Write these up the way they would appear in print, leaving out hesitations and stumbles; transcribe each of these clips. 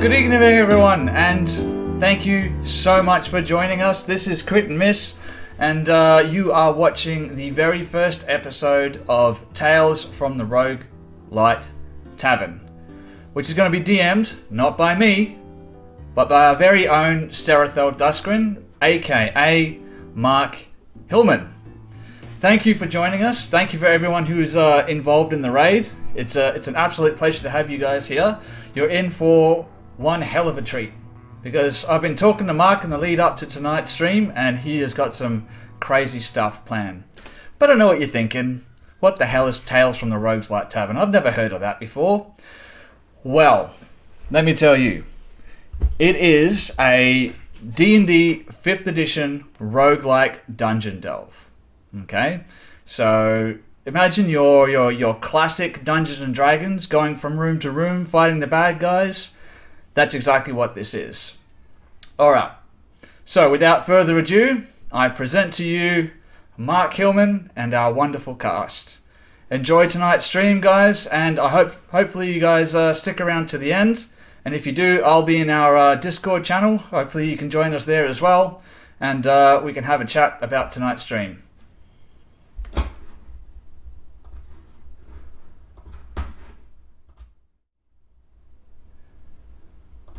Good evening, everyone, and thank you so much for joining us. This is Crit and Miss, and you are watching the very first episode of Tales from the Rogues-Light Tavern, which is going to be DM'd not by me, but by our very own Serathel Duskrin, aka Mark Hillman. Thank you for joining us. Thank you for everyone who is involved in the raid. It's an absolute pleasure to have you guys here. You're in for one hell of a treat, because I've been talking to Mark in the lead up to tonight's stream, and he has got some crazy stuff planned. But I know what you're thinking. What the hell is Tales from the Rogues-Light Tavern? I've never heard of that before. Well, let me tell you. It is a D&D 5th edition roguelike dungeon delve. Okay? So imagine your classic Dungeons and Dragons going from room to room fighting the bad guys. That's exactly what this is. Alright. So without further ado, I present to you Mark Hillman and our wonderful cast. Enjoy tonight's stream, guys, and I hopefully you guys stick around to the end. And if you do, I'll be in our Discord channel. Hopefully you can join us there as well, and we can have a chat about tonight's stream.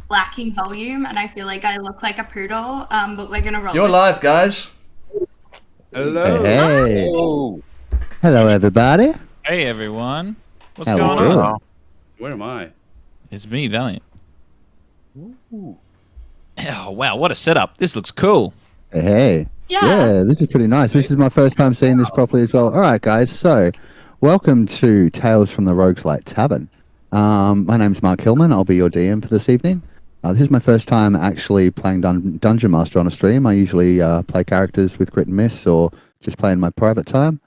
Lacking volume, and I feel like I look like a poodle, but we're gonna roll. You're live, guys. Hello. Hey. Oh. Hello, everybody. Hey everyone, what's How going we doing? on? Where am I? It's me, Valiant. Ooh. Oh wow, what a setup! This looks cool. Hey. Yeah. This is pretty nice. This is my first time seeing this properly as well. All right, guys. So, welcome to Tales from the Rogues-Light Tavern. My name's Mark Hillman. I'll be your DM for this evening. This is my first time actually playing Dungeon Master on a stream. I usually play characters with Crit and Miss or just play in my private time.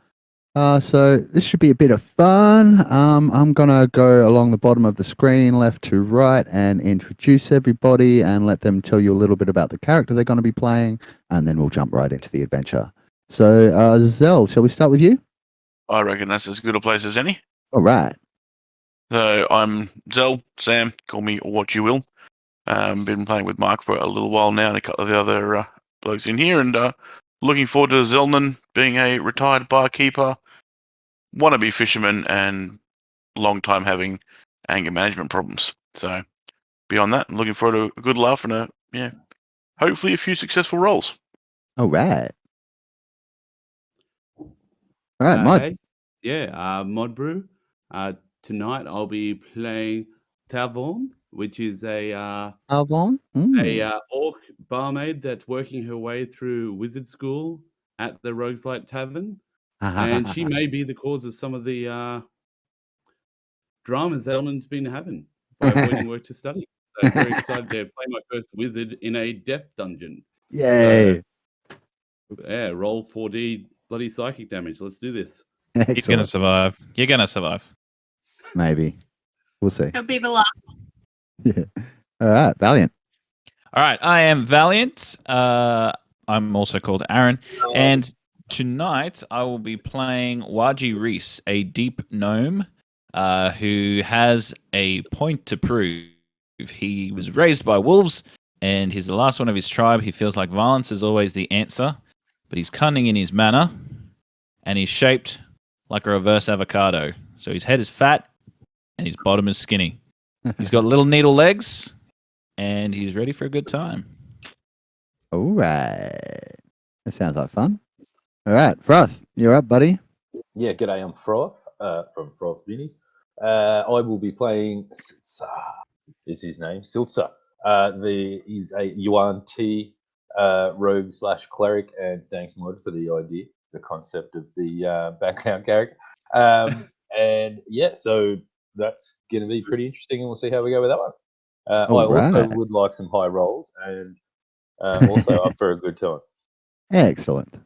So this should be a bit of fun. I'm going to go along the bottom of the screen, left to right, and introduce everybody and let them tell you a little bit about the character they're going to be playing, and then we'll jump right into the adventure. So, Zell, shall we start with you? I reckon that's as good a place as any. All right. So I'm Zell, Sam, call me what you will. Been playing with Mark for a little while now and a couple of the other blokes in here, and looking forward to Zelnan being a retired barkeeper, wannabe fisherman, and long time having anger management problems. So beyond that, I'm looking forward to a good laugh and hopefully a few successful rolls. All right. All right, Mod. Hey. Yeah, Mod Brew. Tonight I'll be playing Tavon, which is a Alvon? orc barmaid that's working her way through wizard school at the Rogues-Light Tavern, and she may be the cause of some of the dramas Elman's been having by avoiding work to study. So very excited to play my first wizard in a death dungeon. Yay. Yeah, roll 4D bloody psychic damage. Let's do this. He's gonna survive. You're gonna survive. Maybe. We'll see. It'll be the last. Yeah. All right, Valiant. All right, I am Valiant. I'm also called Aaron, and tonight I will be playing Waji Reese, a deep gnome who has a point to prove. He was raised by wolves, and he's the last one of his tribe. He feels like violence is always the answer, but he's cunning in his manner, and he's shaped like a reverse avocado. So his head is fat, and his bottom is skinny. He's got little needle legs, and he's ready for a good time. All right. That sounds like fun. All right, Froth, you're up, buddy. Yeah, g'day, I'm Froth from Froth Minis. I will be playing Siltza, is his name, Siltza. He's a Yuan T rogue/cleric, and thanks, Mod, for the idea, the concept of the background character. And yeah, so that's going to be pretty interesting, and we'll see how we go with that one. I also would like some high rolls, and also up for a good time. Excellent.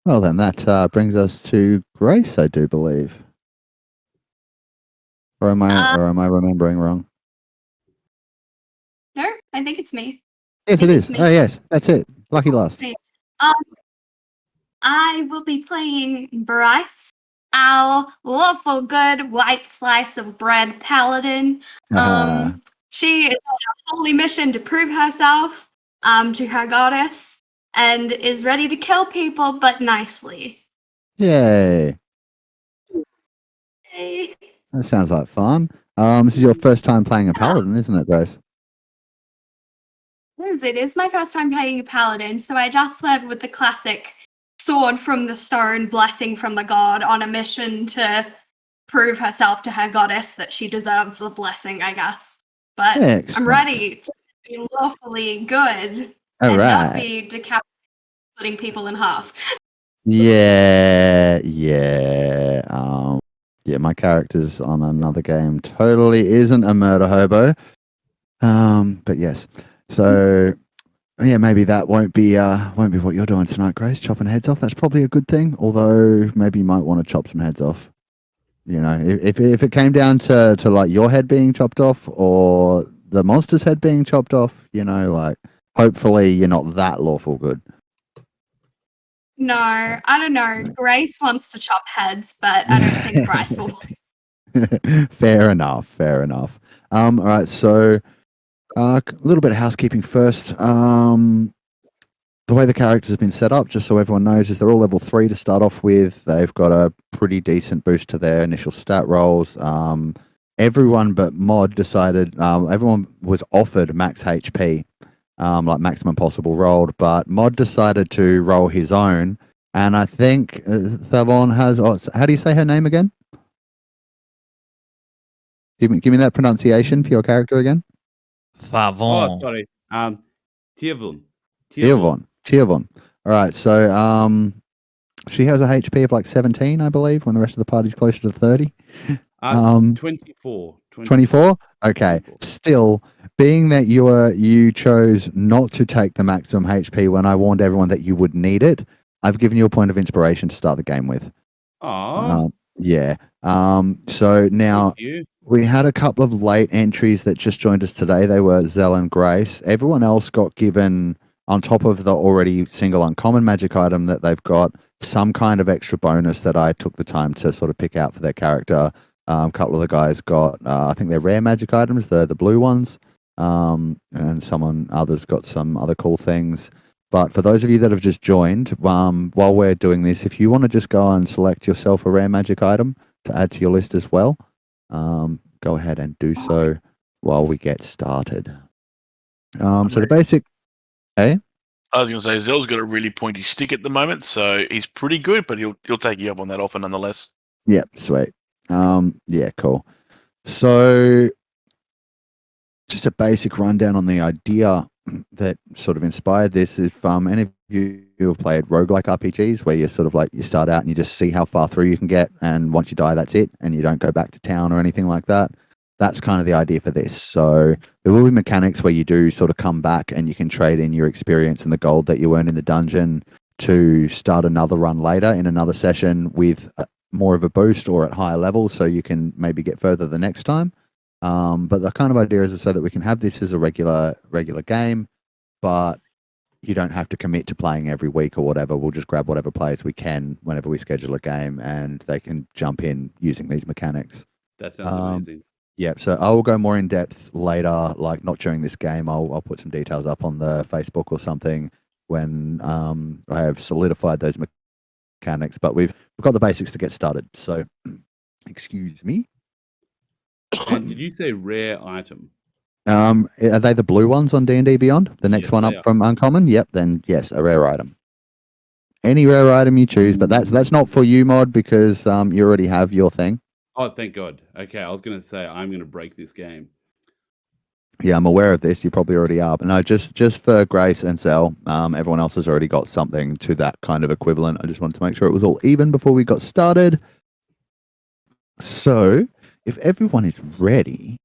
Well, then that brings us to Grace, I do believe. Or am I remembering wrong? No, I think it's me. Yes, it is. Oh, yes, that's it. Lucky last. I will be playing Bryce, our lawful good white slice of bread paladin. She is on a holy mission to prove herself to her goddess and is ready to kill people, but nicely. Yay. Yay. That sounds like fun. This is your first time playing a paladin, isn't it, Grace? It is my first time playing a paladin, so I just went with the classic sword from the stone, blessing from the god, on a mission to prove herself to her goddess that she deserves a blessing, I guess. But Excellent. I'm ready to be lawfully good All and not right. be decapitating, putting people in half. Yeah. Yeah, my character's on another game. Totally isn't a murder hobo. But yes. So yeah, maybe that won't be what you're doing tonight, Grace. Chopping heads off. That's probably a good thing. Although maybe you might want to chop some heads off. You know, if it came down to like your head being chopped off or the monster's head being chopped off, you know, like hopefully you're not that lawful good. No, I don't know. Grace wants to chop heads, but I don't think Bryce will. Fair enough. All right, so a little bit of housekeeping first. The way the characters have been set up, just so everyone knows, is they're all level 3 to start off with. They've got a pretty decent boost to their initial stat rolls. Everyone but Mod decided, everyone was offered max HP, like maximum possible rolled, but Mod decided to roll his own. And I think Thavon has, how do you say her name again? Give me that pronunciation for your character again. Favon. Oh, sorry. Tirvon. Tirvon. All right, so she has a HP of like 17, I believe, when the rest of the party's closer to 30. 24. 24? Okay. 24. Still, being that you chose not to take the maximum HP when I warned everyone that you would need it, I've given you a point of inspiration to start the game with. Aww. Yeah. So now we had a couple of late entries that just joined us today. They were Zell and Grace. Everyone else got given, on top of the already single uncommon magic item that they've got, some kind of extra bonus that I took the time to sort of pick out for their character. A couple of the guys got, I think they're rare magic items, the blue ones, and others got some other cool things. But for those of you that have just joined, while we're doing this, if you want to just go and select yourself a rare magic item to add to your list as well, go ahead and do so while we get started. So the basic, hey? I was going to say, Zell's got a really pointy stick at the moment, so he's pretty good, but he'll take you up on that offer nonetheless. Yep, sweet. Yeah, cool. So just a basic rundown on the idea that sort of inspired this. If any of you have played roguelike RPGs where you're sort of like, you start out and you just see how far through you can get, and once you die, that's it, and you don't go back to town or anything like that, that's kind of the idea for this. So there will be mechanics where you do sort of come back and you can trade in your experience and the gold that you earn in the dungeon to start another run later in another session with more of a boost or at higher levels, so you can maybe get further the next time. But the kind of idea is so that we can have this as a regular game, but you don't have to commit to playing every week or whatever. We'll just grab whatever players we can whenever we schedule a game, and they can jump in using these mechanics. That sounds amazing. Yeah, so I will go more in depth later, like not during this game. I'll put some details up on the Facebook or something when I have solidified those mechanics. But we've got the basics to get started. So, excuse me. And did you say rare item? Are they the blue ones on D&D Beyond? The next one up from Uncommon? Yep, then yes, a rare item. Any rare item you choose, but that's not for you, Mod, because you already have your thing. Oh, thank God. Okay, I was going to say I'm going to break this game. Yeah, I'm aware of this. You probably already are. But no, just for Grace and Zell, everyone else has already got something to that kind of equivalent. I just wanted to make sure it was all even before we got started. So, if everyone is ready,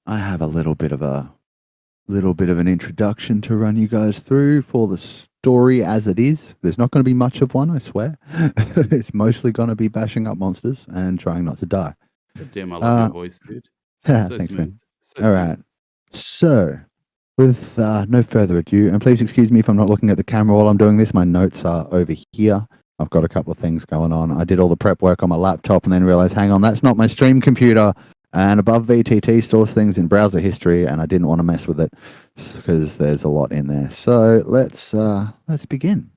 I have a little bit of an introduction to run you guys through for the story as it is. There's not going to be much of one, I swear. It's mostly going to be bashing up monsters and trying not to die. God damn, I love your voice, dude. Yeah, So thanks, smooth. man. So All smooth. right. So, with no further ado, and please excuse me if I'm not looking at the camera while I'm doing this. My notes are over here. I've got a couple of things going on. I did all the prep work on my laptop and then realized, hang on, that's not my stream computer. And above VTT stores things in browser history, and I didn't want to mess with it because there's a lot in there. So let's begin.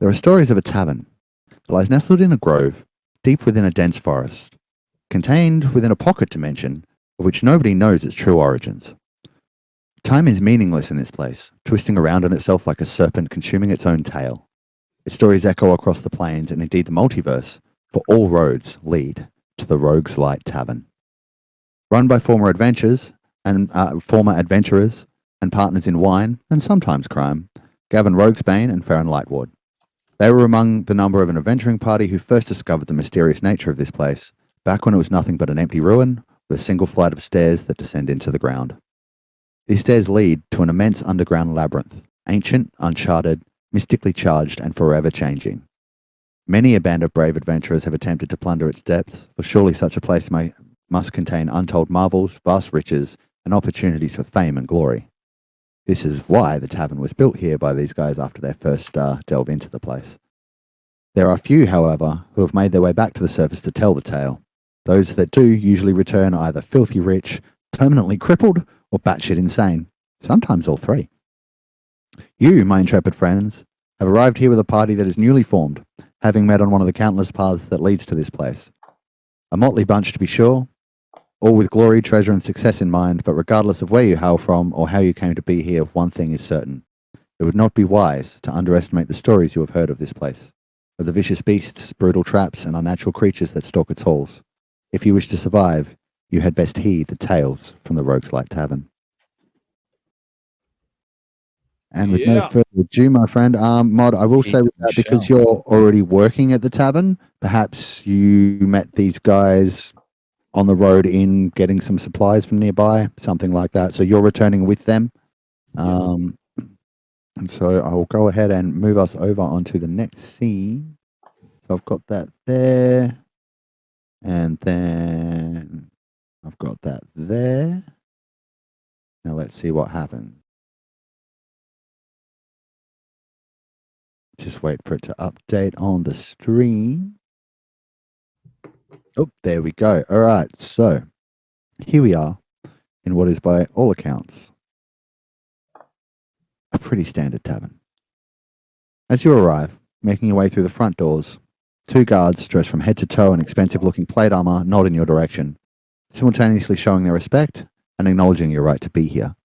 There are stories of a tavern that lies nestled in a grove, deep within a dense forest, contained within a pocket dimension of which nobody knows its true origins. Time is meaningless in this place, twisting around on itself like a serpent consuming its own tail. Its stories echo across the planes and indeed the multiverse, for all roads lead to the Rogues-Light Tavern. Run by former adventurers and partners in wine and sometimes crime, Gavin Roguesbane and Farron Lightward. They were among the number of an adventuring party who first discovered the mysterious nature of this place, back when it was nothing but an empty ruin with a single flight of stairs that descend into the ground. These stairs lead to an immense underground labyrinth, ancient, uncharted, mystically charged, and forever changing. Many a band of brave adventurers have attempted to plunder its depths, for surely such a place must contain untold marvels, vast riches, and opportunities for fame and glory. This is why the tavern was built here by these guys after their first delve into the place. There are few, however, who have made their way back to the surface to tell the tale. Those that do usually return either filthy rich, permanently crippled, or batshit insane, sometimes all three. You, my intrepid friends, have arrived here with a party that is newly formed, having met on one of the countless paths that leads to this place. A motley bunch to be sure, all with glory, treasure, and success in mind, but regardless of where you hail from or how you came to be here, one thing is certain. It would not be wise to underestimate the stories you have heard of this place, of the vicious beasts, brutal traps, and unnatural creatures that stalk its halls. If you wish to survive, you had best heed the tales from the Rogues-Light Tavern. And with no further ado, my friend, Mod, I will say with that, because you're already working at the tavern, perhaps you met these guys on the road in getting some supplies from nearby, something like that. So you're returning with them. And so I will go ahead and move us over onto the next scene. So I've got that there. And then I've got that there. Now let's see what happens. Just wait for it to update on the stream. Oh, there we go. All right, so here we are in what is by all accounts a pretty standard tavern. As you arrive, making your way through the front doors, two guards dressed from head to toe in expensive-looking plate armor nod in your direction, simultaneously showing their respect and acknowledging your right to be here.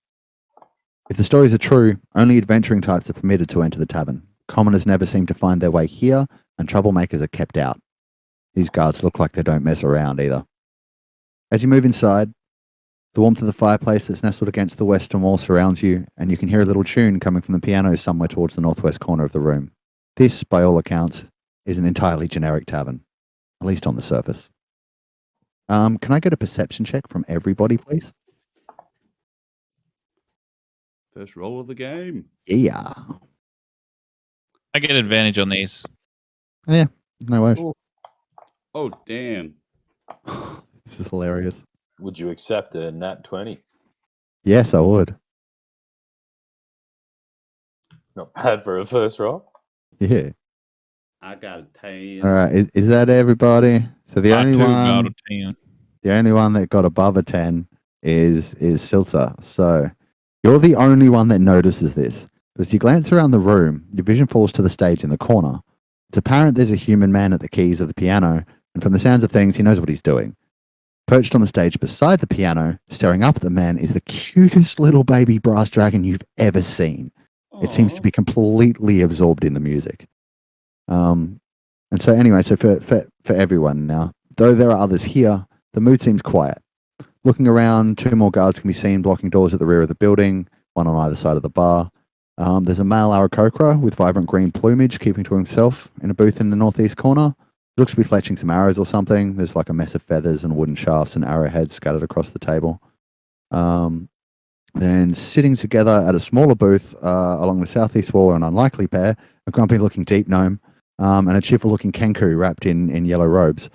If the stories are true, only adventuring types are permitted to enter the tavern. Commoners never seem to find their way here, and troublemakers are kept out. These guards look like they don't mess around either. As you move inside, the warmth of the fireplace that's nestled against the western wall surrounds you, and you can hear a little tune coming from the piano somewhere towards the northwest corner of the room. This, by all accounts, is an entirely generic tavern, at least on the surface. Can I get a perception check from everybody, please? First roll of the game. Yeah. I get advantage on these. Yeah, no worries. Oh, damn. This is hilarious. Would you accept a nat 20? Yes, I would. Not bad for a first roll. Yeah. I got a 10. All right. Is that everybody? So the only got one, a 10. the only one that got above a 10 is Silter. So you're the only one that notices this. As you glance around the room, your vision falls to the stage in the corner. It's apparent there's a human man at the keys of the piano, and from the sounds of things, he knows what he's doing. Perched on the stage beside the piano, staring up at the man, is the cutest little baby brass dragon you've ever seen. It seems to be completely absorbed in the music. And so anyway, so for everyone now, though there are others here, the mood seems quiet. Looking around, two more guards can be seen blocking doors at the rear of the building, one on either side of the bar. There's a male Aarakocra with vibrant green plumage keeping to himself in a booth in the northeast corner. He looks to be fletching some arrows or something. There's like a mess of feathers and wooden shafts and arrowheads scattered across the table. Then sitting together at a smaller booth along the southeast wall are an unlikely pair, a grumpy-looking deep gnome and a cheerful-looking Kenku wrapped in yellow robes.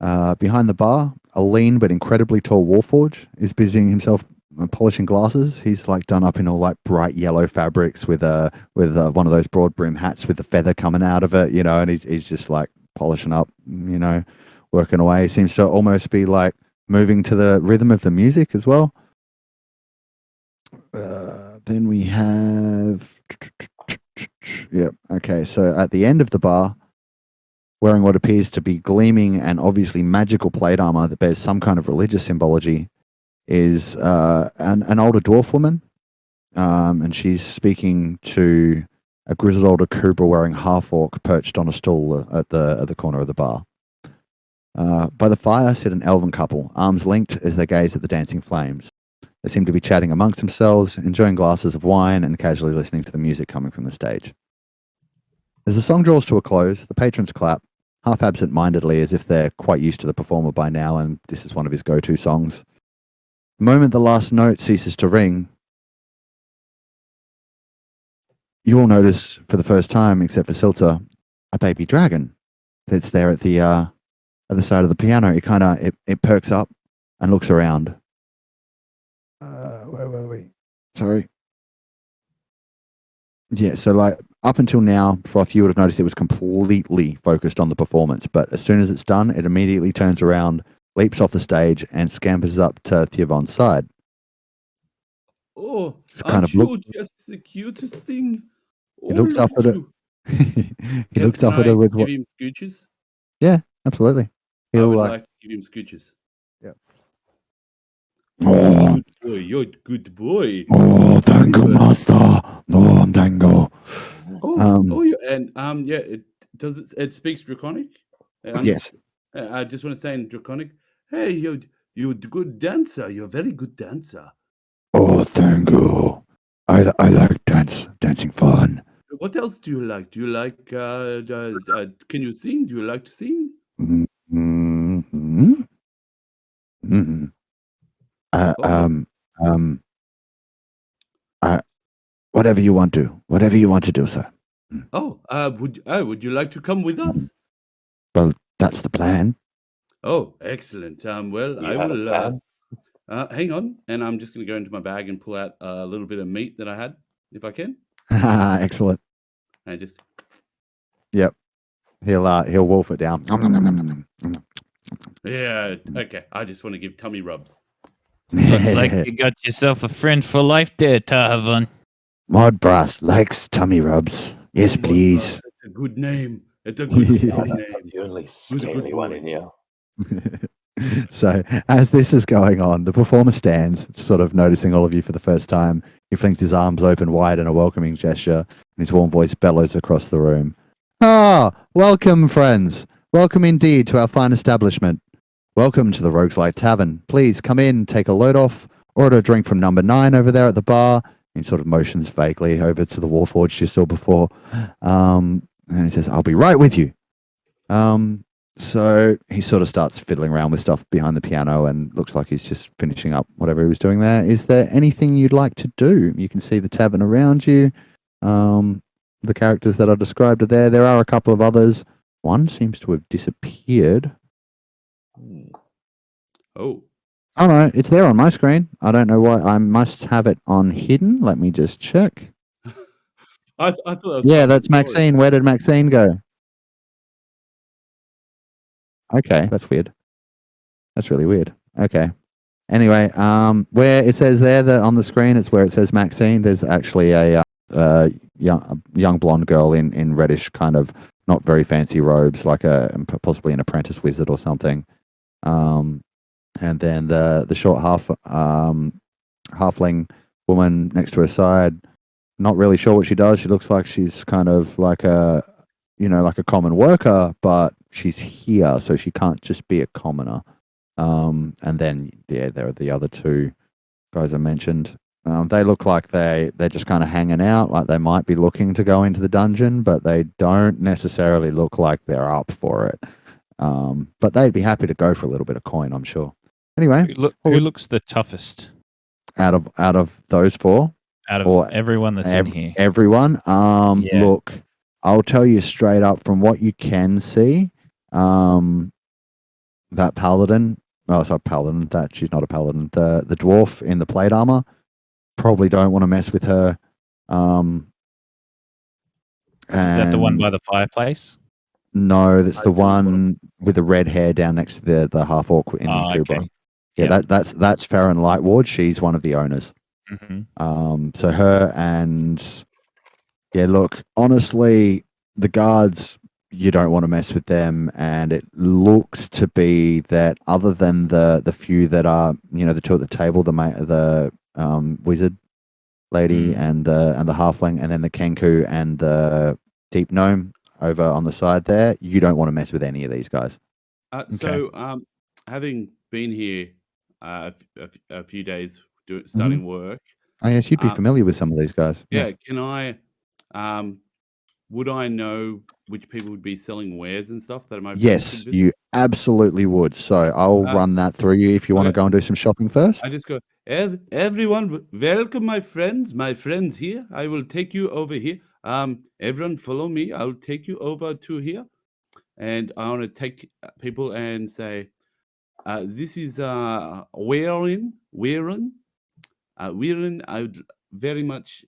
Behind the bar, a lean but incredibly tall Warforge is busying himself polishing glasses. He's like done up in all like bright yellow fabrics with one of those broad brim hats with the feather coming out of it, you know, and he's just like polishing up, you know, working away. He seems to almost be like moving to the rhythm of the music as well. Then we have, yep. Okay, so at the end of the bar, wearing what appears to be gleaming and obviously magical plate armor that bears some kind of religious symbology, is an older dwarf woman, and she's speaking to a grizzled older Cobra wearing half orc perched on a stool at the corner of the bar. By the fire sit an elven couple, arms linked as they gaze at the dancing flames. They seem to be chatting amongst themselves, enjoying glasses of wine and casually listening to the music coming from the stage. As the song draws to a close, the patrons clap, half absent-mindedly as if they're quite used to the performer by now and this is one of his go-to songs. The moment the last note ceases to ring, you all notice for the first time, except for Silta, a baby dragon that's there at the side of the piano. It perks up and looks around. Where were we? Sorry. Yeah, so like up until now, Froth, you would have noticed it was completely focused on the performance, but as soon as it's done, it immediately turns around, leaps off the stage, and scampers up to Thiavon's side. Oh, kind of aren't you just the cutest thing? He looks up at you. He looks up at her with give what? him scooches? Yeah, absolutely. I He'll would like, like to give him scooches. Yeah. Oh, good boy, you're a good boy. oh, thank you, master. Oh, thank you. Yeah, it speaks Draconic. Yes. I just want to say in Draconic, hey, you're a good dancer. You're a very good dancer. Oh, thank you. I like dancing fun. What else do you like? Do you like? Can you sing? Do you like to sing? Mm-hmm. Mm-hmm. Whatever you want to do, sir. Would you like to come with us? Well, that's the plan. Oh, excellent. Well, I have a will. plan? Hang on, and I'm just going to go into my bag and pull out a little bit of meat that I had, if I can. Excellent. And just. Yep. He'll wolf it down. Yeah. Okay. I just want to give tummy rubs. Looks like you got yourself a friend for life there, Tahavan. Modbrass likes tummy rubs. Yes, please. It's a good name. It's a good name. The only scaly one in here. So as this is going on, the performer stands, sort of noticing all of you for the first time. He flings his arms open wide in a welcoming gesture, and his warm voice bellows across the room. Ah, welcome, friends. Welcome indeed to our fine establishment. Welcome to the Rogues-Light Tavern. Please come in, take a load off, order a drink from number 9 over there at the bar. He sort of motions vaguely over to the Warforged you saw before. And he says, I'll be right with you. So he sort of starts fiddling around with stuff behind the piano and looks like he's just finishing up whatever he was doing there. Is there anything you'd like to do? You can see the tavern around you. The characters that are described are there. There are a couple of others. One seems to have disappeared. Oh. Oh no, it's there on my screen. I don't know why. I must have it on hidden. Let me just check. I thought that was Yeah, that's Maxine. Where did Maxine go? Okay, that's weird. That's really weird. Okay. Anyway, where it says there that on the screen, it's where it says Maxine. There's actually a young blonde girl in reddish kind of not very fancy robes, like possibly an apprentice wizard or something. And then the short halfling woman next to her side. Not really sure what she does. She looks like she's kind of like a common worker, but she's here, so she can't just be a commoner. And then there are the other two guys I mentioned. They look like they're just kind of hanging out, like they might be looking to go into the dungeon, but they don't necessarily look like they're up for it. But they'd be happy to go for a little bit of coin, I'm sure. Anyway, Who looks the toughest out of those four? out of everyone that's in here? Everyone. Yeah. Look, I'll tell you straight up from what you can see. That paladin. Oh, sorry, paladin. That she's not a paladin. The dwarf in the plate armor. Probably don't want to mess with her. Is that the one by the fireplace? No, that's the one with the red hair down next to the half orc in Kubra. Okay. Yeah, that's Farron Lightward. She's one of the owners. Mm-hmm. So her and look, honestly, the guards, you don't want to mess with them, and it looks to be that other than the few that are, the two at the table, the wizard lady and the halfling, and then the Kenku and the deep gnome over on the side there, you don't want to mess with any of these guys. So, having been here a few days starting work. Oh yes, you'd be familiar with some of these guys. Yeah, Yes. can I? Would I know which people would be selling wares and stuff that my friends could Yes, visit? you absolutely would. So I'll run that through you if you want to go and do some shopping first. I just go, everyone, welcome my friends here. I will take you over here. Everyone follow me. I'll take you over to here. And I want to take people and say, this is Weirin. Weirin, I would very much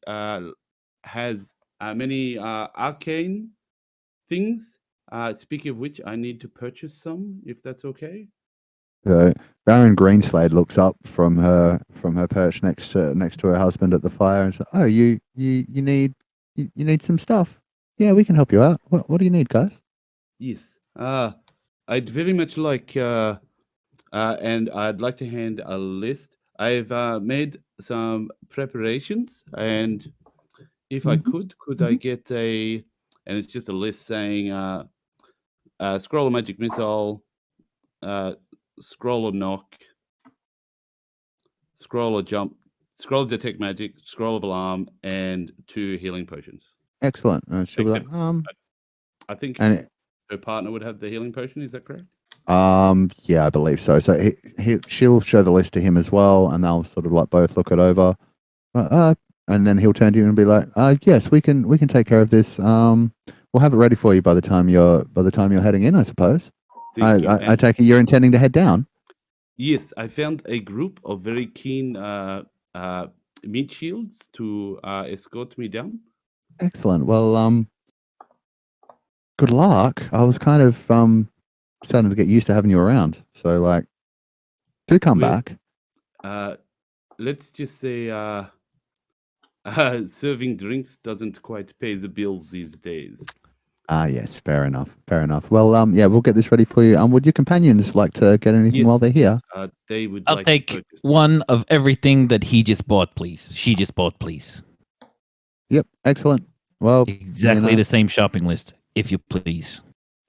has many arcane things. Speaking of which, I need to purchase some, if that's okay. So Baron Greenslade looks up from her perch next to her husband at the fire and says, "Oh, you need some stuff. Yeah, we can help you out. What do you need, guys?" Yes. I'd very much like, and I'd like to hand a list. I've made some preparations, and if I could I get and it's just a list saying, scroll of magic missile, scroll of knock, scroll of jump, scroll of detect magic, scroll of alarm, and 2 healing potions. Excellent. She'll be like, I think and her partner would have the healing potion. Is that correct? yeah, I believe so. So she'll show the list to him as well, and they'll sort of like both look it over. And then he'll turn to you and be like, "Yes, we can take care of this. We'll have it ready for you by the time you're heading in, I suppose." I take it you're intending to head down. Yes, I found a group of very keen meat shields to escort me down. Excellent. Well, good luck. I was kind of starting to get used to having you around, so like, do come back. Let's just say serving drinks doesn't quite pay the bills these days. Yes, fair enough. Well, yeah, we'll get this ready for you. Would your companions like to get anything while they're here? They would. I'll like take to purchase one of everything that he just bought, please. She just bought, please. Yep, excellent. Well, Exactly the same shopping list, if you please.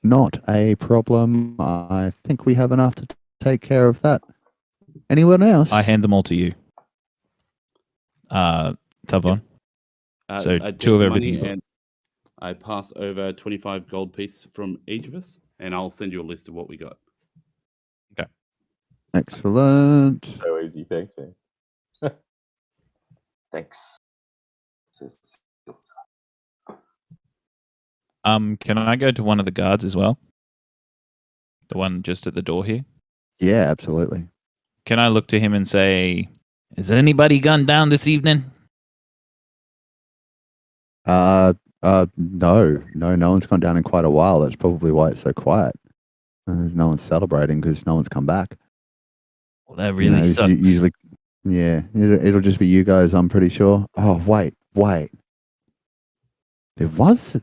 Not a problem. I think we have enough to take care of that. Anyone else? I hand them all to you. Tavon. So I 2 of take everything. money and I pass over 25 gold pieces from each of us, and I'll send you a list of what we got. Okay. Excellent. So easy. Thanks, man. Thanks. Can I go to one of the guards as well? The one just at the door here? Yeah, absolutely. Can I look to him and say, "Has anybody gone down this evening?" No one's gone down in quite a while. That's probably why it's so quiet. No one's celebrating because no one's come back. Well, that really sucks. Usually, yeah, it'll just be you guys, I'm pretty sure. Oh, wait. There was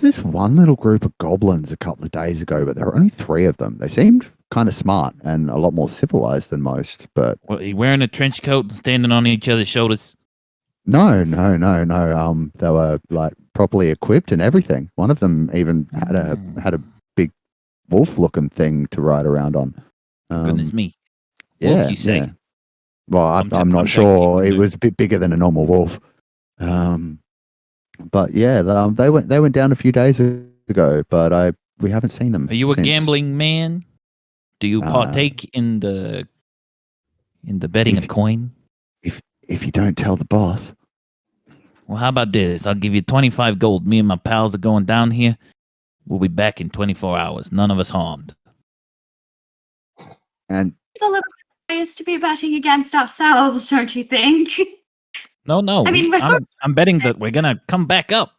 this one little group of goblins a couple of days ago, but there were only 3 of them. They seemed kind of smart and a lot more civilized than most, but... Well, he wearing a trench coat and standing on each other's shoulders? No. They were like properly equipped and everything. One of them even had a big wolf-looking thing to ride around on. Goodness me! Yeah, Wolf, you say? Yeah. Well, I'm not sure. It was a bit bigger than a normal wolf. But yeah, they went down a few days ago, but we haven't seen them. Are you since. a gambling man? Do you partake in the betting of coin? If you don't tell the boss. Well, how about this? I'll give you 25 gold. Me and my pals are going down here. We'll be back in 24 hours. None of us harmed. And It's a little bit biased to be betting against ourselves, don't you think? No. I mean, I'm betting that we're gonna come back up.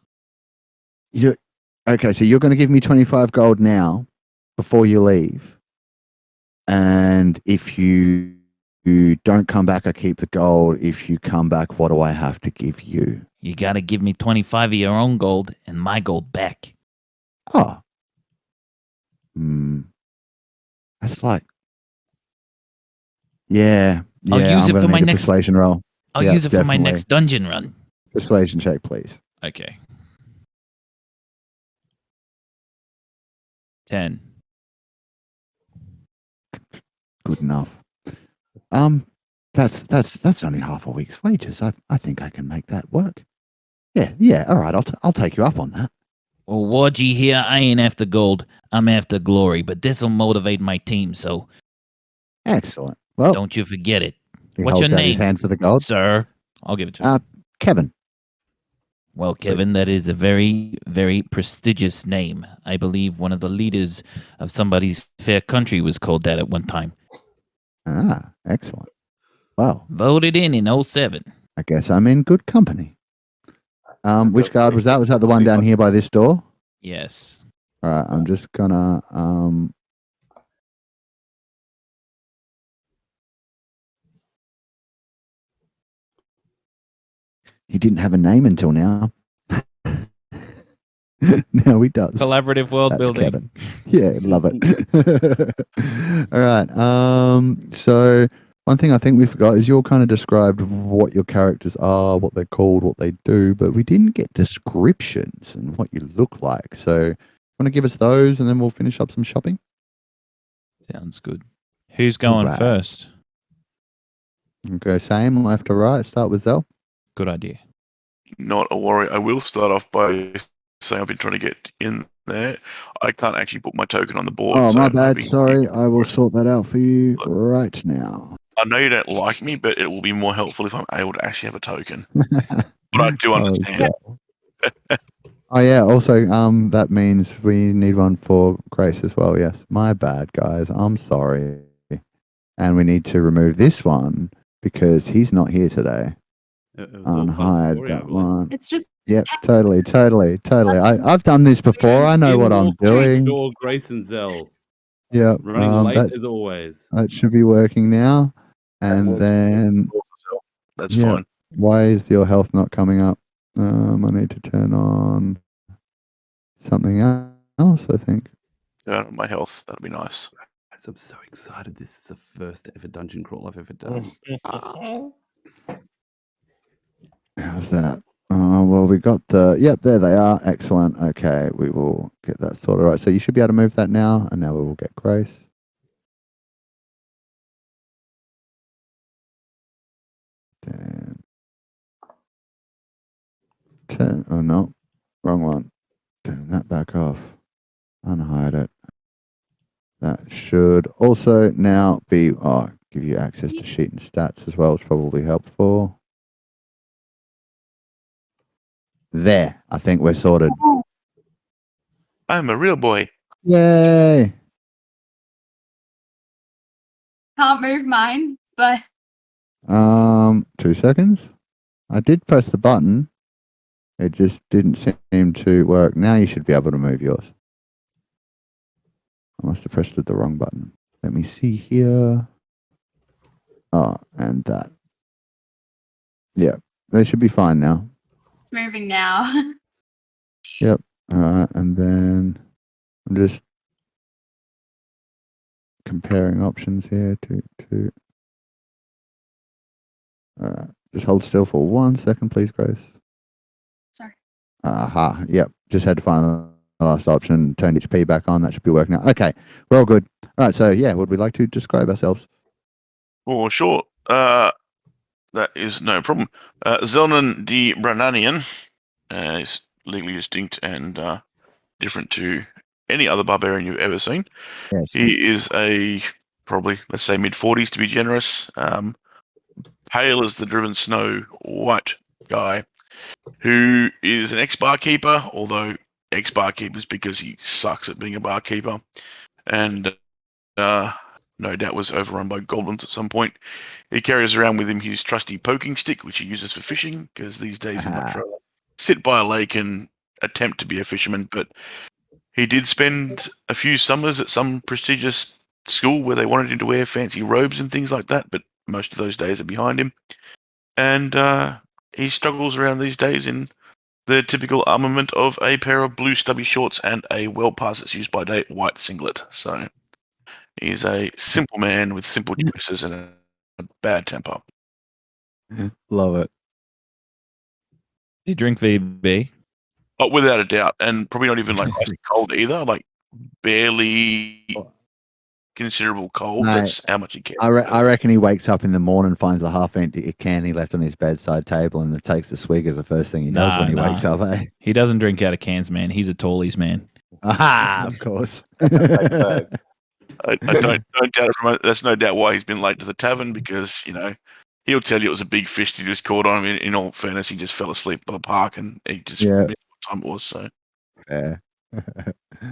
okay, so you're going to give me 25 gold now, before you leave. And if you don't come back, I keep the gold. If you come back, what do I have to give you? You gotta give me 25 of your own gold and my gold back. Oh. That's like... Yeah. I'll use I'm it gonna for my need a next- persuasion roll. I'll Yeah, use it for my definitely. next dungeon run. Persuasion check, please. Okay. 10. Good enough. That's only half a week's wages. I think I can make that work. Yeah. All right, I'll take you up on that. Well, Wargy here, I ain't after gold. I'm after glory, but this'll motivate my team, so Excellent. Well, don't you forget it. he What's holds your out his name, hand for the gold. sir? I'll give it to him. Kevin. Well, Kevin, that is a very, very prestigious name. I believe one of the leaders of somebody's fair country was called that at one time. Excellent. Well, Voted in 07. I guess I'm in good company. Which guard was that? Was that the one down here by this door? Yes. All right, I'm just gonna he didn't have a name until now. Now he does. Collaborative world That's building. Kevin. Yeah, love it. All right. So one thing I think we forgot is you all kind of described what your characters are, what they're called, what they do, but we didn't get descriptions and what you look like. So want to give us those and then we'll finish up some shopping? Sounds good. Who's going Right. first? Okay, same left to right. Start with Zell. Good idea. Not a worry. I will start off by saying I've been trying to get in there. I can't actually put my token on the board. Oh, so my I'm bad. hoping- Sorry. I will sort that out for you right now. I know you don't like me, but it will be more helpful if I'm able to actually have a token. But I do understand. Oh yeah, also that means we need one for Grace as well, yes. My bad, guys. I'm sorry. And we need to remove this one because he's not here today. It was all part of the Unhide story, I that believe. one. It's just Yep, totally. I've done this before. I know what I'm doing. Door, Grace and Zell. Yeah, Running late as always. that should be working now. And then That's yeah. fine. Why is your health not coming up? I need to turn on something else, I think. Turn on my health. That'd be nice. Guys, I'm so excited. This is the first ever dungeon crawl I've ever done. How's that? Well, we got yep, there they are. Excellent. Okay, we will get that sorted. All right, so you should be able to move that now, and now we will get Grace. Then oh no, wrong one. Turn that back off. Unhide it. That should also now be give you access to sheet and stats as well. It's probably helpful. There, I think we're sorted. I'm a real boy. Yay! can't move mine, but 2 seconds. I did press the button. It just didn't seem to work. Now you should be able to move yours. I must have pressed the wrong button. Let me see here. Oh, and that. Yeah, they should be fine now. it's moving now. Yep. All right, and then I'm just comparing options here to. All right, just hold still for 1 second, please, Grace. Sorry. Aha. Yep. Just had to find the last option. Turn HP back on. That should be working now. Okay, we're all good. All right. So yeah, would we like to describe ourselves? Oh, sure. That is no problem. Zelnan the Brananian is legally distinct and different to any other barbarian you've ever seen. Yes. He is a probably, let's say, mid-40s to be generous. Pale as the driven snow, white guy who is an ex-barkeeper, although ex-barkeepers because he sucks at being a barkeeper. And no doubt was overrun by goblins at some point. He carries around with him his trusty poking stick, which he uses for fishing, because these days he'd much rather sit by a lake and attempt to be a fisherman, but He did spend a few summers at some prestigious school where they wanted him to wear fancy robes and things like that, but most of those days are behind him. And he struggles around these days in the typical armament of a pair of blue stubby shorts and a well past its use by date white singlet. So he's a simple man with simple choices and a bad temper. Love it. Do you drink VB? Oh, without a doubt, and probably not even like ice cold either. Like barely considerable cold. Mate, That's how much he cares. I reckon he wakes up in the morning, finds the half-empty can he left on his bedside table, and takes the swig as the first thing he does when he wakes up. Eh? He doesn't drink out of cans, man. He's a tallies man. Aha, of course. I don't doubt it. That's no doubt why he's been late to the tavern, because he'll tell you it was a big fish he just caught on him. In all fairness, he just fell asleep by the park and he just missed what time it was. So Yeah.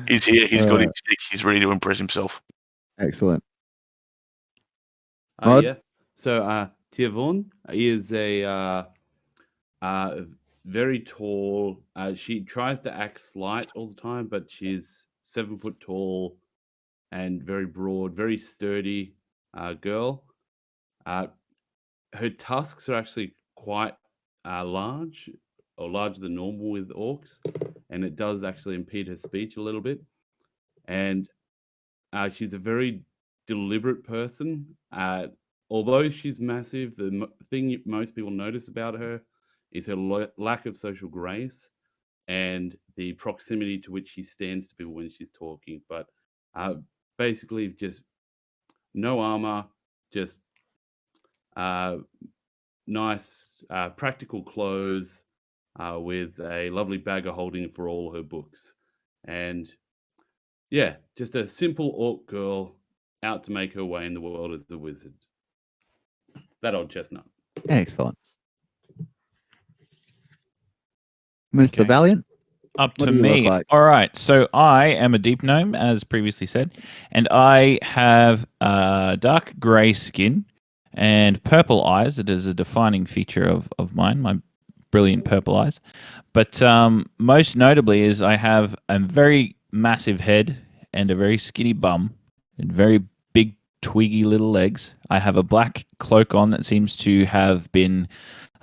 he's here. He's got his stick. He's ready to impress himself. Excellent. Yeah. So Tiavon is a very tall. She tries to act slight all the time, but she's 7 foot tall and very broad, very sturdy girl. Her tusks are actually quite large, or larger than normal with orcs, and it does actually impede her speech a little bit. And she's a very deliberate person. Although she's massive, the thing most people notice about her is her lack of social grace and the proximity to which she stands to people when she's talking. But basically, just no armor, just nice, practical clothes with a lovely bag of holding for all her books. And yeah, just a simple orc girl out to make her way in the world as the wizard. That old chestnut. Excellent. Mr. Okay. Valiant? Up What to do you look me. like? All right. So I am a deep gnome, as previously said, and I have dark grey skin and purple eyes. It is a defining feature of mine, my brilliant purple eyes. But most notably is I have a very massive head and a very skinny bum and very big twiggy little legs. I have a black cloak on that seems to have been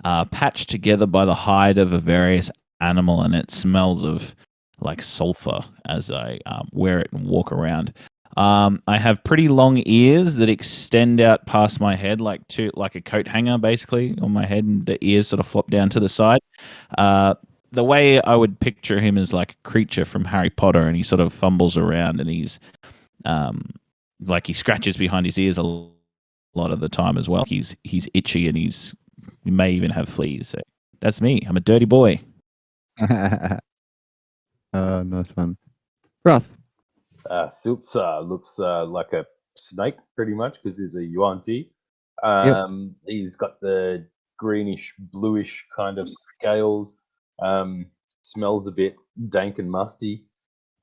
patched together by the hide of a various animal, and it smells of like sulfur as I wear it and walk around. I have pretty long ears that extend out past my head like a coat hanger basically on my head, and the ears sort of flop down to the side. The way I would picture him is like a creature from Harry Potter, and he sort of fumbles around, and he's like he scratches behind his ears a lot of the time as well. He's itchy, and he may even have fleas. So that's me. I'm a dirty boy. Nice one. Roth. Siltza looks like a snake pretty much because he's a Yuan-Ti. He's got the greenish, bluish kind of scales. Smells a bit dank and musty,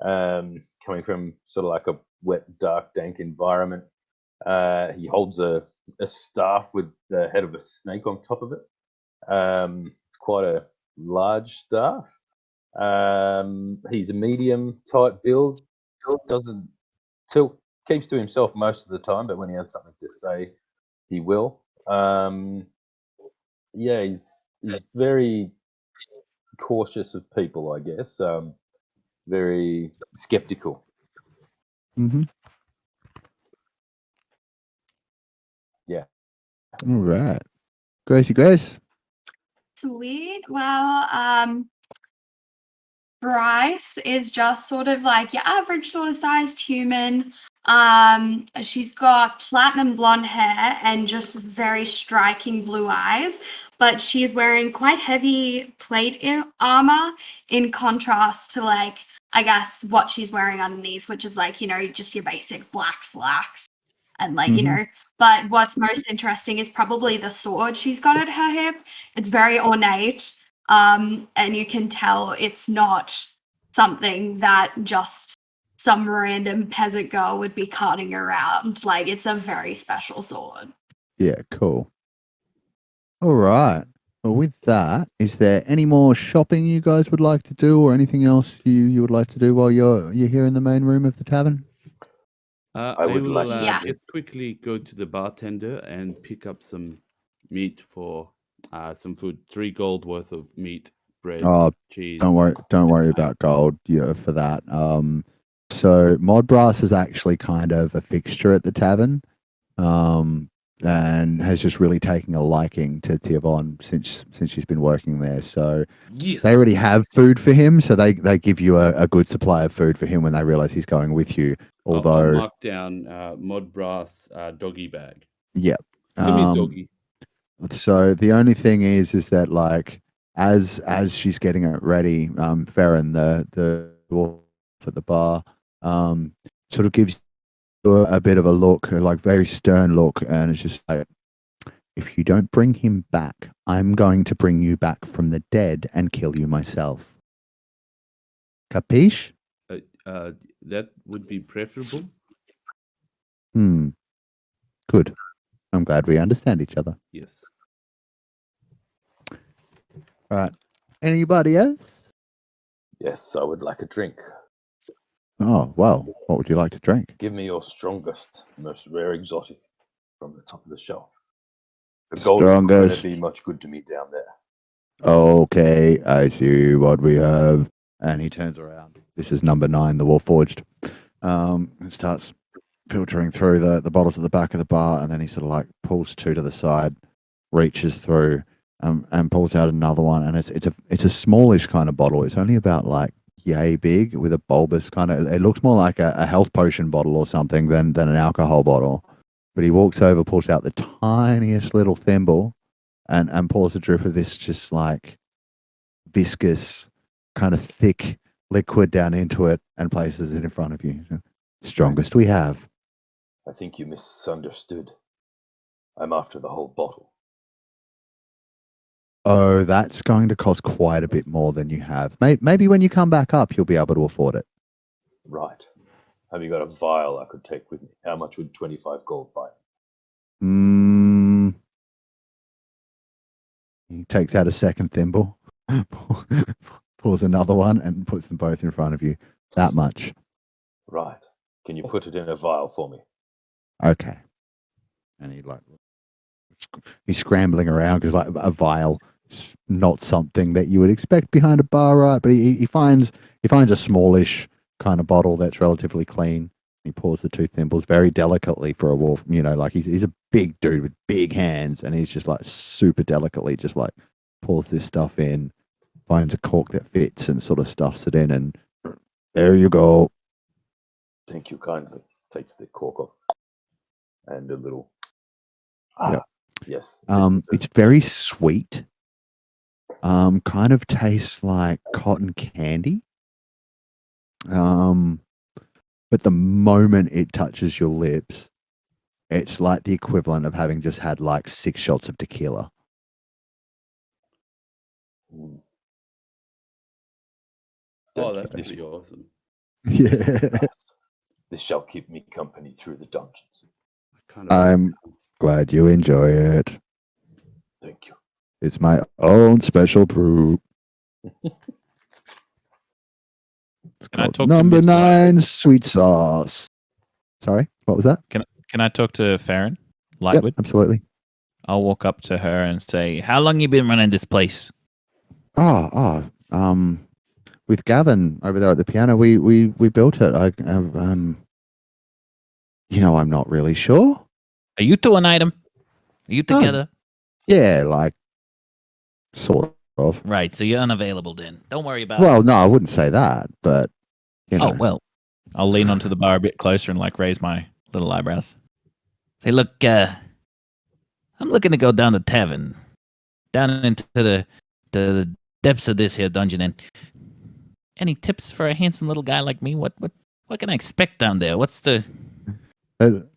coming from sort of like a wet, dark, dank environment. He holds a staff with the head of a snake on top of it. It's quite a large staff. He's a medium type build. Keeps to himself most of the time, but when he has something to say, he will. He's very cautious of people, I guess. Very skeptical. Mm-hmm. Yeah. All right. Grace. Sweet. Well, Bryce is just sort of like your average sort of sized human. She's got platinum blonde hair and just very striking blue eyes, but she's wearing quite heavy plate armor in contrast to like, I guess, what she's wearing underneath, which is like, just your basic black slacks. And like, but what's most interesting is probably the sword she's got at her hip. It's very ornate. And you can tell it's not something that just some random peasant girl would be carting around. Like, it's a very special sword. Yeah, cool. All right. Well, with that, is there any more shopping you guys would like to do, or anything else you would like to do while you're here in the main room of the tavern? I would will like to Yeah. just quickly go to the bartender and pick up some meat for some food. 3 gold worth of meat, bread, Oh, cheese. don't worry and about gold. Yeah, for that. So mod brass is actually kind of a fixture at the tavern, and has just really taken a liking to Tivon since she's been working there. So Yes. they already have food for him, so they give you a good supply of food for him when they realize he's going with you. I'll Although, mark down mod brass doggy bag. yeah. Give me a doggy. So the only thing is that like as she's getting it ready, Farron, the dwarf at the bar, sort of gives you a bit of a look, like very stern look, and it's just like, if you don't bring him back, I'm going to bring you back from the dead and kill you myself. Capiche? That would be preferable. Good. I'm glad we understand each other. Yes. Right. Anybody else? Yes, I would like a drink. Oh, well, what would you like to drink? Give me your strongest, most rare exotic from the top of the shelf. The gold is not going Strongest. to be much good to me down there. Okay, I see what we have. And he turns around. This is number 9, the Warforged. And starts filtering through the bottles at the back of the bar, and then he sort of like pulls 2 to the side, reaches through, and pulls out another one. And it's a smallish kind of bottle. It's only about like yay big, with a bulbous kind of. It looks more like a health potion bottle or something than an alcohol bottle. But he walks over, pulls out the tiniest little thimble, and pours a drip of this just like viscous, kind of thick liquid down into it, and places it in front of you. Strongest we have. I think you misunderstood. I'm after the whole bottle. Oh, that's going to cost quite a bit more than you have. Maybe when you come back up, you'll be able to afford it. Right. Have you got a vial I could take with me? How much would 25 gold buy? He takes out a second thimble, pours another one, and puts them both in front of you. That much. Right. Can you put it in a vial for me? Okay. And he's scrambling around because like a vial is not something that you would expect behind a bar, right? But he finds a smallish kind of bottle that's relatively clean. He pours the 2 thimbles very delicately for a wolf. Like he's a big dude with big hands, and he's just like super delicately just like pours this stuff in, finds a cork that fits, and sort of stuffs it in, and there you go. Thank you kindly. Takes the cork off. And a little. Yep. Yes. It's very sweet. Kind of tastes like cotton candy. But the moment it touches your lips, it's like the equivalent of having just had like 6 shots of tequila. Oh, that's pretty awesome. Yeah. This shall keep me company through the dungeons. I'm glad you enjoy it. Thank you. It's my own special brew. It's Can I called talk to number Miss- 9 sweet sauce. Sorry, what was that? Can I talk to Farron Yep, Lightwood? absolutely. I'll walk up to her and say, "How long you been running this place?" With Gavin over there at the piano, we built it. I'm not really sure. Are you two an item? Are you together? Yeah, like sort of. Right, so you're unavailable then. Don't worry about it. Well, no, I wouldn't say that, but Oh, well. I'll lean onto the bar a bit closer and like raise my little eyebrows. Say, look, I'm looking to go down the tavern, down into the depths of this here dungeon. And any tips for a handsome little guy like me? What can I expect down there? What's the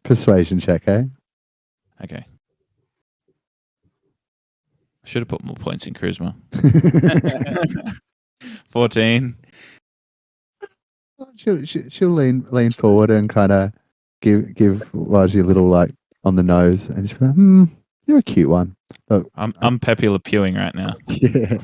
persuasion check, eh? Okay. I should have put more points in charisma. 14. She'll lean forward and kind of give Raji a little like on the nose, and she'll be like, you're a cute one. Look, I'm Pepe Le Pewing right now. yeah.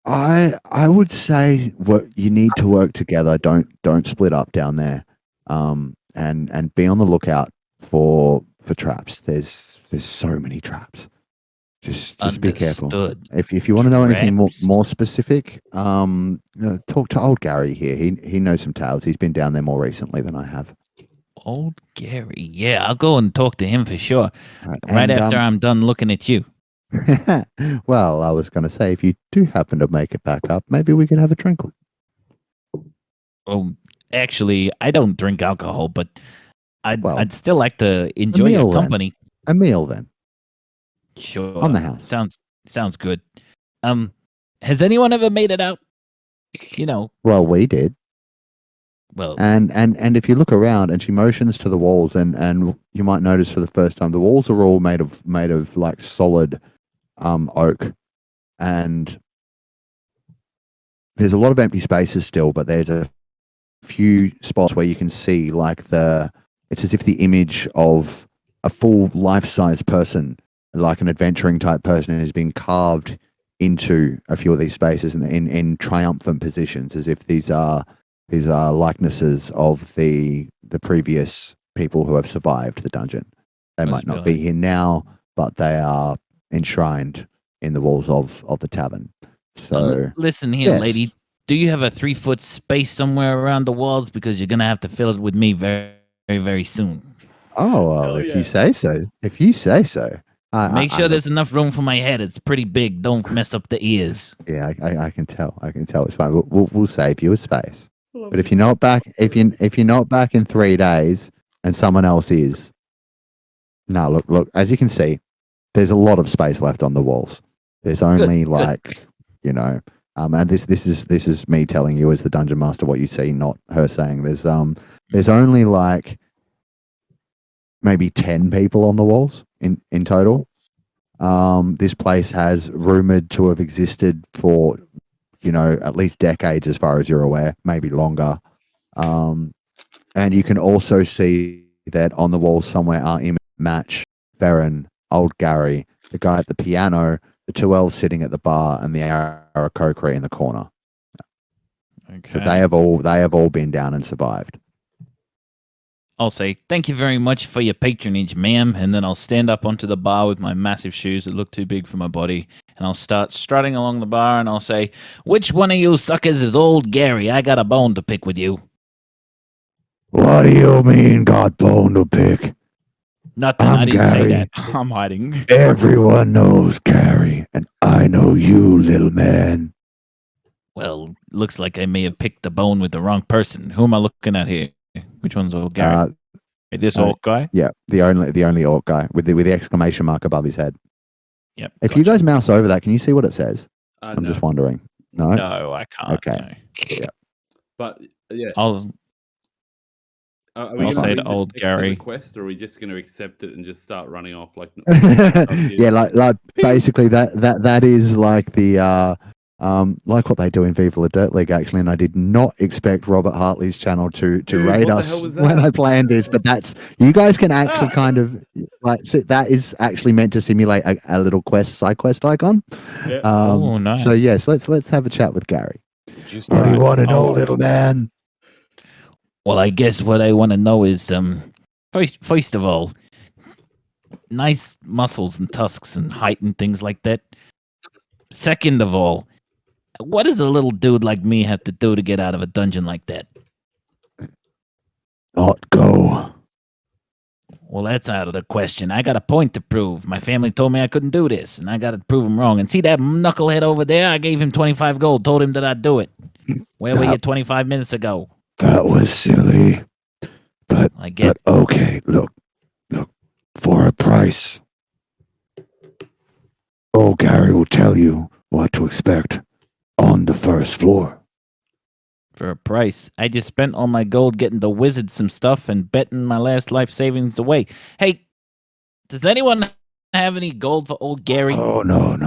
I would say what you need to work together. Don't split up down there. And be on the lookout for traps. There's so many traps. Just be careful. Understood. If you want to know anything Traps? more specific, talk to old Gary here. He knows some tales. He's been down there more recently than I have. Old Gary. Yeah, I'll go and talk to him for sure. Right, Right after I'm done looking at you. well, I was going to say, if you do happen to make it back up, maybe we could have a drink. Well, actually, I don't drink alcohol, but Well, I'd still like to enjoy meal your then. company. A meal then. Sure. On the house. Sounds good. Has anyone ever made it out? Well, we did. Well, And if you look around, and she motions to the walls, and you might notice for the first time, the walls are all made of like solid oak, and there's a lot of empty spaces still, but there's a few spots where you can see it's as if the image of a full life-size person, like an adventuring type person, has been carved into a few of these spaces in triumphant positions, as if these are likenesses of the previous people who have survived the dungeon. They might not be here now, but they are enshrined in the walls of the tavern. So listen here, yes. lady. Do you have a 3-foot space somewhere around the walls? Because you're gonna have to fill it with me very, very, very soon. Oh, well, if you say so. If you say so. Make sure there's enough room for my head. It's pretty big. Don't mess up the ears. Yeah, I can tell. I can tell. It's fine. We'll save you a space. But if you're not back, if you're not back in 3 days, and someone else is, no, look. As you can see, there's a lot of space left on the walls. There's only and this is me telling you as the dungeon master what you see, not her saying. There's only like maybe 10 people on the walls in total. This place has rumored to have existed for at least decades, as far as you're aware, maybe longer. And you can also see that on the wall somewhere are Match, Farron, old Gary, the guy at the piano, the 2 elves sitting at the bar, and the Aarakocra in the corner. Okay. So they have all been down and survived. I'll say, thank you very much for your patronage, ma'am, and then I'll stand up onto the bar with my massive shoes that look too big for my body, and I'll start strutting along the bar, and I'll say, which one of you suckers is old Gary? I got a bone to pick with you. What do you mean, got bone to pick? Nothing, I didn't say that. I'm hiding. Everyone knows Gary, and I know you, little man. Well, looks like I may have picked the bone with the wrong person. Who am I looking at here? Which one's old Gary? This old guy? Yeah, the only orc guy with the exclamation mark above his head. Yep. If you guys mouse over that, can you see what it says? I'm No. just wondering. No. No, I can't. Okay. No. Yeah. But yeah, I'll I'll say to old Gary. Quest, or are we just going to accept it and just start running off like? Yeah, like basically that is like the like what they do in Viva La Dirt League, actually, and I did not expect Robert Hartley's channel to Dude, raid what the us hell was when that? I planned this, but you guys can actually kind of that is actually meant to simulate a little side quest icon. Yeah. Oh, nice. So yes, let's have a chat with Gary. What do you want to know, Oh. little man? Well, I guess what I want to know is, first of all, nice muscles and tusks and height and things like that. Second of all, what does a little dude like me have to do to get out of a dungeon like that? Not go. Well, that's out of the question. I got a point to prove. My family told me I couldn't do this, and I got to prove them wrong. And see that knucklehead over there? I gave him 25 gold, told him that I'd do it. Where were you 25 minutes ago? That was silly. But I get okay, look, for a price. Oh, Gary will tell you what to expect on the first floor. for a price. I just spent all my gold getting the wizard some stuff and betting my last life savings away. Hey, does anyone have any gold for old Gary? Oh, no.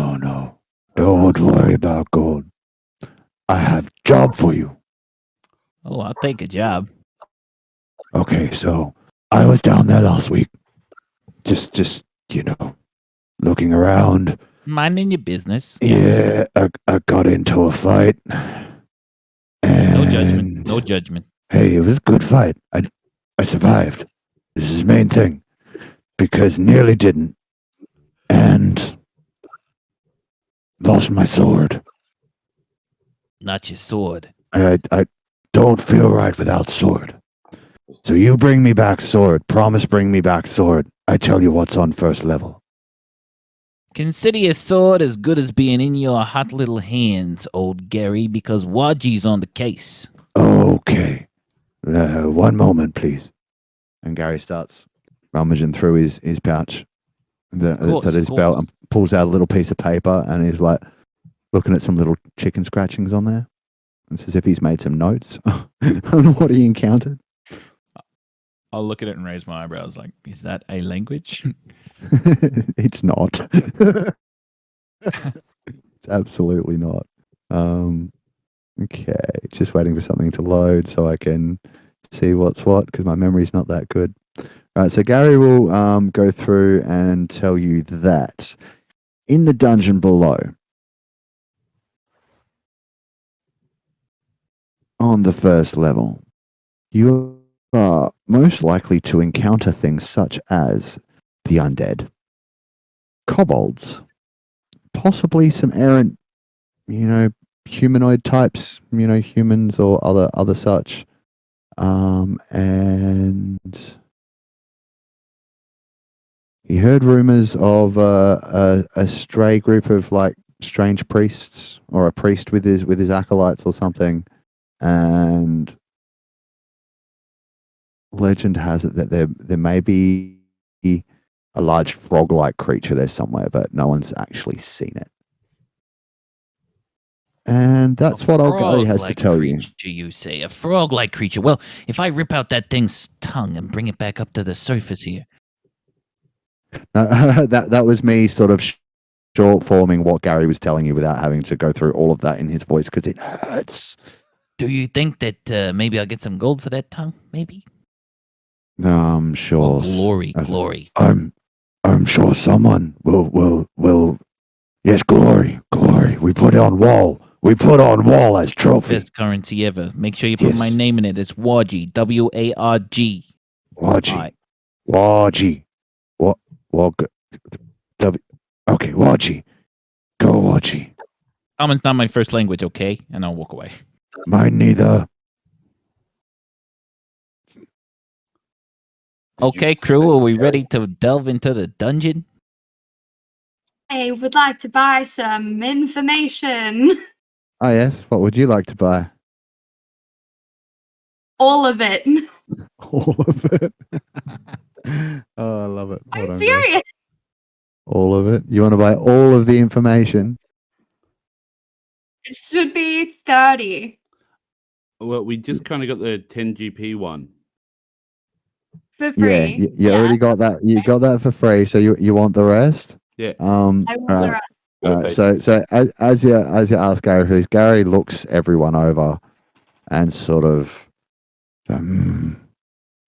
Don't worry about gold. I have job for you. Oh, I'll take a job. Okay, so I was down there last week just looking around. Minding your business. Yeah, I got into a fight. No judgment. No And, judgment. Hey, it was a good fight. I survived. This is the main thing. Because nearly didn't. And lost my sword. Not your sword. I don't feel right without sword. So you bring me back sword. Promise bring me back sword. I tell you what's on first level. Consider your sword as good as being in your hot little hands, old Gary, because Waji's on the case. Okay. One moment, please. And Gary starts rummaging through his pouch that's at his belt and pulls out a little piece of paper and he's like looking at some little chicken scratchings on there. It's as if he's made some notes on what he encountered. I'll look at it and raise my eyebrows like, is that a language? It's not. It's absolutely not. Okay, just waiting for something to load so I can see what's what because my memory's not that good. All right, so Gary will go through and tell you that in the dungeon below, on the first level, you are most likely to encounter things such as the undead, kobolds, possibly some errant, humanoid types, humans or other such, and he heard rumors of a stray group of like strange priests or a priest with his acolytes or something, and legend has it that there may be a large frog-like creature there somewhere, but no one's actually seen it. And that's what old Gary has to tell you. You say a frog-like creature. Well, if I rip out that thing's tongue and bring it back up to the surface here. That was me sort of short forming what Gary was telling you without having to go through all of that in his voice because it hurts. Do you think that maybe I'll get some gold for that tongue? Maybe. Sure. Oh, glory. I'm sure someone will. Yes, glory. We put it on wall. We put on wall as trophy. Best currency ever. Make sure you put my name in it. It's Warg. W-A-R-G. Warg. Okay, Warg. Go, Warg. Common's not my first language, okay? And I'll walk away. Mine neither. Okay, crew, are we ready to delve into the dungeon? I would like to buy some information. Oh, yes. What would you like to buy? All of it. All of it. Oh, I love it. I'm serious. All of it. You want to buy all of the information? It should be 30. Well, we just kind of got the 10 GP one. For free. Yeah, you already got that. You got that for free. So you want the rest? Yeah. I want the rest. Right, so as you ask Gary for this, Gary looks everyone over and sort of, you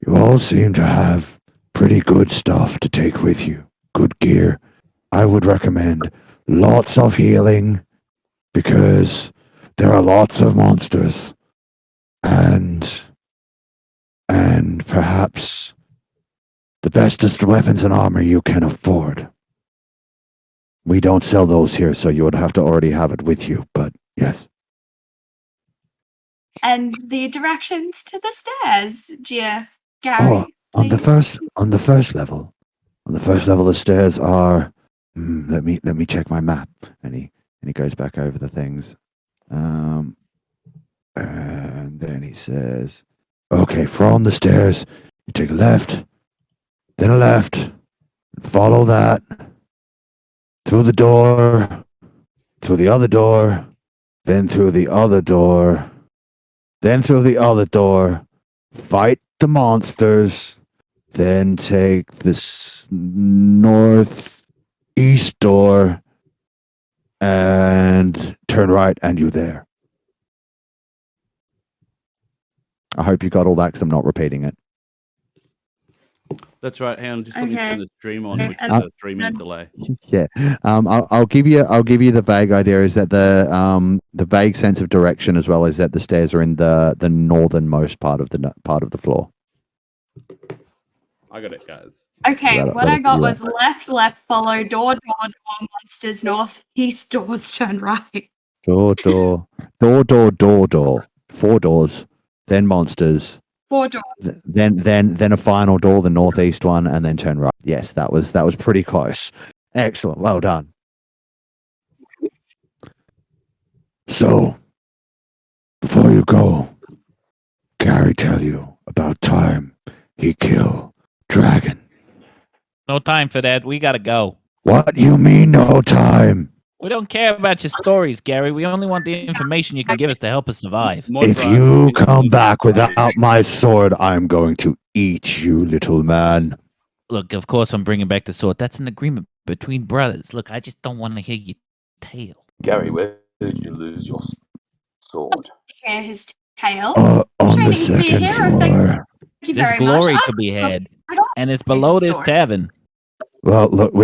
all seem to have pretty good stuff to take with you. Good gear. I would recommend lots of healing because there are lots of monsters and perhaps the bestest weapons and armor you can afford. We don't sell those here, so you would have to already have it with you, but yes. And the directions to the stairs, dear Gary. On the first level. On the first level, the stairs are. Let me check my map, and he goes back over the things, and then he says, "Okay, from the stairs, you take a left, then a left, follow that." Through the door, through the other door, then through the other door, then through the other door, fight the monsters, then take the northeast door, and turn right, and you're there. I hope you got all that because I'm not repeating it. That's right. Hang on, just let me Okay. turn the stream on, Okay, which is and a 3-minute delay. Yeah. I'll give you the vague idea is that the vague sense of direction as well is that the stairs are in the northernmost part of the floor. I got it, guys. Okay, Right, what right, I got right. was left, follow, door, monsters, north, east, doors, turn right. Door. 4 doors, then monsters, 4 doors. then a final door, the northeast one, and then turn right. Yes, that was pretty close. Excellent. Well done. So, before you go, Gary tell you about time he kill dragon. No time for that. We gotta go. What you mean no time? We don't care about your stories, Gary. We only want the information you can give us to help us survive. If you come back without my sword, I'm going to eat you, little man. Look, of course I'm bringing back the sword. That's an agreement between brothers. Look, I just don't want to hear your tale. Gary, where did you lose your sword? Hear his tail. On Training the to be a second hero, thank floor. you There's very glory much. to be had, I don't and it's hear below his this story. tavern. Well, look,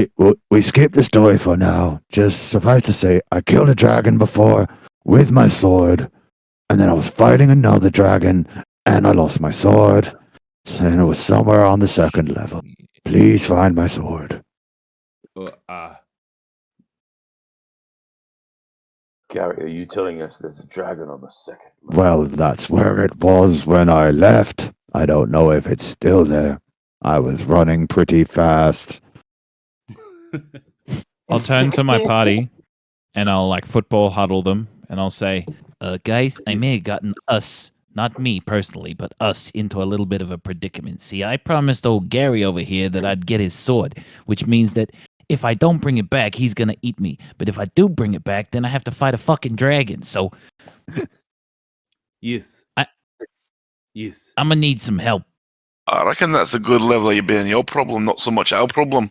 we skipped the story for now. Just suffice to say, I killed a dragon before with my sword, and then I was fighting another dragon, and I lost my sword. And it was somewhere on the second level. Please find my sword. Gary, are you telling us there's a dragon on the second level? Well, that's where it was when I left. I don't know if it's still there. I was running pretty fast. I'll turn to my party and I'll like football huddle them and I'll say, guys, I may have gotten us, not me personally, but us into a little bit of a predicament. See, I promised old Gary over here that I'd get his sword, which means that if I don't bring it back, he's going to eat me. But if I do bring it back, then I have to fight a fucking dragon. So Yes. Yes. I'm going to need some help. I reckon that's a good level of you being your problem, not so much our problem.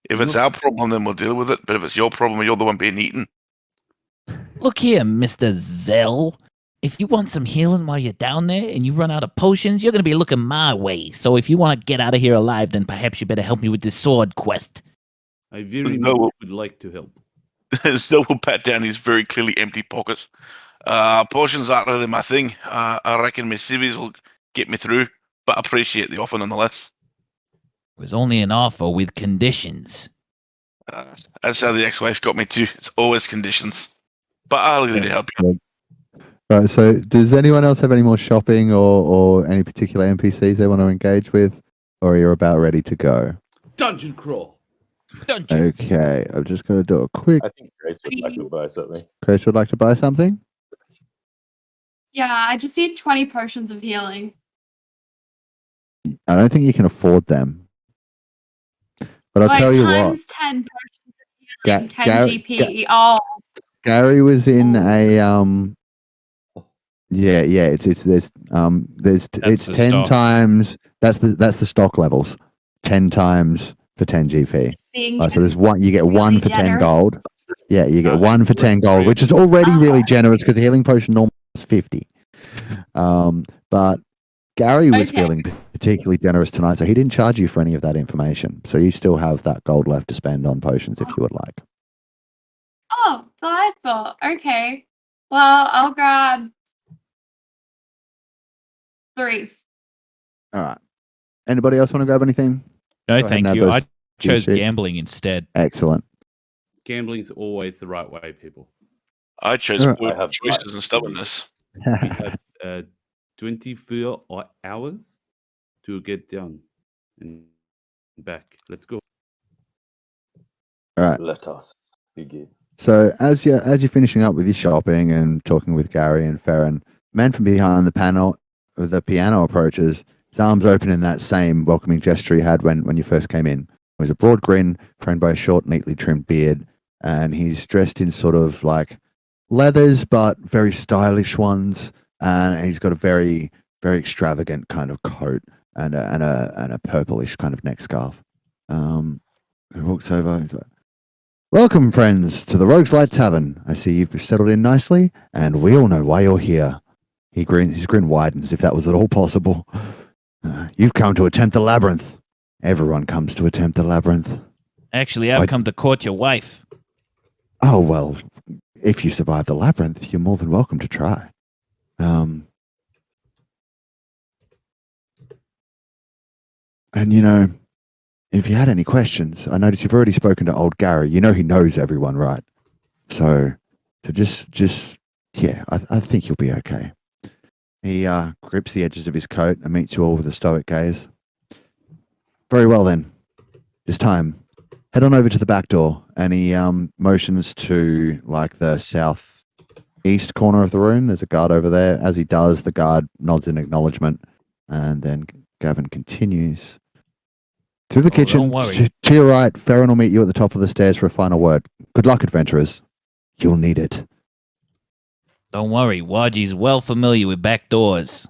If it's our problem, then we'll deal with it. But if it's your problem, you're the one being eaten. Look here, Mr. Zell. If you want some healing while you're down there and you run out of potions, you're going to be looking my way. So if you want to get out of here alive, then perhaps you better help me with this sword quest. I very much would like to help. Still will pat down his very clearly empty pockets. Potions aren't really my thing. I reckon my civvies will get me through, but I appreciate the offer nonetheless. It was only an offer with conditions. That's how the ex-wife got me too. It's always conditions. But I'll agree to help you. Right, so does anyone else have any more shopping or any particular NPCs they want to engage with? Or are you about ready to go? Dungeon crawl. Dungeon. Okay, I'm just going to do a quick... I think Grace would like to buy something. Chris would like to buy something? Yeah, I just need 20 potions of healing. I don't think you can afford them. But I'll Like tell you what. times 10 potions of healing, 10 Gary- GP. Oh, Gary was in a it's 10 stock. times that's the stock levels. 10 times for 10 GP. being So there's one you get really one for 10 generous. gold. Yeah, you get Okay, one for 10 gold, which is already really generous because the healing potion normally is 50. But Gary was Okay. feeling particularly generous tonight, so he didn't charge you for any of that information. So you still have that gold left to spend on potions if you would like. Oh, delightful. Okay. Well, I'll grab 3. All right. Anybody else want to grab anything? No, Go ahead thank and add you. those I chose sheets. gambling instead. Excellent. Gambling's always the right way, people. I chose Alright. poor I have choices and stubbornness. We have 24 hours to get down and back. Let's go. All right. Let us begin. So as you're finishing up with your shopping and talking with Gary and Farron, man from behind the piano approaches, his arms open in that same welcoming gesture he had when you first came in. It was a broad grin, framed by a short, neatly trimmed beard, and he's dressed in sort of like leathers, but very stylish ones, and he's got a very, very extravagant kind of coat and a purplish kind of neck scarf. He walks over. He's like, "Welcome, friends, to the Rogues-Light Tavern. I see you've settled in nicely, and we all know why you're here." His grin widens, if that was at all possible. "You've come to attempt the labyrinth. Everyone comes to attempt the labyrinth. Actually, I've Why- come to court your wife. Oh, well, if you survive the labyrinth, you're more than welcome to try. And you know, if you had any questions, I noticed you've already spoken to old Gary. You know he knows everyone, right? So just yeah, I think you'll be okay. He grips the edges of his coat and meets you all with a stoic gaze. Very well then. It's time. Head on over to the back door, and he motions to like the southeast corner of the room. There's a guard over there. As he does, the guard nods in acknowledgement, and then Gavin continues through the kitchen. Don't worry. To your right, Farron will meet you at the top of the stairs for a final word. Good luck, adventurers. You'll need it. Don't worry, Waji's well familiar with back doors.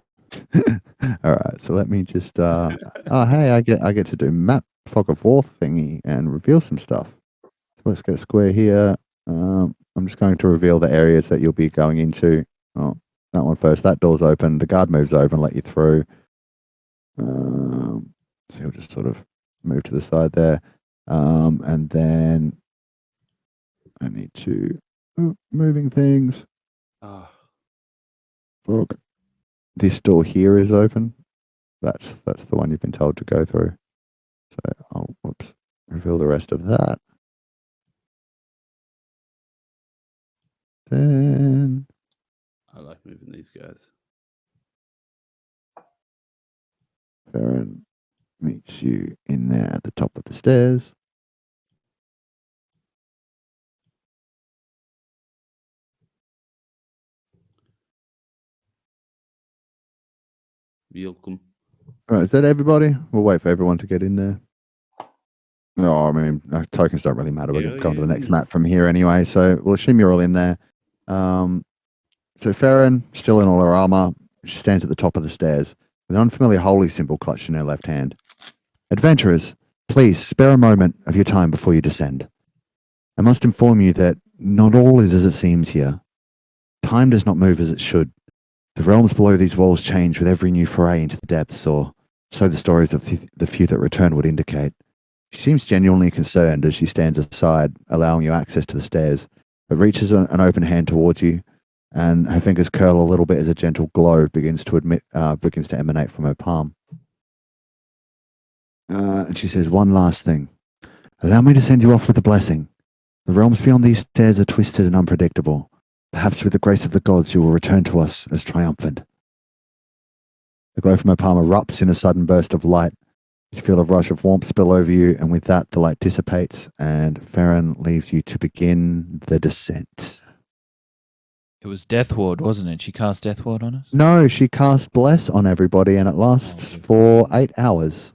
All right, so let me just. Oh, hey, I get to do map fog of war thingy and reveal some stuff. So let's get a square here. I'm just going to reveal the areas that you'll be going into. Oh, that one first. That door's open. The guard moves over and let you through. So you'll just sort of move to the side there, and then I need to moving things. Ah, Look, this door here is open. That's the one you've been told to go through. So I'll reveal the rest of that. Then I like moving these guys. Farron meets you in there at the top of the stairs. Welcome. All right, is that everybody? We'll wait for everyone to get in there. No, I mean, tokens don't really matter. We're Yeah, going to the yeah, next yeah. map from here anyway, so we'll assume you're all in there. So Farron, still in all her armor, she stands at the top of the stairs with an unfamiliar holy symbol clutched in her left hand. Adventurers, please spare a moment of your time before you descend. I must inform you that not all is as it seems here. Time does not move as it should. The realms below these walls change with every new foray into the depths, or so the stories of the few that return would indicate. She seems genuinely concerned as she stands aside, allowing you access to the stairs, but reaches an open hand towards you, and her fingers curl a little bit as a gentle glow begins to emanate from her palm. And she says, "One last thing. Allow me to send you off with a blessing. The realms beyond these stairs are twisted and unpredictable. Perhaps with the grace of the gods you will return to us as triumphant." The glow from her palm erupts in a sudden burst of light. You feel a rush of warmth spill over you, and with that the light dissipates, and Farron leaves you to begin the descent. It was Death Ward, wasn't it? She cast Death Ward on us? No, she casts Bless on everybody, and it lasts for 8 hours.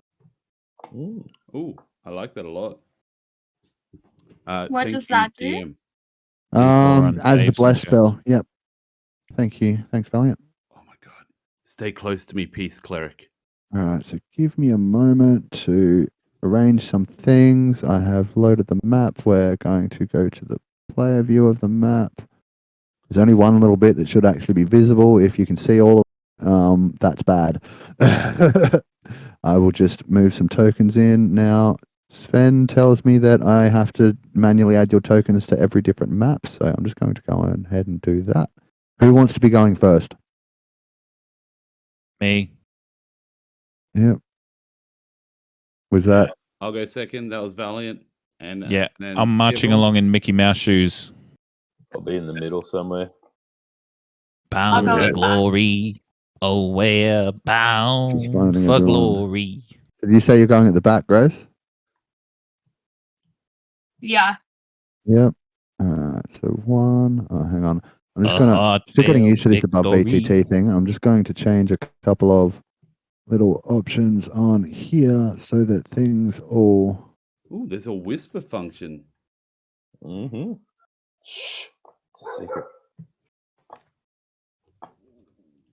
Mm. Oh, I like that a lot. What thank does you, that do? DM. on As the saves Bless and spell. Yep. Thank you. Thanks, Valiant. Oh my god. Stay close to me, peace cleric. All right, so give me a moment to arrange some things. I have loaded the map. We're going to go to the player view of the map. There's only one little bit that should actually be visible. If you can see all of that's bad. I will just move some tokens in. Now, Sven tells me that I have to manually add your tokens to every different map, so I'm just going to go ahead and do that. Who wants to be going first? Me. Yep. Was that? I'll go second. That was Valiant. And Yeah, then I'm marching Kibble. along in Mickey Mouse shoes. I'll be in the middle somewhere. Bound go for at the back. glory. Oh, we're Just bound finding for everyone. glory. Did you say you're going at the back, Grace? Yeah. Yep. So one. Oh, hang on. I'm just A gonna still getting heartfelt used to this above victory. BTT thing. I'm just going to change a couple of little options on here so that things all. Ooh, there's a whisper function. Mm-hmm. Shh. It's a secret.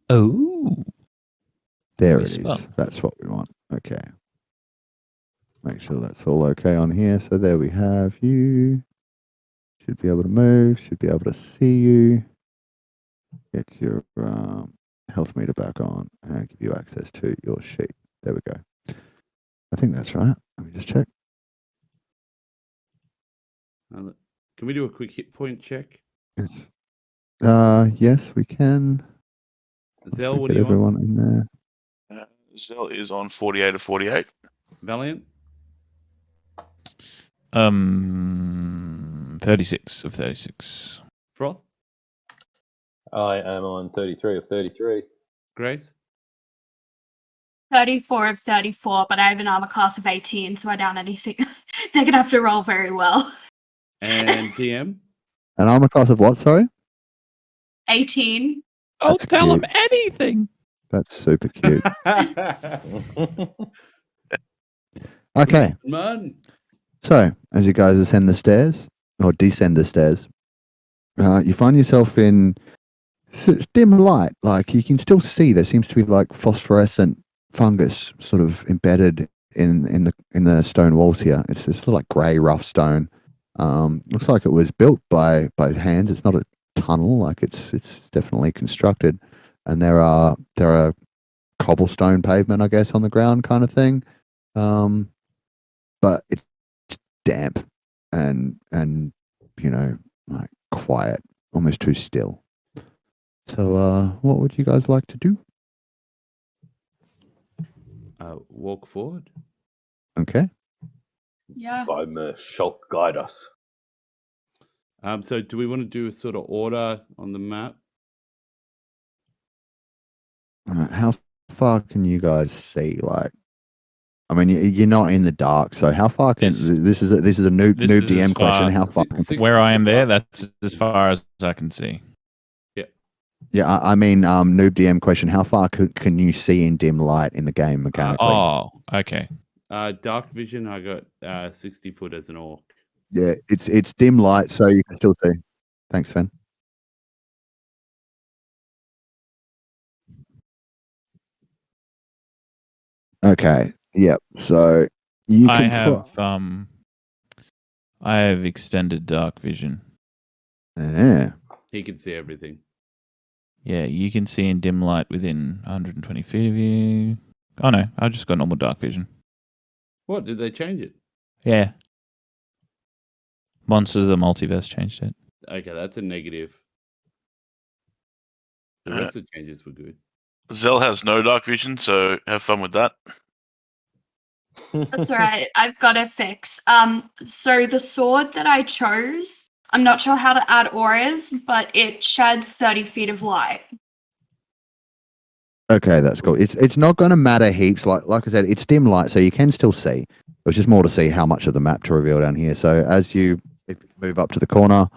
Oh. There it Whisper. is. That's what we want. Okay. Make sure that's all okay on here. So there we have you. Should be able to move. Should be able to see you. Get your health meter back on and give you access to your sheet. There we go. I think that's right. Let me just check. Can we do a quick hit point check? Yes. Yes, we can. Zell, what Get do you want? everyone in there. Zell is on 48 of 48. Valiant? 36 of 36. Froth? I am on 33 of 33. Grace? 34 of 34, but I have an armor class of 18, so I doubt anything. They're going to have to roll very well. And DM? An armor class of what? Sorry. 18. Don't That's tell him cute. anything. That's super cute. Okay. Man. So, as you guys ascend the stairs, or descend the stairs, you find yourself in dim light. Like, you can still see there seems to be like phosphorescent fungus sort of embedded in the stone walls here. It's sort of like grey, rough stone. Looks like it was built by hands. It's not a tunnel. Like, it's definitely constructed. And there are cobblestone pavement, I guess, on the ground, kind of thing. But it's damp and like quiet, almost too still. So what would you guys like to do? Walk forward. Okay. Yeah. I'm Shulk, guide us. So do we want to do a sort of order on the map? How far can you guys see? Like, I mean, you're not in the dark, so how far can It's- this is a noob this is DM as question? far- How far? Where I am there, that's as far as I can see. Yeah, I mean, noob DM question. How far can you see in dim light in the game mechanically? Oh, okay. Dark vision, I got 60 foot as an orc. Yeah, it's dim light, so you can still see. Thanks, Sven. Okay. Yep. So you I can. have extended dark vision. Yeah. He can see everything. Yeah, you can see in dim light within 120 feet of you. Oh no, I just got normal dark vision. What? Did they change it? Yeah. Monsters of the Multiverse changed it. Okay, that's a negative. The rest of the changes were good. Zell has no dark vision, so have fun with that. That's all right. I've got a fix. So the sword that I chose, I'm not sure how to add auras, but it sheds 30 feet of light. Okay, that's cool. It's not going to matter heaps. Like I said, it's dim light, so you can still see. It was just more to see how much of the map to reveal down here. So if you move up to the corner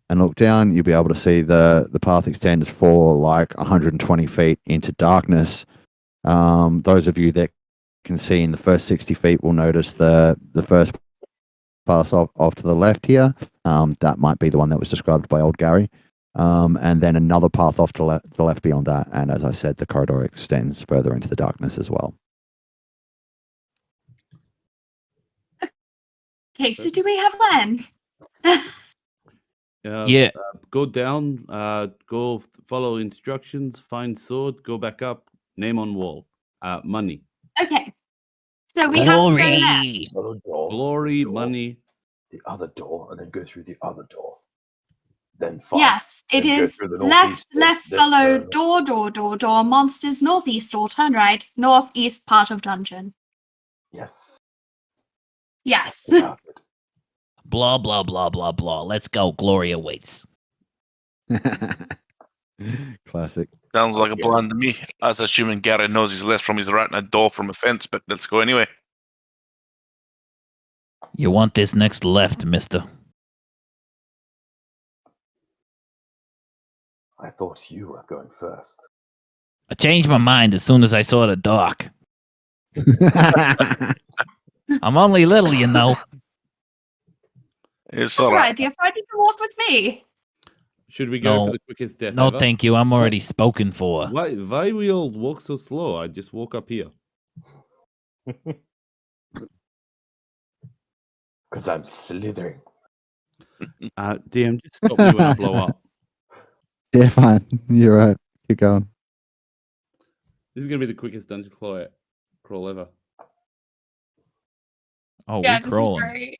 and look down, you'll be able to see the path extends for like 120 feet into darkness. Those of you that can see in the first 60 feet will notice the first pass off to the left here. That might be the one that was described by old Gary. And then another path off to the left beyond that. And as I said, the corridor extends further into the darkness as well. Okay, so do we have land? Yeah. Go down, go follow instructions, find sword, go back up, name on wall. Money. Okay. So we have to go left. Other door, Glory, door, money. the other door, and then go through the other door. Then fight. Yes, it Then go is through the left, northeast door, left, then follow, turn. door, monsters, northeast door, turn right, northeast part of dungeon. Yes. Yes. About it. Blah, blah, blah, blah, blah. Let's go. Glory awaits. Classic. Sounds like a Yeah. plan to me. I was assuming Gary knows his left from his right and a door from a fence, but let's go anyway. You want this next left, mister. I thought you were going first. I changed my mind as soon as I saw the dark. I'm only little, you know. It's That's all right, right. dear friend, you can walk with me. Should we go No. for the quickest death No, ever? thank you. I'm already spoken for. Why we all walk so slow? I just walk up here. Because I'm slithering. DM, just stop me when I blow up. Yeah, fine. You're right. Keep going. This is gonna be the quickest dungeon crawl ever. Oh, Yeah, we this is crawling. great.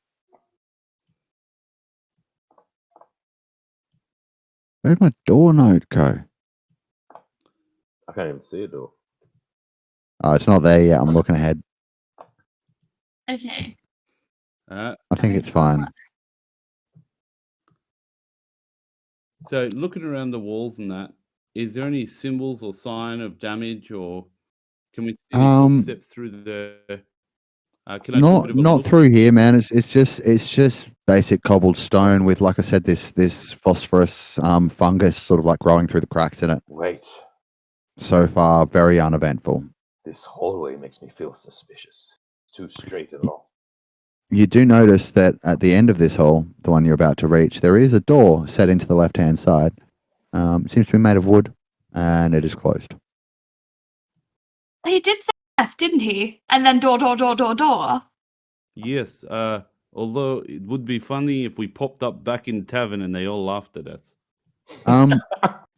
Where'd my door note go? I can't even see it though. Oh, it's not there yet. I'm looking ahead. Okay. Uh, I think it's fine. so looking around the walls and that, is there any symbols or sign of damage, or can we see any footsteps through the? Can I do a bit of a Not look? through here, man. It's just basic cobbled stone with, like I said, this phosphorus fungus sort of like growing through the cracks in it. Wait, So far, very uneventful. this hallway makes me feel suspicious. Too straight and long. You do notice that at the end of this hall, the one you're about to reach, there is a door set into the left-hand side. It seems to be made of wood, and it is closed. He did say F, didn't he? And then door. Yes. Although it would be funny if we popped up back in tavern and they all laughed at us.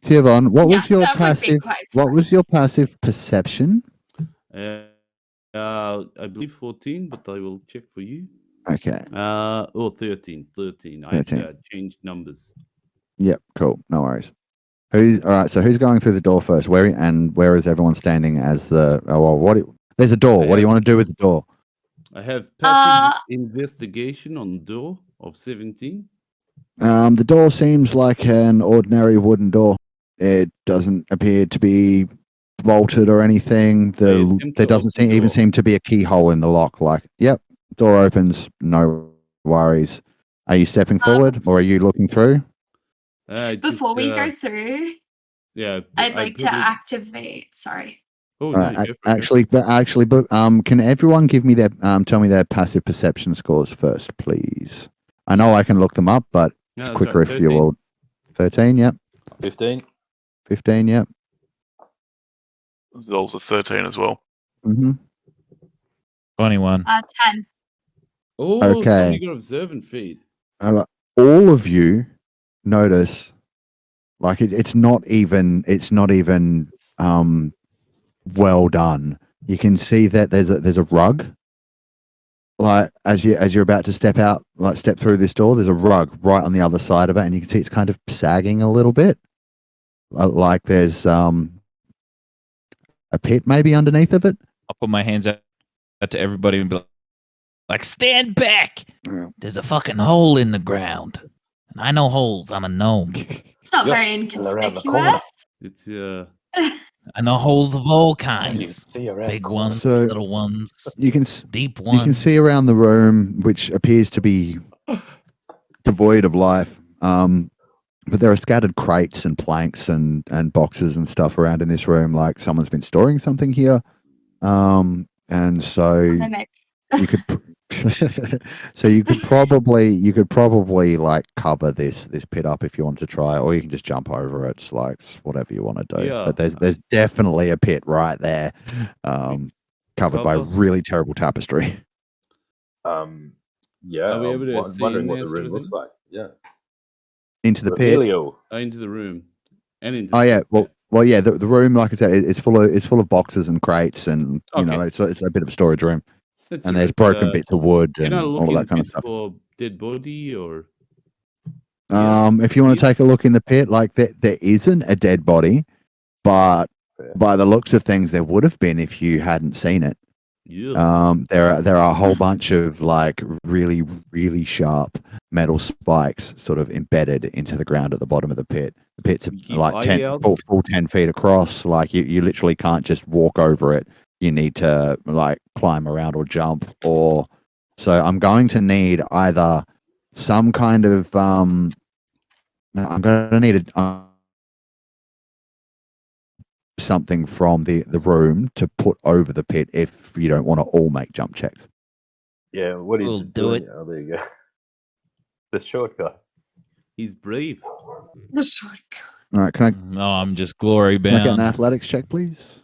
Tivon, what Yes, was your that would be passive? quite What funny. was your passive perception? I believe 14, but I will check for you. Okay. 13. 13. 13. I changed numbers. Yep. Cool. No worries. All right? So who's going through the door first? Where is everyone standing as the? Oh, well, there's a door. What do you want to do with the door? I have passive investigation on door of 17. The door seems like an ordinary wooden door. It doesn't appear to be bolted or anything. There doesn't even seem to be a keyhole in the lock. Like, yep, door opens. No worries. Are you stepping forward or are you looking through? Before we go through, yeah, I'd like to activate. Sorry. Oh, actually, can everyone give me their tell me their passive perception scores first, please? I know I can look them up, but it's quicker if you all. 13, yep. 15. 15, yep. Zol's a 13 as well. Mm-hmm. 21. 10. Oh, okay. You got observant feed. All of you notice, like it's not even well done. You can see that there's a rug. Like as you're about to step through this door, there's a rug right on the other side of it, and you can see it's kind of sagging a little bit. Like there's a pit maybe underneath of it. I'll put my hands out to everybody and be like, stand back! Yeah. There's a fucking hole in the ground. And I know holes. I'm a gnome. It's not very inconspicuous. It's I know holes of all You kinds. see around Big corners. ones, So, little ones, deep ones. You can see around the room, which appears to be devoid of life. But there are scattered crates and planks and boxes and stuff around in this room, like someone's been storing something here. And so you could you could probably like cover this pit up if you want to try, or you can just jump over it. It's like whatever you want to do. Yeah. But there's definitely a pit right there, covered by really terrible tapestry. Yeah, Are we I'm able to see wondering in what there the sort room of looks thing? like. Yeah. Into the pit. Revelio. Into the room. And into Oh the yeah, pit. well yeah. The room, like I said, it's full of boxes and crates, and you know it's a bit of a storage room. That's And all there's right. broken bits of wood Can and I look all in that kind of bits stuff. for dead body or? If you want to take a look in the pit, like there isn't a dead body, but by the looks of things, there would have been if you hadn't seen it. Yeah. There are a whole bunch of like really, really sharp metal spikes sort of embedded into the ground at the bottom of the pit. The pit's Keep like eye out. full 10 feet across. Like you literally can't just walk over it. You need to like climb around or jump, or so I'm going to need either some kind of I'm going to need something from the room to put over the pit if you don't want to all make jump checks. Yeah, what are you We'll do doing? it. Oh, there you go. The short guy. He's brave. The shortcut. All right, can No, I'm just glory I get an bound. athletics check, please?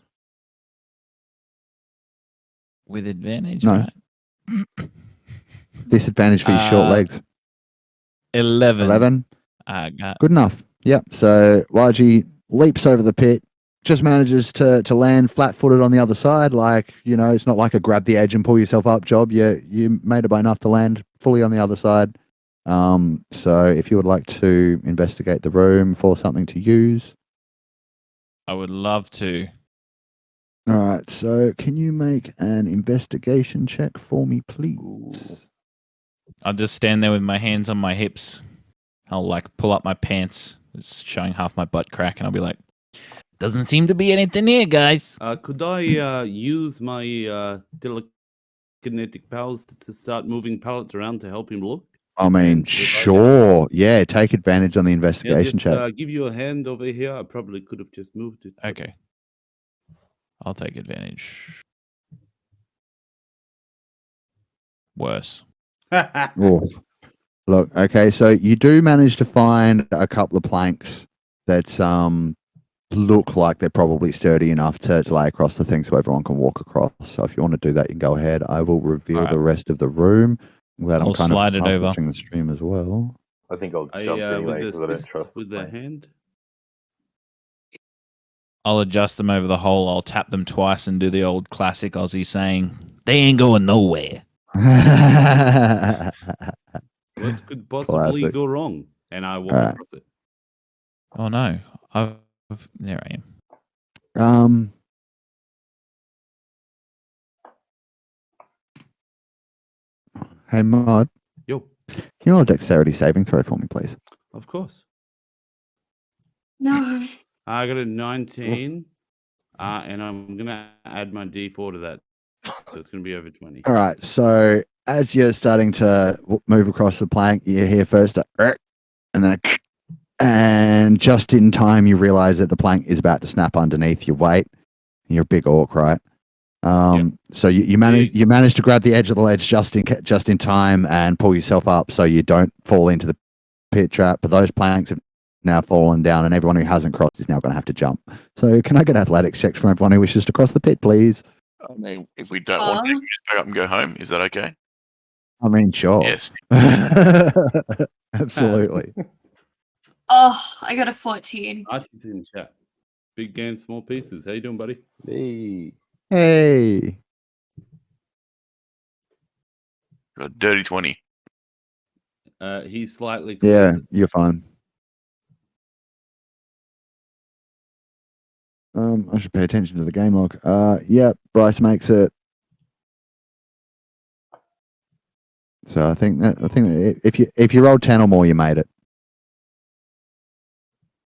With advantage, No. right? Disadvantage for your short legs. 11. 11. I got Good enough. Yep. So YG leaps over the pit. just manages to land flat-footed on the other side. Like, it's not like a grab the edge and pull yourself up job. You made it by enough to land fully on the other side. So if you would like to investigate the room for something to use. I would love to. All right, so can you make an investigation check for me, please? I'll just stand there with my hands on my hips. I'll like pull up my pants. It's showing half my butt crack, and I'll be like, Doesn't seem to be anything here, guys. Could I use my telekinetic powers to start moving pallets around to help him look? I mean, sure. Yeah, take advantage on the investigation check. Give you a hand over here. I probably could have just moved it. okay, I'll take advantage. Worse. Oof. Look, okay, so you do manage to find a couple of planks that look like they're probably sturdy enough to lay across the thing so everyone can walk across. So if you want to do that, you can go ahead. I will reveal Alright. the rest of the room. Glad I'll I'm kind slide of it over. watching the stream as well. I think I'll jump anyway because I don't trust with the hand. I'll adjust them over the hole. I'll tap them twice and do the old classic Aussie saying, They ain't going nowhere. What could possibly Classic. go wrong? And I walk Alright. across it. "Oh no, there I am." Hey, Mod, Yo, can you roll a dexterity saving throw for me, please? of course. No. I got a 19, and I'm gonna add my D4 to that, so it's gonna be over 20. All right, so as you're starting to move across the plank, you hear first a and then and just in time you realize that the plank is about to snap underneath your weight. You're a big orc, right? So you manage to grab the edge of the ledge just in time and pull yourself up so you don't fall into the pit trap. But those planks have now fallen down, and everyone who hasn't crossed is now going to have to jump. So can I get athletics checks from everyone who wishes to cross the pit, please? I mean, if we don't want to, we just pack up and go home. Is that okay? I mean, sure. Yes. Absolutely. Oh, I got a 14. Archie's in chat. Big game, small pieces. How you doing, buddy? Hey. Hey. Got a dirty 20. He's slightly Yeah, closer. you're fine. I should pay attention to the game log. Yeah, Bryce makes it. So I think that if you rolled 10 or more, you made it.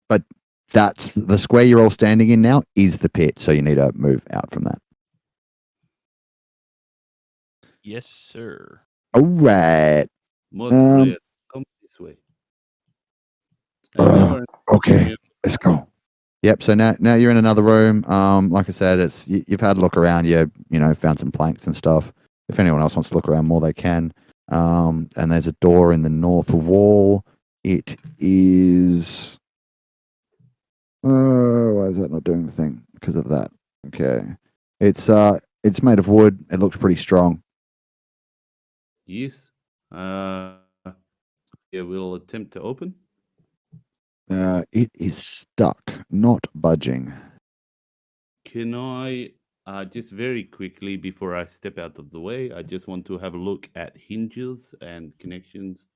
But that's the square you're all standing in now is the pit, so you need to move out from that. Yes, sir. All right. Come this way. Okay, let's go. Yep. So now you're in another room. Like I said, it's you've had a look around. You found some planks and stuff. If anyone else wants to look around more, they can. And there's a door in the north wall. It is. Oh, why is that not doing the thing? Because of that. Okay. It's made of wood. It looks pretty strong. Yes. Yeah, we'll attempt to open. It is stuck, not budging. Can I just very quickly before I step out of the way, I just want to have a look at hinges and connections,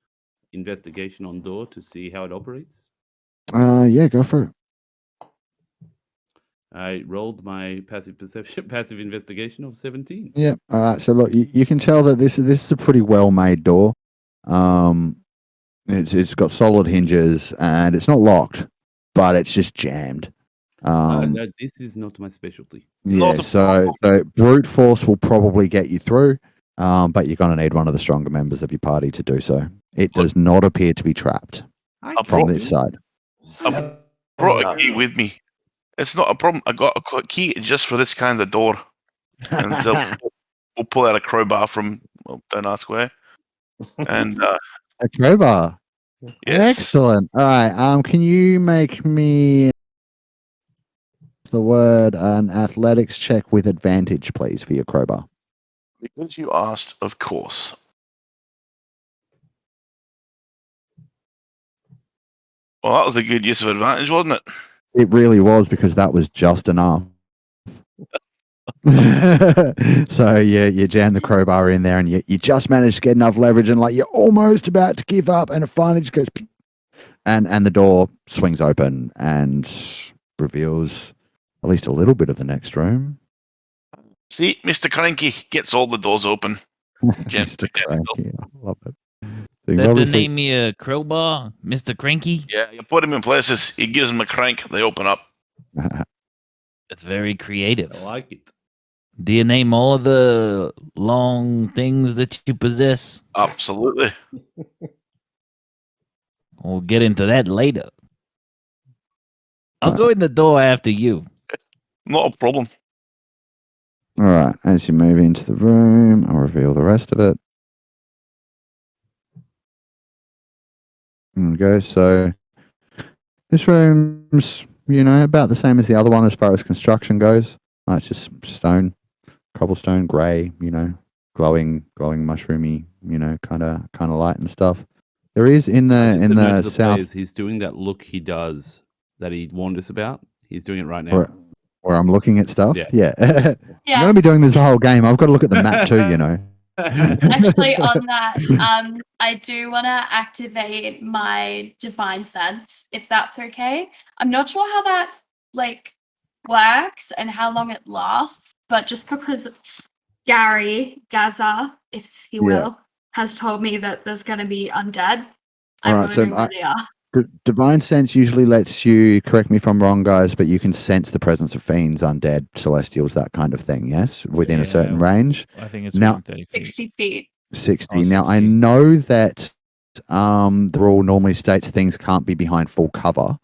investigation on door to see how it operates. Yeah, go for it. I rolled my passive investigation of 17. Yeah. All right. So look, you can tell that this is a pretty well made door. It's got solid hinges and it's not locked, but it's just jammed. No, this is not my specialty. Yeah. So brute force will probably get you through, but you're going to need one of the stronger members of your party to do so. It does not appear to be trapped from this side. I brought a key with me. It's not a problem. I got a key just for this kind of door. And so we'll pull out a crowbar from, don't ask where. And A crowbar. yes. Excellent. All right. Can you make me an athletics check with advantage, please, for your crowbar? Because you asked, of course. Well, that was a good use of advantage, wasn't it? It really was, because that was just enough. So you jam the crowbar in there, and you just managed to get enough leverage, and like you're almost about to give up, and it finally just goes, and the door swings open and reveals at least a little bit of the next room. See, Mr. Cranky gets all the doors open. Mr. Cranky, I love it. So you've That the obviously- name me a crowbar, Mr. Cranky. Yeah, you put him in places. He gives them a crank. They open up. That's very creative. I like it. Do you name all of the long things that you possess? Absolutely. We'll get into that later. I'll go in the door after you. Not a problem. All right, as you move into the room, I'll reveal the rest of it. There we go. So this room's, about the same as the other one as far as construction goes. It's just stone, cobblestone, grey, glowing mushroomy, kind of light and stuff. There is in the south players, he's doing that look he does that he warned us about. He's doing it right now. where I'm looking at stuff. Yeah. I'm Yeah. going to be doing this the whole game. I've got to look at the map too, Actually, on that, I do want to activate my divine sense, if that's okay. I'm not sure how that works and how long it lasts, but just because Gaza, if he will, has told me that there's going to be undead, I Alright, want to so know where they are. Divine Sense usually lets you, correct me if I'm wrong, guys, but you can sense the presence of fiends, undead, celestials, that kind of thing, yes? Within a certain range. I think it's Now- within 30 feet. 60 feet. 60. Oh, Now, I 60. know that the rule normally states things can't be behind full cover,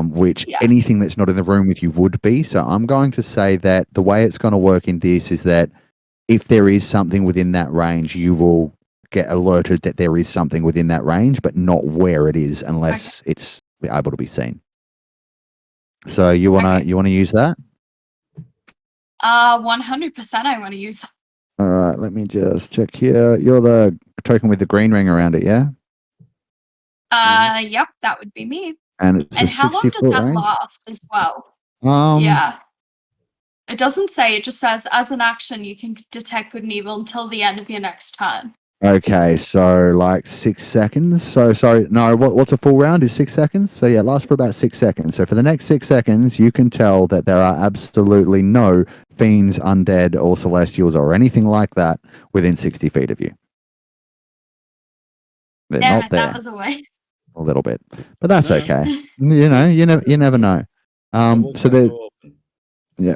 which Yeah. anything that's not in the room with you would be. So I'm going to say that the way it's going to work in this is that if there is something within that range, you will get alerted that there is something within that range, but not where it is unless it's able to be seen. So you wanna use that? 100% I want to use. All right, let me just check here. You're the token with the green ring around it, yeah? Yep, that would be me. And it's And a how long 60 does foot that range. last as well? Yeah. It doesn't say, it just says, as an action, you can detect good and evil until the end of your next turn. Okay, so like 6 seconds. So sorry, no. What's a full round is 6 seconds. So yeah, it lasts for about 6 seconds. So for the next 6 seconds, you can tell that there are absolutely no fiends, undead, or celestials, or anything like that within 60 feet of you. They're Damn not it, there. that was a waste. A little bit, but that's Yeah. okay. You never know. So the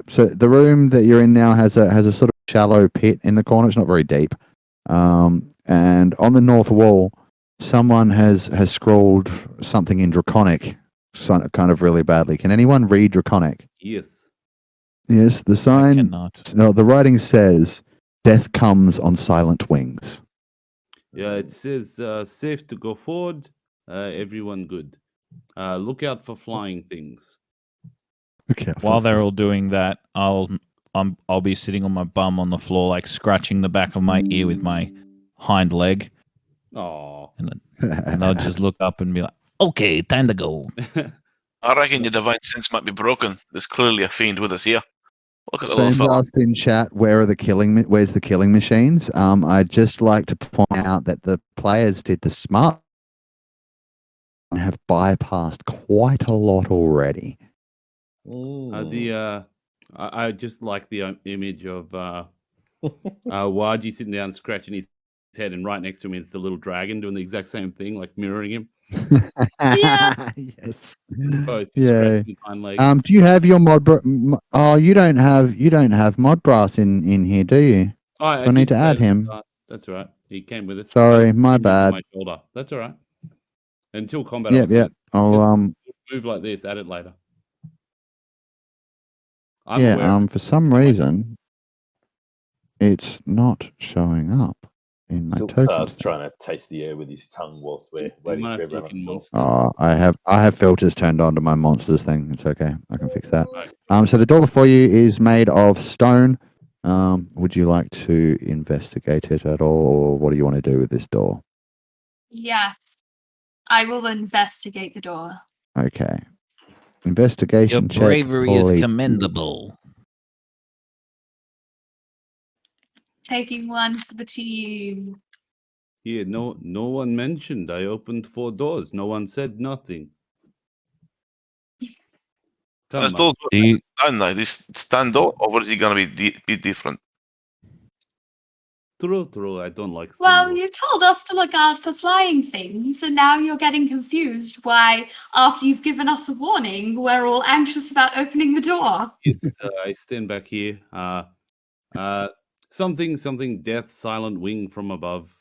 So the room that you're in now has a sort of shallow pit in the corner. It's not very deep. And on the north wall, someone has scrawled something in Draconic, kind of really badly. Can anyone read Draconic? Yes. Yes, the I sign. cannot. No, the writing says, "Death comes on silent wings." Yeah, it says safe to go forward. Everyone good. Look out for flying things. Okay. While they're all doing that, I'll be sitting on my bum on the floor, like scratching the back of my ear with my hind leg, Oh. and I'll just look up and be like, Okay, time to go. I reckon your divine sense might be broken. There's clearly a fiend with us here. Look at the little Sven's fella. asked in chat, where's the killing machines? I'd just like to point out that the players did the smart and have bypassed quite a lot already. I just like the image of Waji sitting down scratching his head, and right next to him is the little dragon doing the exact same thing, like mirroring him. Yeah. Yes. Both Yeah. scratching his hind legs. Do you have your oh, you don't have mod brass in here, do you? I I need did to say add at the him. start. That's all right. He came with us. Sorry, I just my pinned him to bad. My shoulder. That's all right. Until combat, I Yep, was yep. gonna I'll just move like this. Add it later. I'm yeah. aware. For some reason, it's not showing up in my Silk's tokens. trying to taste the air with his tongue whilst we're You waiting might for have to everyone look on in the floor. monsters. I have filters turned on to my monsters thing. It's okay. I can fix that. Right. So the door before you is made of stone. Would you like to investigate it at all, or what do you want to do with this door? Yes. I will investigate the door. Okay. Investigation Your check. bravery is Paulie. commendable. Taking one for the team. Here, no one mentioned. I opened 4 doors. No one said nothing. Come Those on. doors Do you, stone though. This stand door, or is it going to be different? True. I don't like Well, stone you told us to look out for flying things, and now you're getting confused why, after you've given us a warning, we're all anxious about opening the door. Yes, I stand back here. Something death, silent wing from above.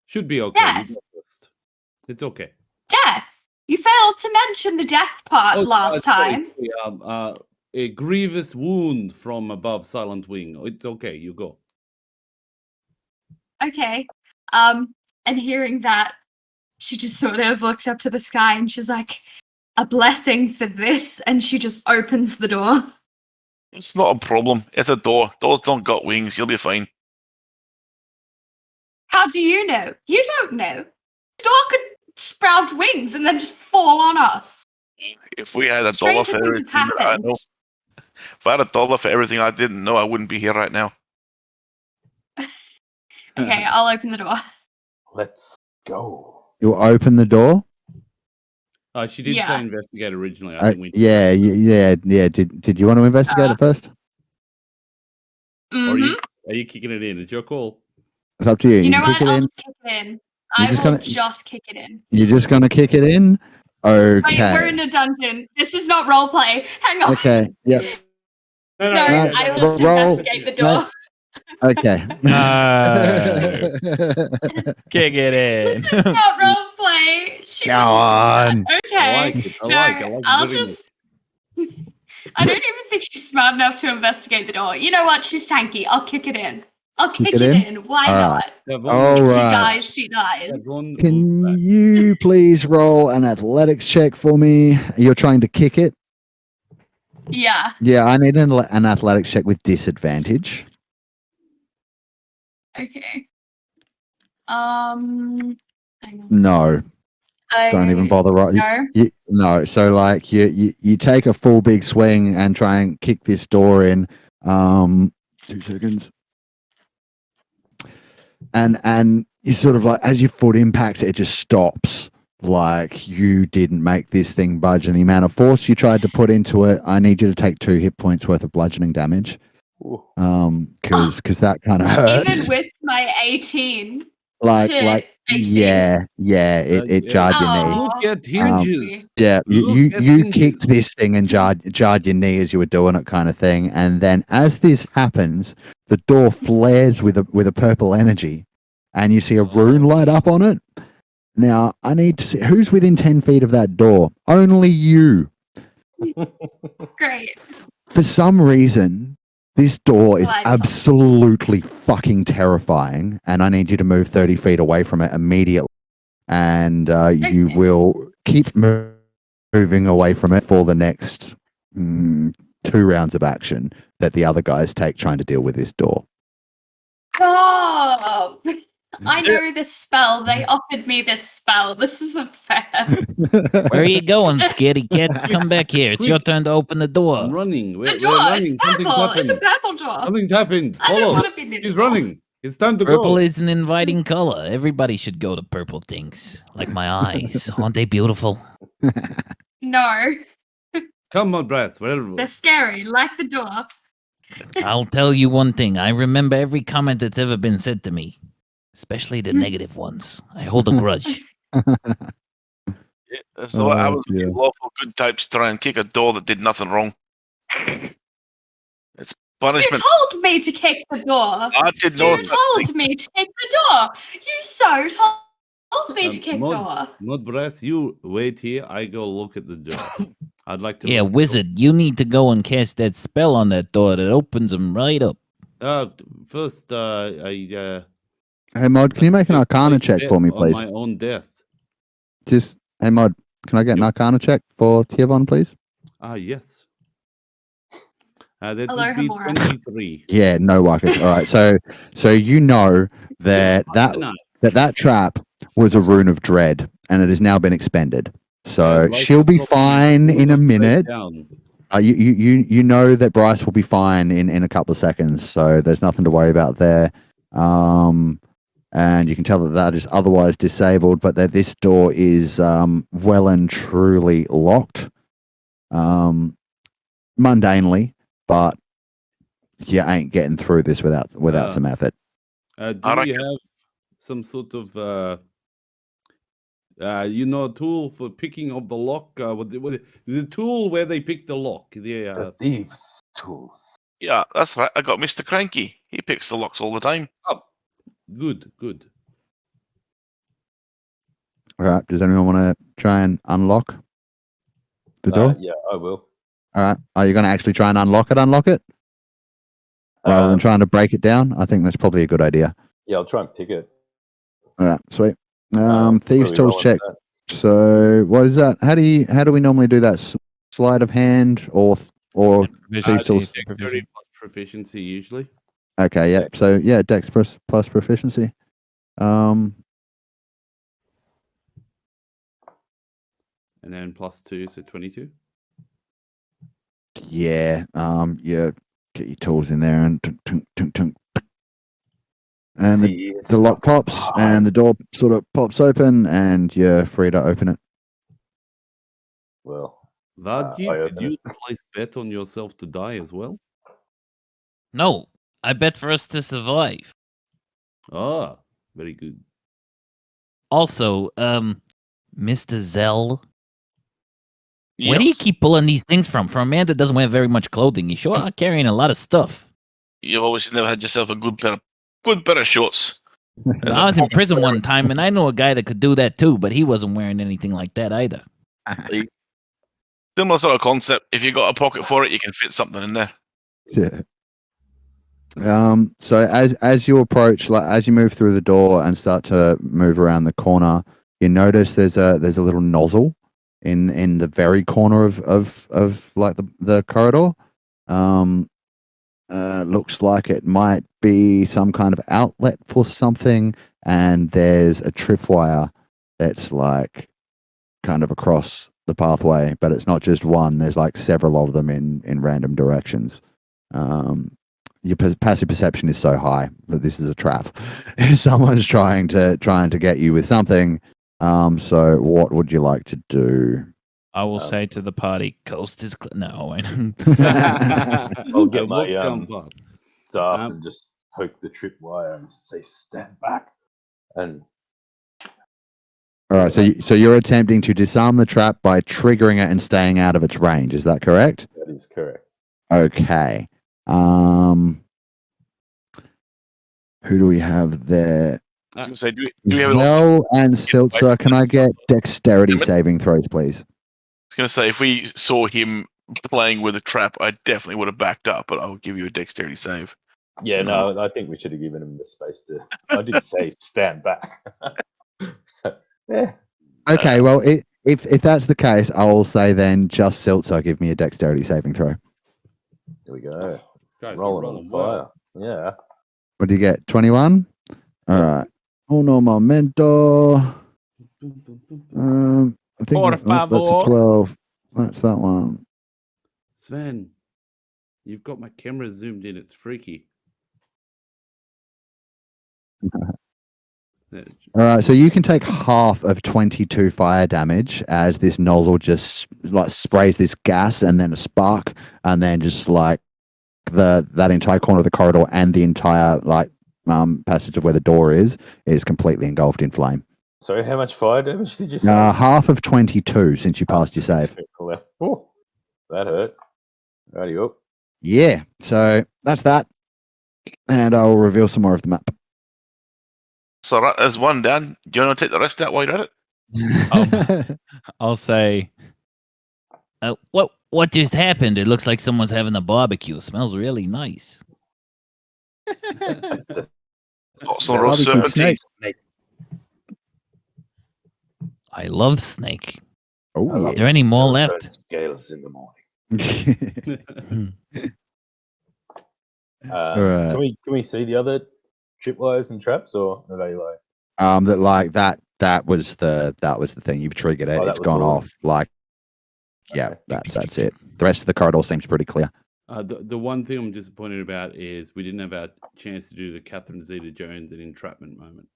Should be okay. You Death? go first. It's okay. Death! You failed to mention the death part last sorry, time. a grievous wound from above, silent wing. It's okay. You go. Okay. And hearing that, she just sort of looks up to the sky and she's like, a blessing for this, and she just opens the door. It's not a problem. It's a door. Doors don't got wings. You'll be fine. How do you know? You don't know. The door could sprout wings and then just fall on us. If we had $1 Stranger for things everything have that I happened. know, if I had $1 for everything I didn't know, I wouldn't be here right now. Okay, I'll open the door. Let's go. You open the door. She did Yeah. say investigate originally. I think we. Yeah. Did you want to investigate it first? Or Mhm. are you kicking it in? It's your call. It's up to you. You know can what? kick it I'll in. just kick it in. You're I just will gonna- just kick it in. You're just gonna kick it in. Okay. Wait, we're in a dungeon. This is not roleplay. Hang on. Okay. Yep. No, no, I will just roll- investigate the door. Okay. No. Kick it in. This is not roleplay. She Go wouldn't do on. that. Okay. I like it. I No, like it I'll very much. just. I don't even think she's smart enough to investigate the door. You know what? She's tanky. I'll kick it in. I'll kick it it in? in. Why All not? right. Have All If she right. dies, she dies. Can you please roll an athletics check for me? You're trying to kick it. Yeah. Yeah, I need an athletics check with disadvantage. Okay. Hang on. No, don't even bother. No. No. So like you take a full big swing and try and kick this door in. 2 seconds. And you sort of like, as your foot impacts it, it just stops. Like you didn't make this thing budge, and the amount of force you tried to put into it, I need you to take 2 hit points worth of bludgeoning damage. Ooh. Because that kind of hurt. Even with my 18. like to AC. it jarred your knee. Aw. Look at hinges. Yeah, Look you at you hinges. kicked this thing and jarred your knee as you were doing it, kind of thing. And then as this happens, the door flares with a purple energy, and you see a rune light up on it. Now I need to see who's within 10 feet of that door. Only you. Great. For some reason, this door is Delightful. absolutely fucking terrifying, and I need you to move 30 feet away from it immediately. And you Okay. will keep moving away from it for the next 2 rounds of action that the other guys take trying to deal with this door. Stop! I know this spell. They offered me this spell. This isn't fair. Where are you going, scaredy cat? Come back here. It's your turn to open the I'm door. running. We're The door, running. it's purple. It's a purple door. Something's happened. I don't Follow. want to be near the He's door. running. It's time to Purple go. is an inviting color. Everybody should go to purple things. Like my eyes. Aren't they beautiful? No, Come on, Brass. they're scary, like the door. I'll tell you one thing. I remember every comment that's ever been said to me, especially the negative ones. I hold a grudge. Yeah, so I Oh, was dear. lawful good types to try and kick a door that did nothing wrong. It's You punishment. told me to kick the door. I did know You told me to kick the door. You so told me to kick the door. Not Brass. You wait here. I go look at the door. I'd like to. Yeah, look at the door. wizard, you need to go and cast that spell on that door that opens them right up. First, I. Hey Mod, can you make an Arcana check for me, On please? my own death. Just hey Mod, can I get an Arcana check for Tiavon, please? Yes. That Hello, would be Hamora. 23. Yeah, no worries. All right, so you know that No. that trap was a rune of dread, and it has now been expended. So Like she'll be dropping fine in a upside minute. down. You know that Bryce will be fine in a couple of seconds, so there's nothing to worry about there. And you can tell that that is otherwise disabled, but that this door is well and truly locked. Mundanely, but you ain't getting through this without some effort. Do I we reckon- have some sort of tool for picking of the lock? The tool where they pick the lock. The thieves' tools. Yeah, that's right. I got Mr. Cranky. He picks the locks all the time. Good. All right. Does anyone want to try and unlock the door? Yeah, I will. All right. Are you going to actually try and unlock it? Rather than trying to break it down? I think that's probably a good idea. Yeah, I'll try and pick it. All right. Sweet. What are Thieves' we tools rolling check. for that? So what is that? How do we normally do that? Sleight of hand or Thieves' tools? Dexterity plus proficiency usually. Okay. Yeah. So yeah, Dex plus proficiency. And then +2, so 22. Yeah. Yeah. Get your tools in there and and See, it's the lock not pops hard. and the door sort of pops open and you're free to open it. Well, Varji, I did open you it. place bet on yourself to die as well? No, I bet for us to survive. Ah, very good. Also, Mr. Zell, where do you Yes. keep pulling these things from? For a man that doesn't wear very much clothing, you sure are carrying a lot of stuff. You've obviously never had yourself a good pair of shorts. As I a was in common prison pair one time, and I know a guy that could do that too, but he wasn't wearing anything like that either. Similar sort of concept. If you got a pocket for it, you can fit something in there. Yeah. So as you approach, like as you move through the door and start to move around the corner, you notice there's a little nozzle in the very corner of like the corridor. Looks like it might be some kind of outlet for something, and there's a tripwire that's like kind of across the pathway, but it's not just one. There's like several of them in random directions. Your passive perception is so high that this is a trap. Someone's trying to get you with something. So what would you like to do? I will say to the party, coast is no. I'll get A my book comes up. staff and just poke the tripwire and say, "Stand back." And All right, so you're attempting to disarm the trap by triggering it and staying out of its range. Is that correct? that is correct. Okay. Who do we have there? I was going to say, do we have an Zell and Siltzer. Can I get dexterity Damn it. saving throws, please? I was going to say, if we saw him playing with a trap, I definitely would have backed up, but I'll give you a dexterity save. Yeah, no, I think we should have given him the space to. I did say stand back. So yeah, Okay, well, if that's the case, I'll say then just Siltzer give me a dexterity saving throw. here we go. Guys, we're Rolling on fire. well. Yeah. What do you get? 21? All right. Uno momento. I think Por that's a favor. 12. That's that one. Sven, you've got my camera zoomed in. It's freaky. All right, so you can take half of 22 fire damage as this nozzle just like sprays this gas and then a spark, and then just like that entire corner of the corridor and the entire like passage of where the door is completely engulfed in flame. Sorry, how much fire damage did you say? Half of 22 since you passed your save. Oh, that hurts. Righty up. Yeah, so that's that, and I will reveal some more of the map. So there's one down. Do you want to take the rest out while you're at it? I'll say, What just happened? It looks like someone's having a barbecue. It smells really nice. That's the Some raw Barbecue certainty. snake. I love snake. Oh Are yeah. there any more left? Scales in the morning. Alright. Can we see the other tripwires and traps, or are they like? That That was the thing. You've triggered it. Oh, that It's was gone all? off. Like, yeah, Okay. that's it. The rest of the corridor seems pretty clear. The one thing I'm disappointed about is we didn't have our chance to do the Catherine Zeta-Jones and entrapment moment.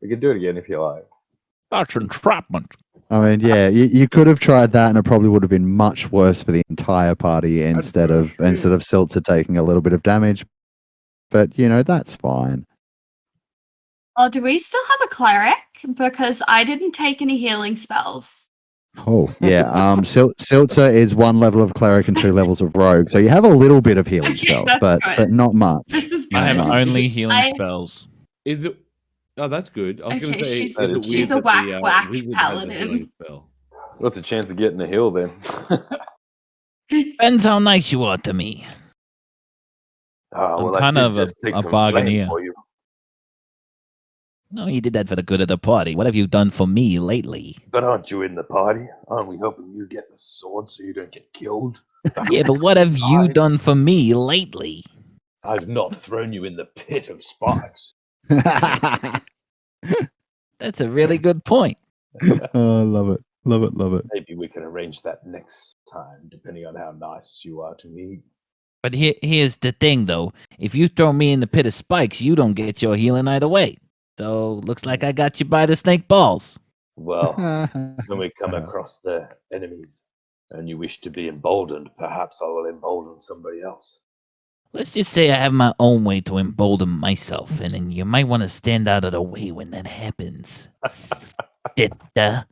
We can do it again if you like. That's entrapment. I mean, yeah, you could have tried that, and it probably would have been much worse for the entire party instead of Siltzer taking a little bit of damage. But that's fine. Oh, do we still have a cleric? Because I didn't take any healing spells. Oh yeah, Siltzer is 1 level of cleric and 2 levels of rogue, so you have a little bit of healing Okay, spells, that's but good. not much. This is good. I have Nice. only healing I- spells. Is it? Oh, that's good. I was going Okay, to say, she's- is it she's weird a that the, whack wizard paladin. has a healing spell? So what's a chance of getting a heal then? Depends how nice you are to me. Oh, I'm I kind did of just take a some flame bargaineer. for you. No, you did that for the good of the party. What have you done for me lately? But aren't you in the party? Aren't we helping you get the sword so you don't get killed? Yeah, but what have you done for me lately? I've not thrown you in the pit of spikes. That's a really good point. Oh, I love it. Love it. Love it. Maybe we can arrange that next time, depending on how nice you are to me. But here's the thing, though. If you throw me in the pit of spikes, you don't get your healing either way. So looks like I got you by the snake balls. Well, when we come across the enemies and you wish to be emboldened, perhaps I will embolden somebody else. Let's just say I have my own way to embolden myself, and then you might want to stand out of the way when that happens. Sister.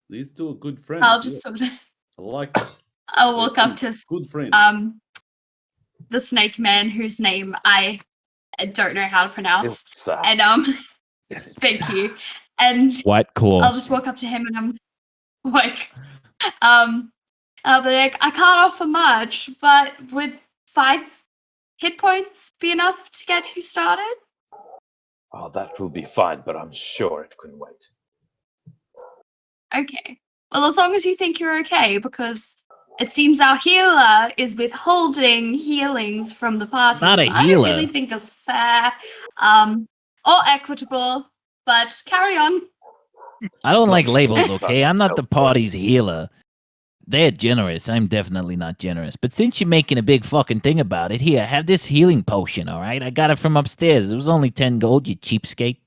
These two are good friends. I'll just look. sort of. I like them. I'll walk up to Good friends. the snake man whose name I don't know how to pronounce. Siltzer. And thank you. And White claw. I'll just walk up to him and I'm like, I'll be like, I can't offer much, but would 5 hit points be enough to get you started? Oh, that will be fine, but I'm sure it can wait. Okay. Well, as long as you think you're okay, because it seems our healer is withholding healings from the party. Not a which I healer. don't really think is fair, or equitable. But carry on. I don't like not labels, sure. okay? I'm not the Helpful. party's healer. They're generous. I'm definitely not generous. But since you're making a big fucking thing about it, here, have this healing potion, all right? I got it from upstairs. It was only 10 gold, you cheapskate.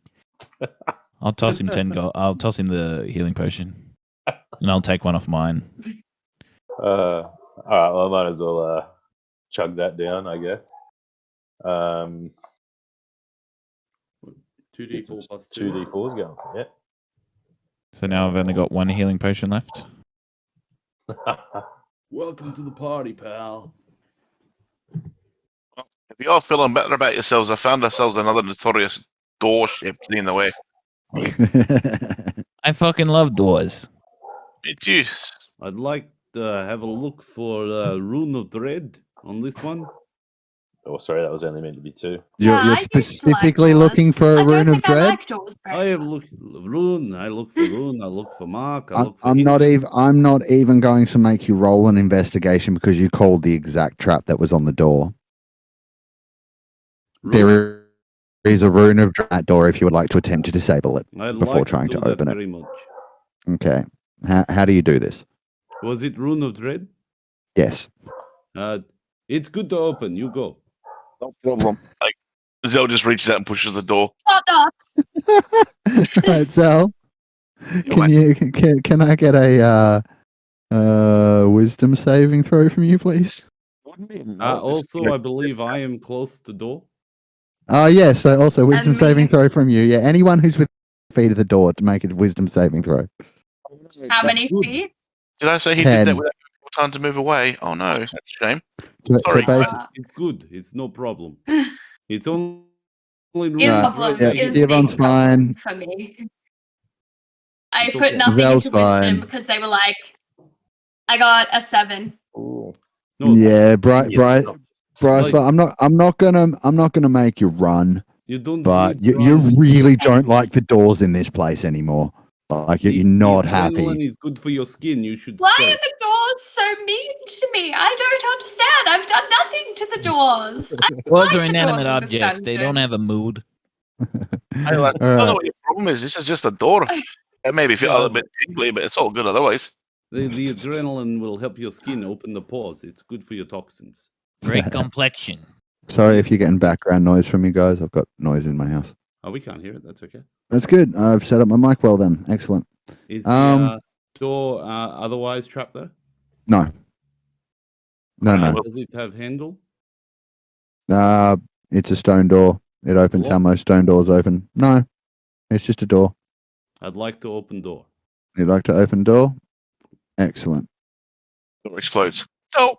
I'll toss him 10 gold. I'll toss him the healing potion. And I'll take one off mine. All right, well, I might as well chug that down, I guess. 2d4 plus 2. 2d4s going. Yeah. So now I've only got 1 healing potion left. Welcome to the party, pal. If you're all feeling better about yourselves, I found ourselves another notorious door shaped in the way. I fucking love doors. Me too. I'd like to have a look for Rune of Dread on this one. Oh, sorry, that was only meant to be 2. You're I used to like specifically looking doors. for a I don't rune of think I dread. like doors very I have much. Rune. I look for Rune. I look for Mark. I look for I'm not Hinton. I'm not even going to make you roll an investigation because you called the exact trap that was on the door. Rune. There is a rune of dread at that door if you would like to attempt to disable it. I'd before like trying do to that open it. very much. Okay. How do you do this? Was it Rune of Dread? Yes. It's good to open. You go. No problem. Zell just reaches out and pushes the door. Not. Right, so can I get a wisdom saving throw from you, please? Also, I believe I am close to door. Yes. So also wisdom me. saving throw from you. Yeah. Anyone who's within feet of the door to make a wisdom saving throw. How many good. feet? Did I say he 10. did that without time to move away? Oh no, that's a shame. So Sorry. basically, It's good. It's no problem. It's only Is Rune Right. of problem Dread. Yeah, is Yvonne's a problem fine. for me. I It's put okay. nothing Zell's into wisdom fine. because they were like, I got a 7. Ooh. No, Yeah, that's- Bryce. Like- I'm not gonna make you run, You don't. but need you to run. really don't like the doors in this place anymore. Like you're not The happy. adrenaline is good for your skin. You should Why stay. are the doors so mean to me? I don't understand. I've done nothing to the doors. I Doors like are the inanimate doors in this objects. They don't dungeon. have a mood. I All don't know right. what your problem is. This is just a door. It maybe feel a little bit tingly, but it's all good otherwise. The adrenaline will help your skin open the pores. It's good for your toxins. Great complexion. Sorry if you're getting background noise from you guys. I've got noise in my house. Oh, we can't hear it. That's okay. That's good. I've set up my mic well then. Excellent. Is Um, the door otherwise trapped though? No. No, no. Does it have handle? It's a stone door. It opens how What? most stone doors open. No, it's just a door. I'd like to open door. You'd like to open door? Excellent. Door explodes. Oh,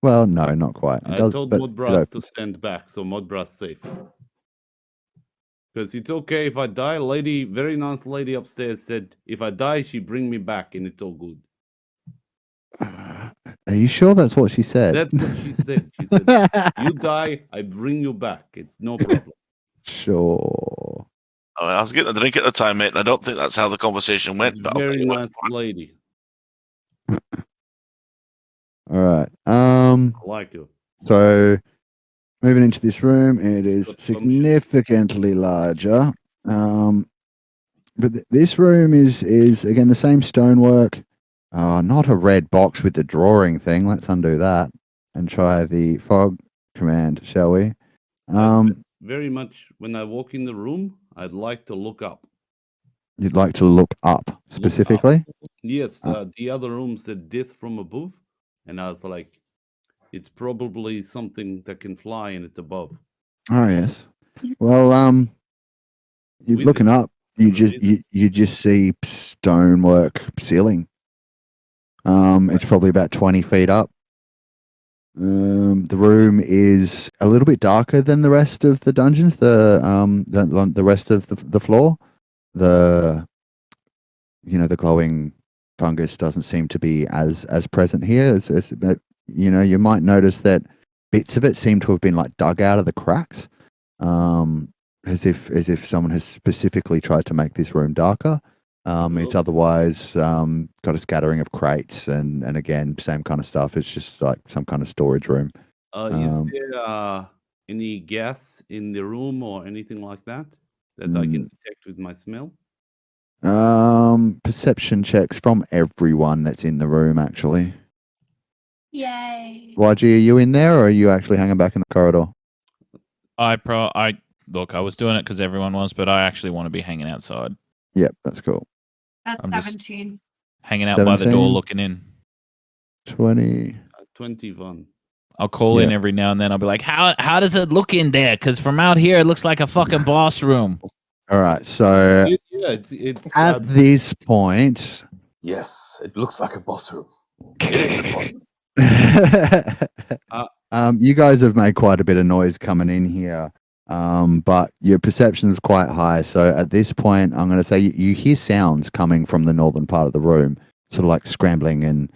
Well, no, not quite. It I does, told but Modbrass it to opens. stand back, so Modbrass safe. Because it's okay if I die. Lady, very nice lady upstairs said, if I die, she bring me back, and it's all good. Are you sure that's what she said? That's what she said. She said, you die, I bring you back. It's no problem. Sure. I was getting a drink at the time, mate, and I don't think that's how the conversation went. But I'll tell Very you what, nice lady. All right. I like her. So moving into this room, it is Got some shit. significantly larger. But this room is again the same stonework. Not a red box with the drawing thing. Let's undo that and try the fog command, shall we? Very much when I walk in the room, I'd like to look up. You'd like to look up specifically? Yes, the other room said death from above, and I was like, it's probably something that can fly and it's above. Oh yes. Well, you're Wizard. looking up. You I'm a just wizard. you just see stonework ceiling. It's probably about 20 feet up. The room is a little bit darker than the rest of the dungeons. The rest of the floor. The glowing fungus doesn't seem to be as present here. You might notice that bits of it seem to have been like dug out of the cracks, as if someone has specifically tried to make this room darker. It's otherwise got a scattering of crates and again same kind of stuff. It's just like some kind of storage room. Is there any gas in the room or anything like that I can detect with my smell? Perception checks from everyone that's in the room actually. Yay. YG, are you in there or are you actually hanging back in the corridor? Look, I was doing it because everyone was, but I actually want to be hanging outside, Yep, that's cool. That's I'm just- 17. hanging out by the door, 17. looking in. 20. 21. I'll call in Yeah. every now and then. I'll be like, "How does it look in there? Because from out here, it looks like a fucking boss room." All right, so Yeah, it's at this point, Yes, it looks like a boss room. It is a boss room. you guys have made quite a bit of noise coming in here, but your perception is quite high. So at this point, I'm going to say you hear sounds coming from the northern part of the room, sort of like scrambling and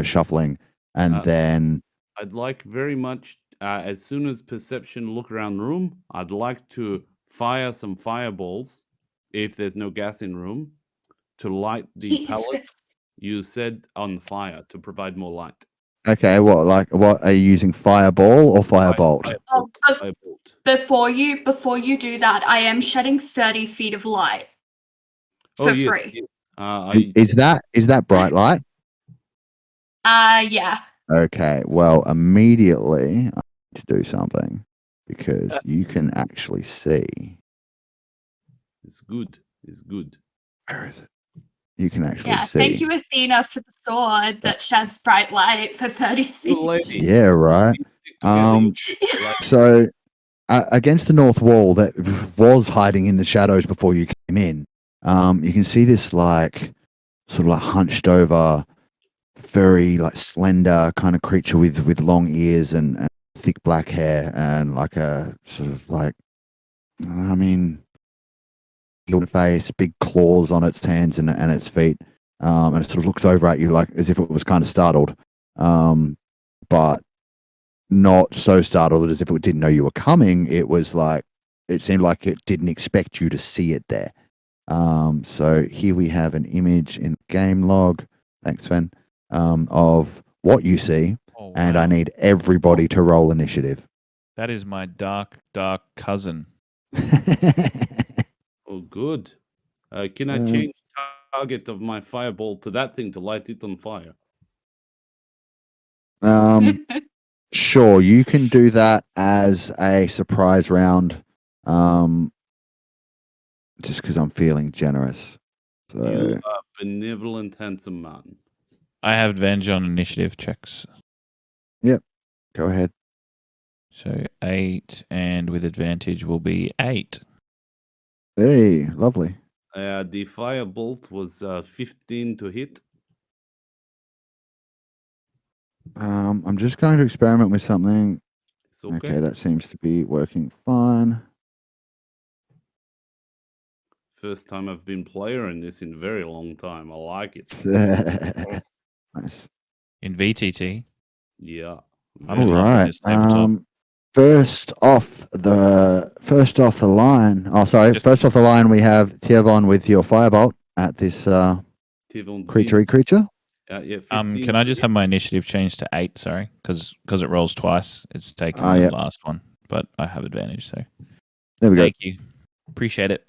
shuffling, and then I'd like very much as soon as perception look around the room, I'd like to fire some fireballs if there's no gas in room to light the Jesus. pellets you said on fire to provide more light. okay, what are you using? Fireball or firebolt? Oh, Firebolt. before you do that, I am shedding 30 feet of light for yes, free. yes. Is that bright light? Yeah. Okay, well, immediately I need to do something because you can actually see. It's good. It's good. Where is it? You can actually Yeah. see. Thank you, Athena, for the sword that sheds bright light for 30 Good feet. lady. Yeah, right. Stick together. Like, So against the north wall that was hiding in the shadows before you came in, you can see this like sort of like hunched over, very like slender kind of creature with long ears and thick black hair and like a sort of like, I mean, little face, big claws on its hands and its feet, and it sort of looks over at you like as if it was kind of startled, but not so startled as if it didn't know you were coming. It was like it seemed like it didn't expect you to see it there. So here we have an image in game log. Thanks, Sven. Of what you see, Oh, and I wow. need everybody to roll initiative. That is my dark cousin. Oh, good. Can I change target of my fireball to that thing to light it on fire? Sure, you can do that as a surprise round. Just because I'm feeling generous. You So are benevolent, handsome man. I have advantage on initiative checks. go ahead. So 8, and with advantage will be 8. Hey, lovely. The firebolt was 15 to hit. I'm just going to experiment with something. It's okay. Okay, that seems to be working fine. First time I've been player in this in a very long time. I like it. Nice. In VTT. Yeah. I'm All in love with right. this tabletop. First off the line. Oh, sorry. Just- First off the line, we have Tiavon with your firebolt at this Tivon creature. Yeah, 15 can I to just hit. have my initiative changed to 8? Sorry, because it rolls twice. It's taken Ah, the yep. last one, but I have advantage. So There we go. thank you, appreciate it.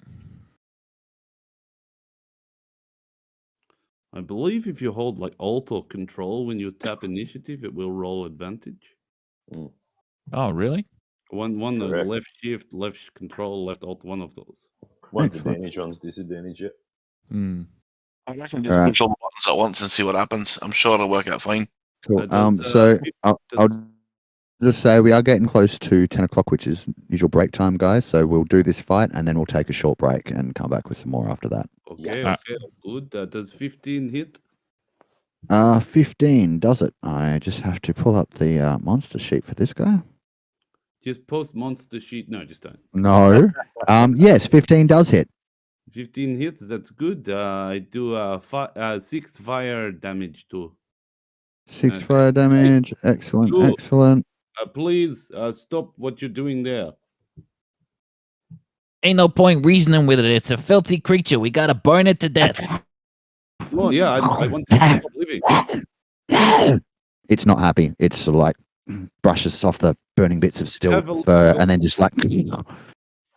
I believe if you hold like Alt or Control when you tap initiative, it will roll advantage. Oh, really? One Correct. left shift, left control, left alt, one of those. One's Excellent. advantage, one's disadvantage. Yeah. Hmm. I reckon just Alright. push all the buttons at once and see what happens. I'm sure it'll work out fine. Cool. Does, So does- I'll just say we are getting close to 10 o'clock, which is usual break time, guys. So we'll do this fight and then we'll take a short break and come back with some more after that. Okay, Yes. okay, good. Does 15 hit? 15 does it? I just have to pull up the monster sheet for this guy. Just post monster sheet. No, just don't. No. Yes, 15 does hit. 15 hits, that's good. I do 6 fire damage too. 6 Okay. fire damage. Excellent, Cool. excellent. Please stop what you're doing there. Ain't no point reasoning with it. It's a filthy creature. We gotta burn it to death. Well, yeah, I want to stop living. It's not happy. It's sort of like brushes off the burning bits of still Have a fur look. and then just like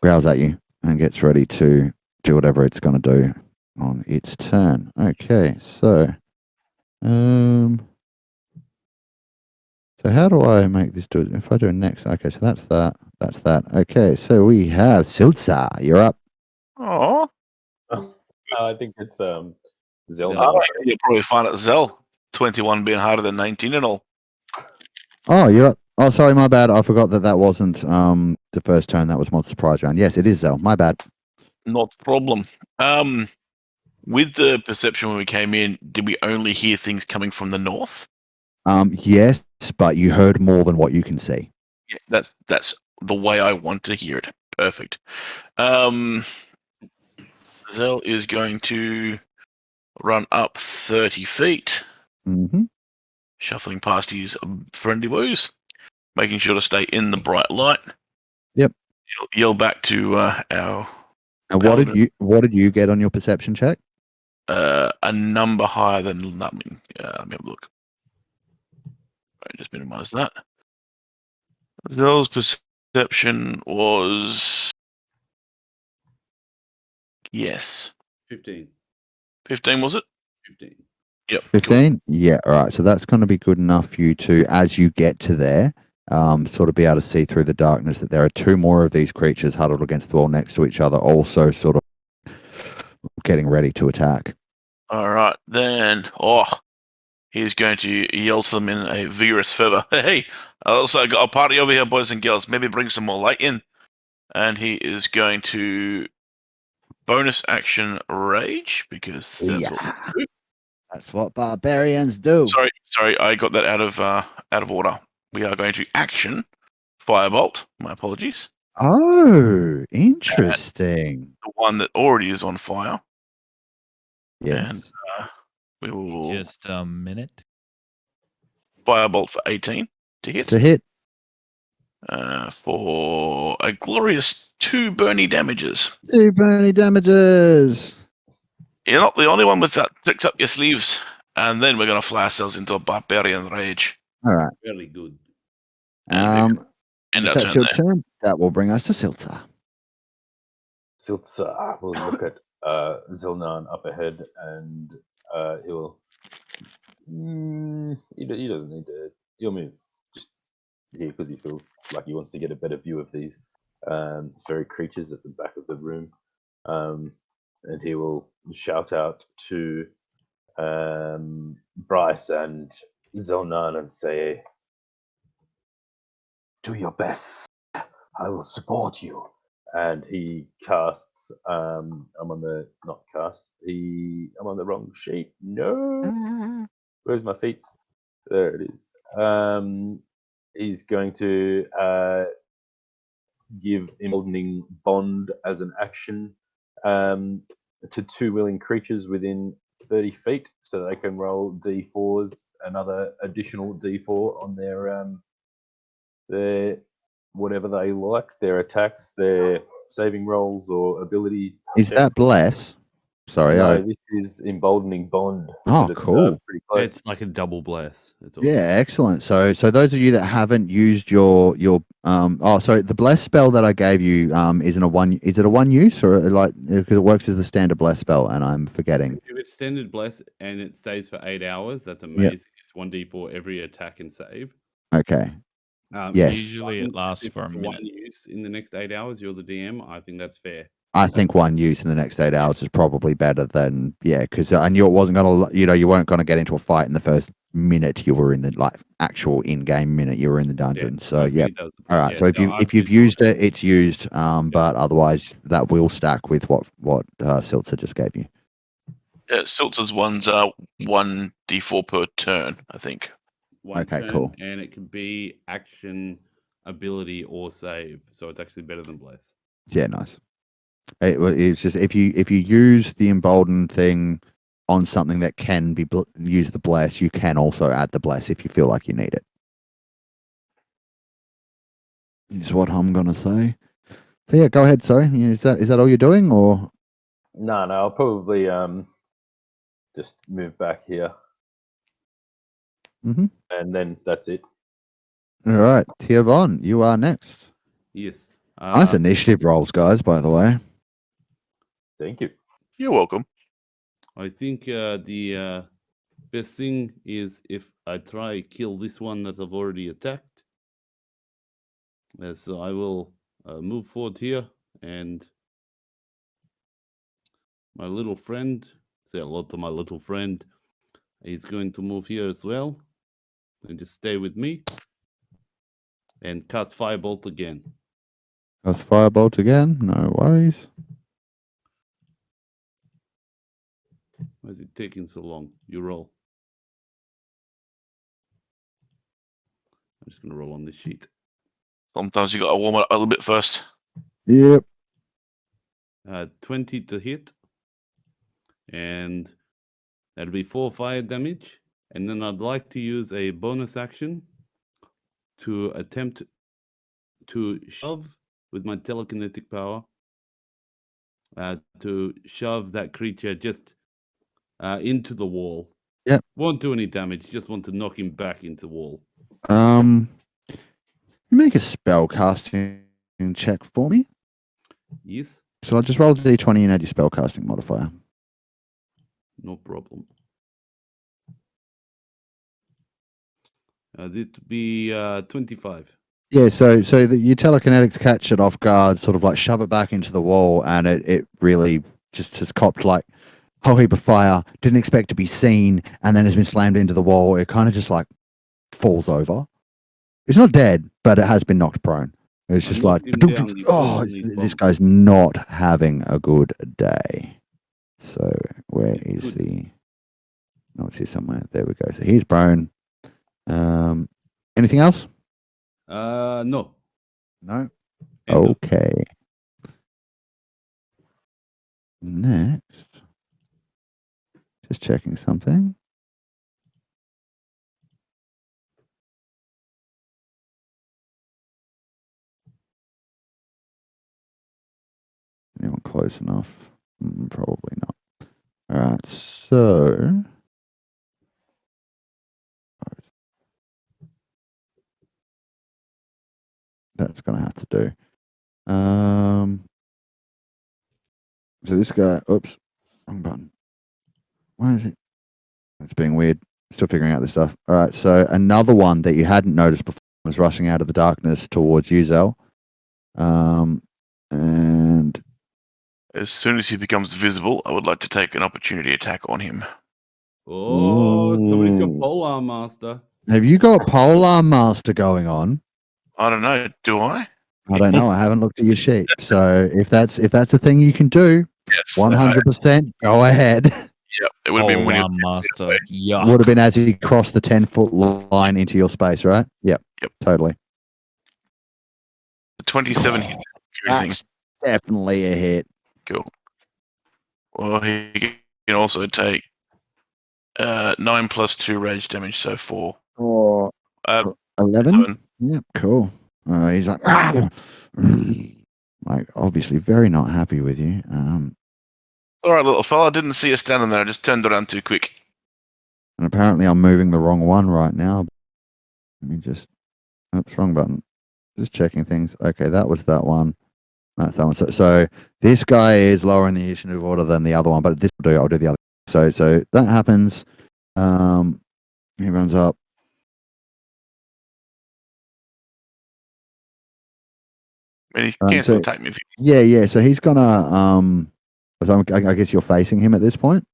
growls at you and gets ready to do whatever it's going to do on its turn. Okay, so how do I make this do it? If I do next, okay, so that's that. That's that. Okay, so we have Silza. You're up. Oh, I think it's Zelda. Zelda. you'll probably find it Zell. 21 being harder than 19 and all. Oh, you're up. Oh, sorry, my bad. I forgot that wasn't the first turn. That was Mod Surprise Round. Yes, it is Zell. My bad. Not a problem. With the perception when we came in, did we only hear things coming from the north? Yes, but you heard more than what you can see. Yeah, that's the way I want to hear it. Perfect. Zell is going to run up 30 feet, Mm-hmm. shuffling past his friendly woos, making sure to stay in the bright light. Yep. Yell back to our And paladin. what did you get on your perception check? A number higher than that. Let me have a look. Right, just minimize that. Zell's perception was 15. 15, was it? 15. Yep. 15? Yeah, all right. So that's going to be good enough for you to, as you get to there, sort of be able to see through the darkness that there are 2 more of these creatures huddled against the wall next to each other, also sort of getting ready to attack. All right, then. He's going to yell to them in a vigorous fervor. Hey, I also got a party over here, boys and girls. Maybe bring some more light in. And he is going to bonus action rage because that's what we do. That's what barbarians do. Sorry, I got that out of order. We are going to action firebolt. My apologies. Oh, interesting. The one that already is on fire. Yes. And we will Just a minute. firebolt for 18 to hit. To hit. for a glorious 2 burny damages. 2 burning damages. You're not the only one with that tricked up your sleeves. And then we're going to fly ourselves into a barbarian rage. All right. Very good. And If our that's turn your there. turn, that will bring us to Silta. Siltza will look at Zilnan up ahead, and he'll. He doesn't need to. He'll move just here because he feels like he wants to get a better view of these fairy creatures at the back of the room, and he will shout out to Bryce and Zilnan and say, "Do your best. I will support you." And he casts. I'm on the not cast. I'm on the wrong sheet. No. Where's my feet? There it is. He's going to give emboldening bond as an action to 2 willing creatures within 30 feet, so they can roll d4s, another additional d4 on their whatever they like, their attacks, their saving rolls, or ability. Is that checks. bless? Sorry. No, this is emboldening bond. Oh, but it's, cool. pretty close. It's like a double bless. It's awesome. Yeah, excellent. So those of you that haven't used your the bless spell that I gave you isn't a one. Is it a one use or like because it works as the standard bless spell and I'm forgetting. If it's standard bless and it stays for 8 hours, that's amazing. It's 1d4 every attack and save. Okay. If Yes. Usually it lasts if for a it's minute. One use in the next 8 hours. You're the DM. I think that's fair. I think one use in the next 8 hours is probably better than because I knew it wasn't gonna you weren't gonna get into a fight in the first minute you were in the actual in-game minute you were in the dungeon. So I think yeah. it does. All right. Yeah, So if you've used it, it's used. But otherwise that will stack with what Siltzer just gave you. Siltz's ones are 1d4 per turn, I think. One Okay, turn, cool. And it can be action, ability, or save. So it's actually better than bless. Yeah, nice. It's just if you use the embolden thing on something that can be use the bless, you can also add the bless if you feel like you need it. Is what I'm gonna say. So yeah, go ahead. Sorry, is that all you're doing, or No, I'll probably just move back here, mm-hmm. and then that's it. All right, Tiavon, you are next. Yes. Nice initiative rolls, guys. By the way. Thank you. You're welcome. I think the best thing is if I try kill this one that I've already attacked. So I will move forward here, and my little friend, say hello to my little friend, he's going to move here as well, and just stay with me, and cast Firebolt again. Cast Firebolt again. No worries. Why is it taking so long? You roll. I'm just going to roll on this sheet. Sometimes you got to warm it up a little bit first. Yep. 20 to hit, and that'll be 4 fire damage. And then I'd like to use a bonus action to attempt to shove with my telekinetic power to shove that creature just into the wall. Yep. Won't do any damage. Just want to knock him back into the wall. Make a spell casting check for me. Yes. So I'll just roll the d20 and add your spell casting modifier. No problem. This would be 25. Yeah, so your telekinetics catch it off guard, sort of like shove it back into the wall, and it really just has copped like a whole heap of fire, didn't expect to be seen, and then has been slammed into the wall. It kind of just like falls over. It's not dead, but it has been knocked prone. It's just like, this guy's not having a good day. So where is the... Oh, it's here somewhere. There we go. So he's prone. Anything else? No. No? Okay. Next. Just checking something. close enough? Probably not. All right, so that's going to have to do. So this guy, oops, wrong button. Why is it? It's being weird. Still figuring out this stuff. All right, so another one that you hadn't noticed before was rushing out of the darkness towards you, Zell. And As soon as he becomes visible, I would like to take an opportunity attack on him. Oh, somebody's got Ooh. Polar Master. Have you got Polar Master going on? I don't know. Do I? I don't know. I haven't looked at your sheet. So if that's a thing you can do, Yes. 100% go ahead. Yep. It would have been when he Master. Yuck. Would have been as he crossed the 10-foot line into your space, right? Yep. Yep. Totally. the 27 hit. That's definitely a hit. Cool. Well, he can also take 9 plus 2 rage damage, so 4. Or 11? 11. Yep, cool. He's like, like, obviously very not happy with you. All right, little fella. I didn't see you standing there. I just turned around too quick. And apparently I'm moving the wrong one right now. Let me just, oops, wrong button. Just checking things. Okay, that was that one. That's that one. So this guy is lower in the initiative order than the other one, but this will do. I'll do the other. So that happens. He runs up. I mean, he can still attack me if he... Yeah. So he's gonna so I guess you're facing him at this point.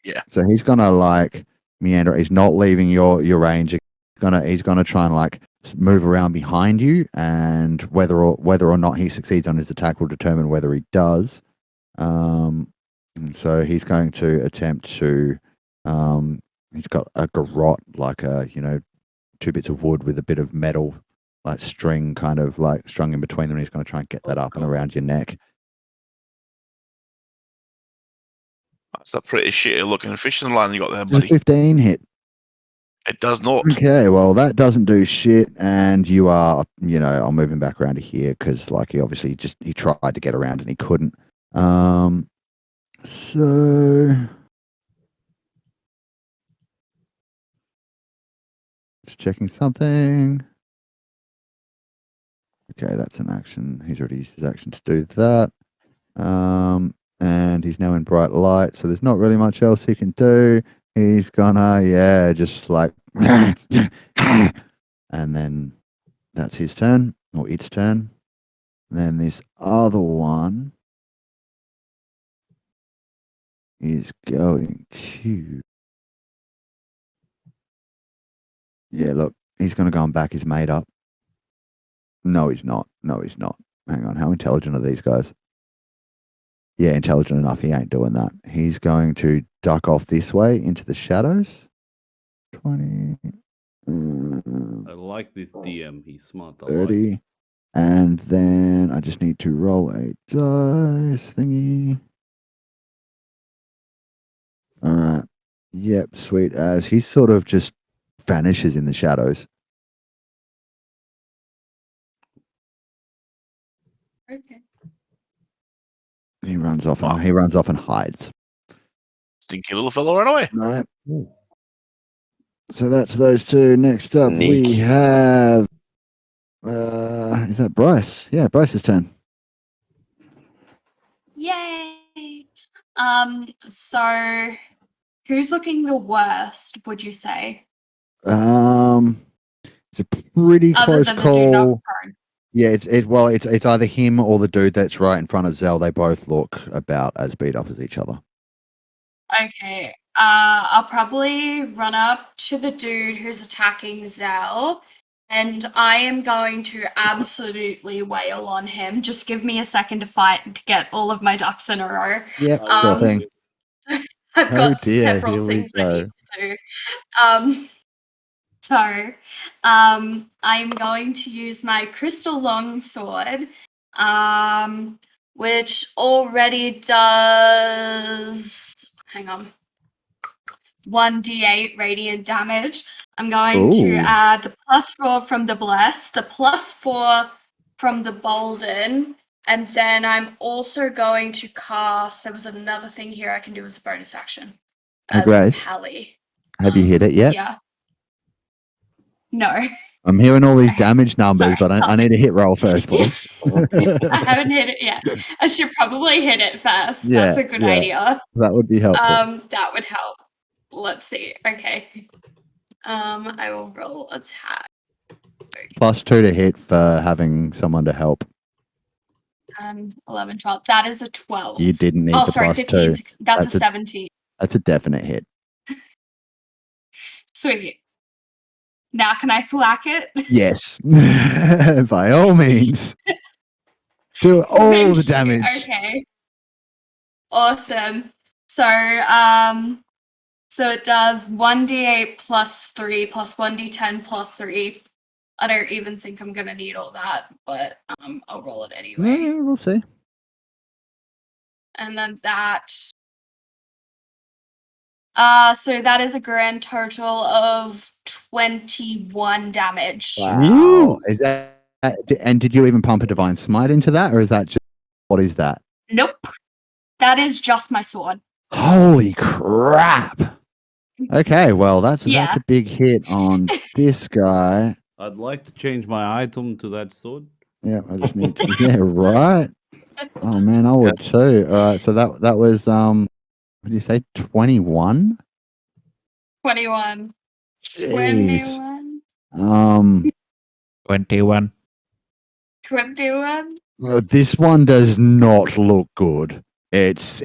Yeah. So he's gonna like meander. He's not leaving your range. He's gonna try and like move around behind you, and whether or not he succeeds on his attack will determine whether he does. And so he's going to attempt to. He's got a garrote, like a 2 bits of wood with a bit of metal, like string, kind of like strung in between them. And he's going to try and get that up and around your neck. That's a pretty shitty looking fishing line you got there, Does a buddy. 15 hit? It does not. Okay, well that doesn't do shit, and you are, I'll move him back around to here because, like, he tried to get around and he couldn't. So just checking something. Okay, that's an action. He's already used his action to do that. And he's now in bright light, so there's not really much else he can do. He's gonna, just like, and then that's his turn, or its turn. And then this other one is going to, look, he's gonna go and back his mate up. No, he's not. Hang on, how intelligent are these guys? Yeah, intelligent enough. He ain't doing that. He's going to duck off this way into the shadows. 20. I like this DM. He's smart. I 30. like. And then I just need to roll a dice thingy. All right. Yep, sweet as. He sort of just vanishes in the shadows. Okay. He runs off and hides. Stinky little fellow ran away. Right. So that's those two. Next up, we Neat. have. Is that Bryce? Yeah, Bryce's turn. Yay! So who's looking the worst, would you say? It's a pretty Other close than the dude not call. prone. Yeah, it's either him or the dude that's right in front of Zell. They both look about as beat up as each other. Okay. I'll probably run up to the dude who's attacking Zell, and I am going to absolutely wail on him. Just give me a second to fight and to get all of my ducks in a row. Yep, I sure Um, thing. I've Oh got dear, here several we things I go. need to do. I'm going to use my crystal longsword, which already does. Hang on. 1d8 radiant damage. I'm going to Ooh. add the +4 from the bless, the +4 from the bolden, And then I'm also going to cast. There was another thing here I can do as a bonus action. Hey, As Grace, a pally. have you hit it yet? Yeah. No. I'm hearing all these Okay. damage numbers, Sorry. but I need a hit roll first, please. I haven't hit it yet. I should probably hit it first. Yeah, That's a good yeah. idea. That would be helpful. That would help. Let's see. Okay. I will roll attack. +2 to hit for having someone to help. 11, 12. That is a 12. You didn't need Oh, the sorry, +2. 15. That's That's a a- 17. That's a definite hit. Sweet. Now, can I thwack it? Yes, by all means. Do all Thank the you. damage. Okay. Awesome. So, so it does 1d8 plus 3 plus 1d10 plus 3. I don't even think I'm gonna need all that, but I'll roll it anyway. Yeah, we'll see. And then that. So that is a grand total of 21 damage. Wow. Is that? And did you even pump a divine smite into that, or is that just what is that? Nope. That is just my sword. Holy crap! Okay, well that's Yeah. a big hit on this guy. I'd like to change my item to that sword. Yeah, I just need to. Yeah, right. Oh man, I would too. All right, so that was what did you say? 21. 21. Jeez. 21. 21. 21. Well, this one does not look good. It's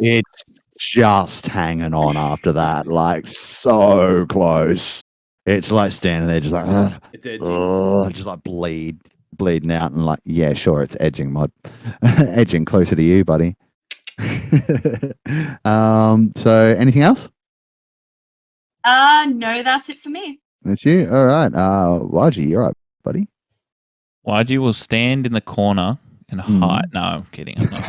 just hanging on after that, like so close. It's like standing there, just like, It's edging. just like bleeding out, and like, yeah, sure, it's edging, mod, edging closer to you, buddy. So anything else? No, that's it for me. That's you. All right. Waji, you're up, buddy. Waji will stand in the corner and hide. No, I'm kidding. I'm not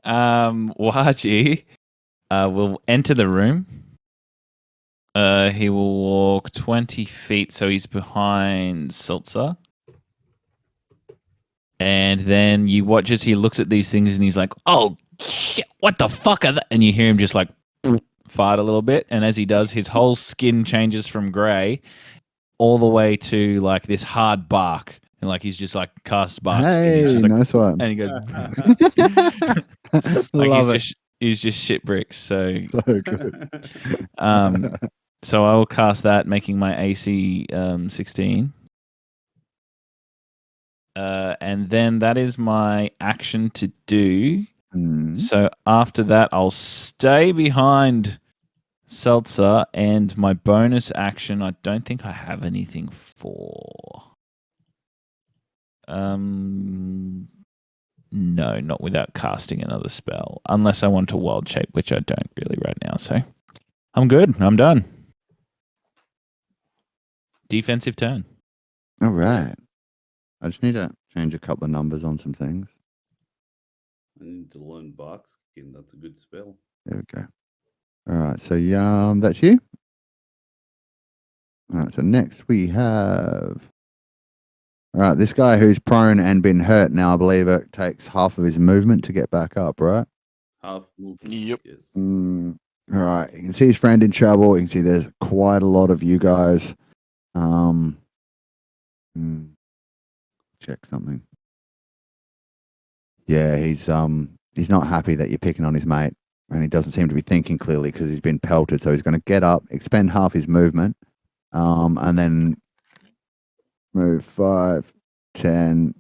hiding. Waji will enter the room. He will walk 20 feet, so he's behind Seltzer. And then you watch as he looks at these things and he's like, oh, shit, what the fuck are that? And you hear him just like fart a little bit. And as he does, his whole skin changes from grey all the way to like this hard bark. And like he's just like cast bark skin. Hey, He's just like, nice one. and he goes, Love it. He's just shit bricks. So, So good. so I will cast that, making my AC 16. And then that is my action to do. So after that, I'll stay behind Seltzer, and my bonus action, I don't think I have anything for. No, not without casting another spell, unless I want to wild shape, which I don't really right now. So I'm good. I'm done. Defensive turn. All right. I just need to change a couple of numbers on some things. I need to learn bark skin. That's a good spell. There we go. All right. So that's you. All right. So next we have. All right. This guy who's prone and been hurt now, I believe it takes half of his movement to get back up. Right. Half movement. Yep. Yes. All right. You can see his friend in trouble. You can see there's quite a lot of you guys. Check something. Yeah, he's not happy that you're picking on his mate, and he doesn't seem to be thinking clearly because he's been pelted. So he's going to get up, expend half his movement, and then move 5, 10.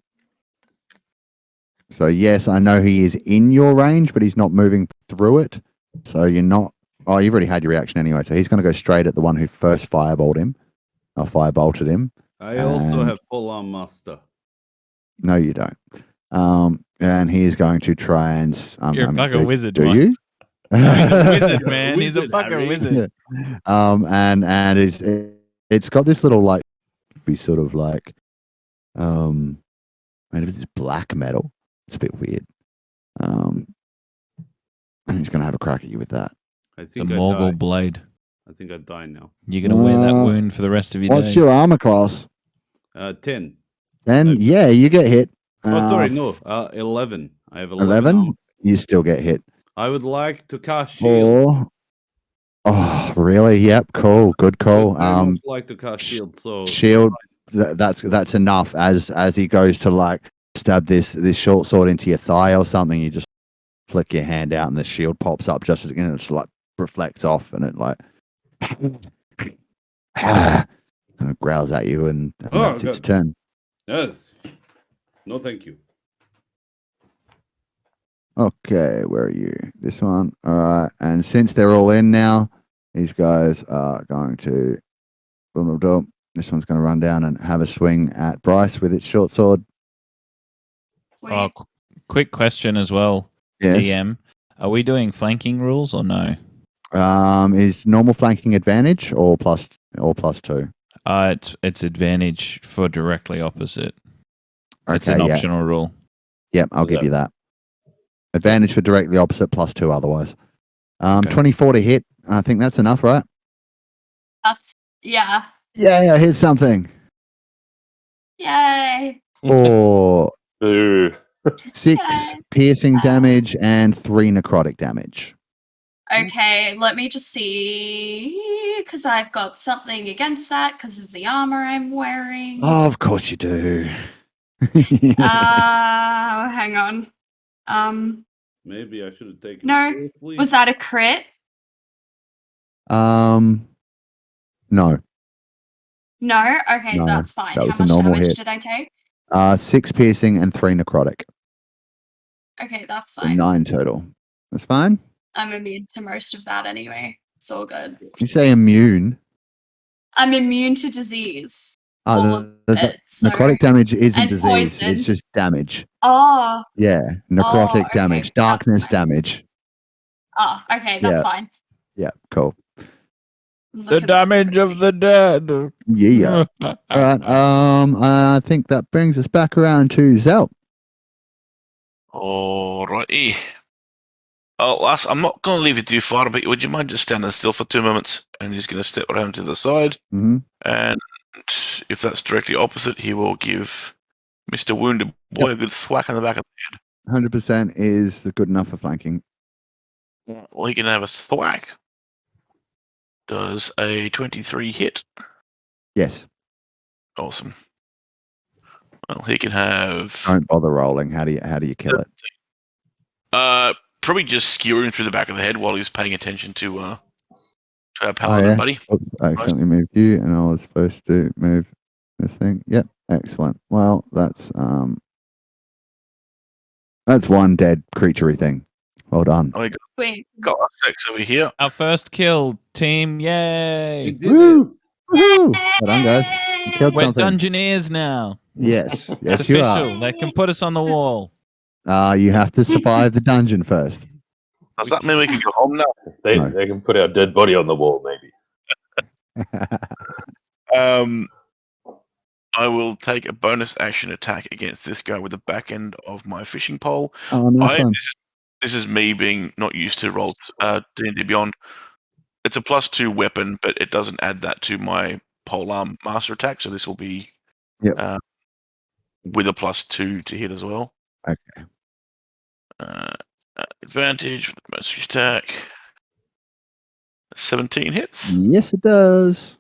So yes, I know he is in your range, but he's not moving through it. So you're not. Oh, you've already had your reaction anyway. So he's going to go straight at the one who first firebolted him. I also And- have full arm master. No, you don't. And he is going to try and. You're a fucking wizard, Do Mike. you? He's a wizard, man. He's a Wizard, fucking Harry. wizard. And it's got this little like, be sort of like, made of this black metal. It's a bit weird. And he's going to have a crack at you with that. I It's a think I Morgul die. blade. I think I die now. You're gonna wear that Uh, wound for the rest of your What's days. your armor class? 10. Then Okay. yeah, you get hit. Oh, sorry, no. 11. I have 11. 11. You still get hit. I would like to cast shield. Or oh, really? Yep. Cool. Good call. I would very much like to cast shield. So Shield. That's enough. As he goes to like stab this short sword into your thigh or something, you just flick your hand out and the shield pops up just as again. It just like reflects off and it like and it growls at you and that's its good. turn. Yes. No, thank you. Okay, where are you? This one. All right. And since they're all in now, these guys are going to. This one's going to run down and have a swing at Bryce with its short sword. Oh, quick question as well, Yes. DM. Are we doing flanking rules or no? Is normal flanking advantage or plus 2? It's advantage for directly opposite. It's Okay, an yeah. optional rule. Yep, I'll give you that. Advantage for directly opposite plus 2 otherwise. Okay. 24 to hit. I think that's enough, right? That's yeah. Yeah, hit something. Yay. Or Boo. 6 Yay. piercing damage and 3 necrotic damage. Okay, let me just see, because I've got something against that because of the armor I'm wearing. Oh, of course you do. Hang on. Maybe I should have taken. No, was that a crit? No. No. Okay, No, that's fine. that was How a much normal damage hit. did I take? 6 piercing and 3 necrotic. Okay, that's So fine. 9 total. That's fine. I'm immune to most of that anyway. It's all good. You say immune. I'm immune to disease. Oh, All of it. So... necrotic damage isn't and disease. poison. It's just damage. Oh. Yeah, necrotic okay, damage, that's darkness fine. damage. Oh, okay, that's Yeah. fine. Yeah, cool. Look at this crispy. the dead. Yeah. All right. I think that brings us back around to Zell. Alrighty. Oh, lass, I'm not going to leave you too far, but would you mind just standing still for 2 minutes? And he's going to step around to the side. Mm-hmm. And if that's directly opposite, he will give Mr. Wounded Boy a good thwack on the back of the 100% is good enough for flanking. head. Well, he can have a thwack. Does a 23 hit? Yes. Awesome. Well, he can have Don't bother rolling. How do you kill it? probably just skewering through the back of the head while he's paying attention to our Oh, paladin yeah. buddy. Oops, I accidentally moved you, and I was supposed to move this thing. Yep. Excellent. Well, that's one dead creaturey thing. Well done. Oh, Wait. got our sex over here. Our first kill, team. Yay. Woo! Woohoo! Well done, guys. You killed We're something. dungeoneers now. Yes. It's Yes, you are. official. They can put us on the wall. You have to survive the dungeon first. Does that mean we can go home now? They No. they can put our dead body on the wall, maybe. I will take a bonus action attack against this guy with the back end of my fishing pole. Oh, nice one. This is me being not used to roll D&D Beyond. It's a +2 weapon, but it doesn't add that to my polearm master attack. So this will be with a +2 to hit as well. Okay. Advantage for the master attack. 17 hits. Yes, it does.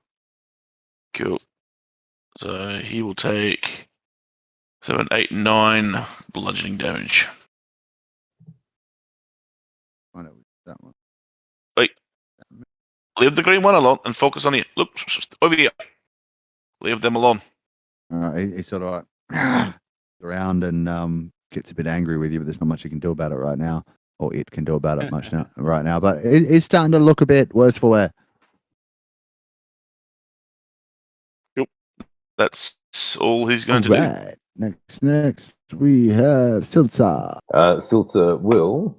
Cool. So he will take 7, 8, 9 bludgeoning damage. Oh, no, that one. Leave the green one alone and focus on it. Look, over here. Leave them alone. All right, he sort of like around and gets a bit angry with you, but there's not much you can do about it right now, or it can do about it much now right now. But it's starting to look a bit worse for wear. Yep. That's all he's going to do. Next we have Silza. Silza will.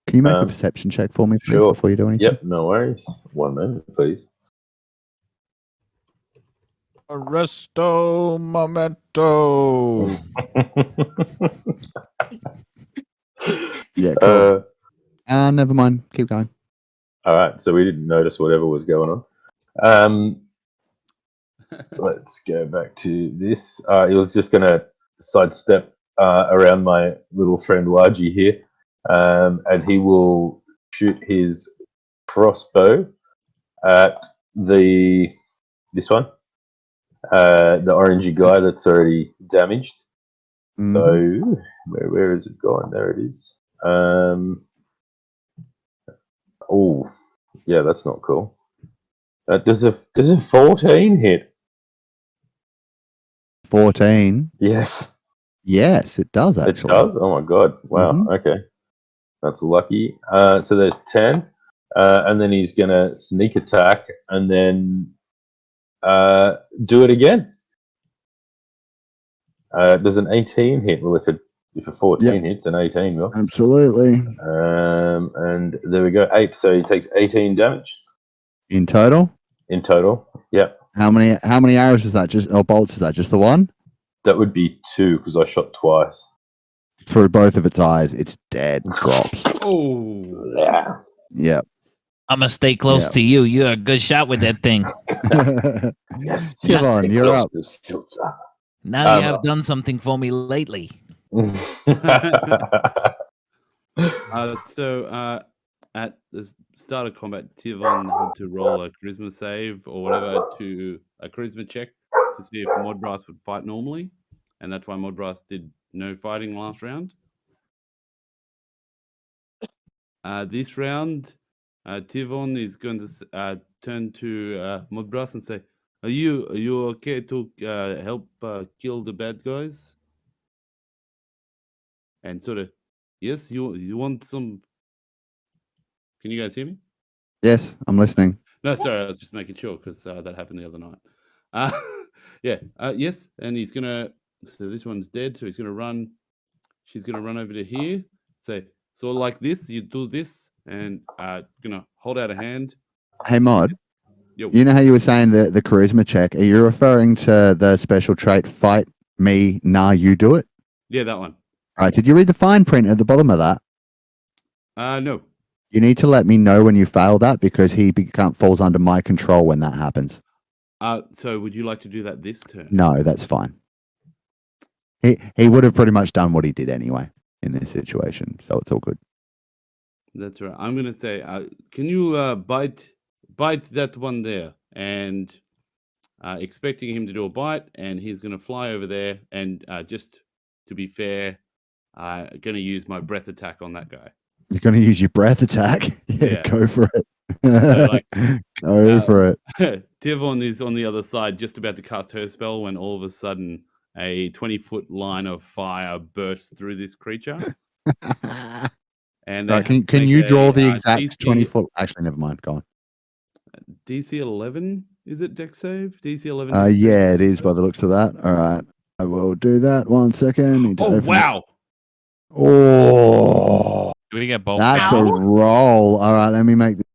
Can you make a perception check for me, please, Sure. before you do anything? Yep, no worries. 1 moment, please. Arresto momento. Yeah. Cool. Never mind. Keep going. All right, so we didn't notice whatever was going on. Let's go back to this. He was just going to sidestep around my little friend Waji here, and he will shoot his crossbow at this one, the orangey guy that's already damaged. Mhm. So where is it going? There it is. Oh, yeah, that's not cool. Does a 14 hit? 14. Yes, Yes, it does it actually. does. Oh my god! Wow. Mhm. Okay, that's lucky. So there's 10, and then he's gonna sneak attack and then do it again. Does an 18 hit? Well, if a 14 hits, an 18 will. Absolutely. And there we go. 8. So he takes 18 damage In total, in total. Yep. how many arrows is that? Just or bolts is that? Just the one? That would be 2 because I shot twice. Through both of its eyes, it's dead. Drops. Oh. Yeah. Yep. I'm gonna stay close Yeah. to you. You're a good shot with that thing. Yes. Tivon, stay you're close up. to Silza. Now you have done something for me lately. At the start of combat, Tivon had to roll a charisma save or whatever to a charisma check to see if Modbrass would fight normally, and that's why Modbrass did no fighting last round. This round, Tivon is going to turn to Modbrass and say, "Are you okay to help kill the bad guys?" And sort of, yes, you want some. Can you guys hear me? Yes, I'm listening. No, sorry, I was just making sure because that happened the other night. Yeah, yes, and he's gonna. So this one's dead, so he's gonna run. She's gonna run over to here. Say, so like this, you do this, and gonna hold out a hand. Hey, Mod. Yo. You know how you were saying the charisma check? Are you referring to the special trait "fight me, nah, you do it"? Yeah, that one. All right. Did you read the fine print at the bottom of that? No. You need to let me know when you fail that because he falls under my control when that happens. So would you like to do that this turn? No, that's fine. He would have pretty much done what he did anyway in this situation, so it's all good. That's right. I'm gonna say, can you bite that one there? And expecting him to do a bite, and he's gonna fly over there. And just to be fair, gonna use my breath attack on that guy. You're going to use your breath attack? Yeah. Go for it. like, Go for it. Tivon is on the other side, just about to cast her spell, when all of a sudden a 20-foot line of fire bursts through this creature. And Right, can you draw the exact DC 20-foot? Actually, never mind. Go on. DC 11? Is it dex save? DC 11. Yeah, it is by the looks of that. All right. I will do that. 1 second. Need to Oh, open it. wow. Oh, Do we get bolt? that's a Ow. roll. All right, let me make this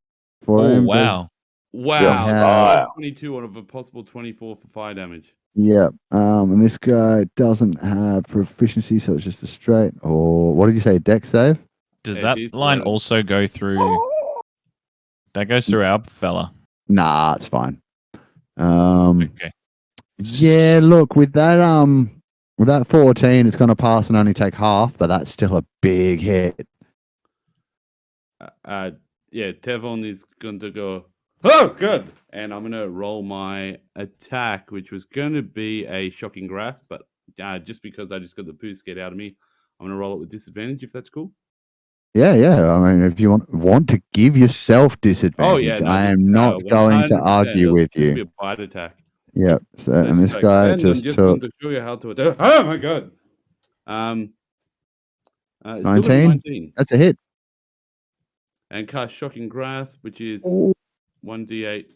for Oh him. wow! Wow. Yeah. 22 out of a possible 24 for fire damage. Yep. And this guy doesn't have proficiency, so it's just a straight. Or what did you say? Dex save? Does Yeah, that DC line 11. also go through? That goes through our fella. Nah, it's fine. Okay. Yeah, look, with that 14, it's gonna pass and only take half, but that's still a big hit. Yeah, Tevon is going to go, oh, good. And I'm going to roll my attack, which was going to be a shocking grasp, but just because I just got the poo scared out of me, I'm going to roll it with disadvantage, if that's cool. Yeah. I mean, if you want to give yourself disadvantage, no, I this, am not going to 100%, argue with It's gonna be you. a bite attack. Yep. So, So and it's this like, guy and just I'm just took going to show you how to attack. Oh my god. It's still got 19. 19. That's a hit. And cast shocking grasp, which is Ooh. 1d8,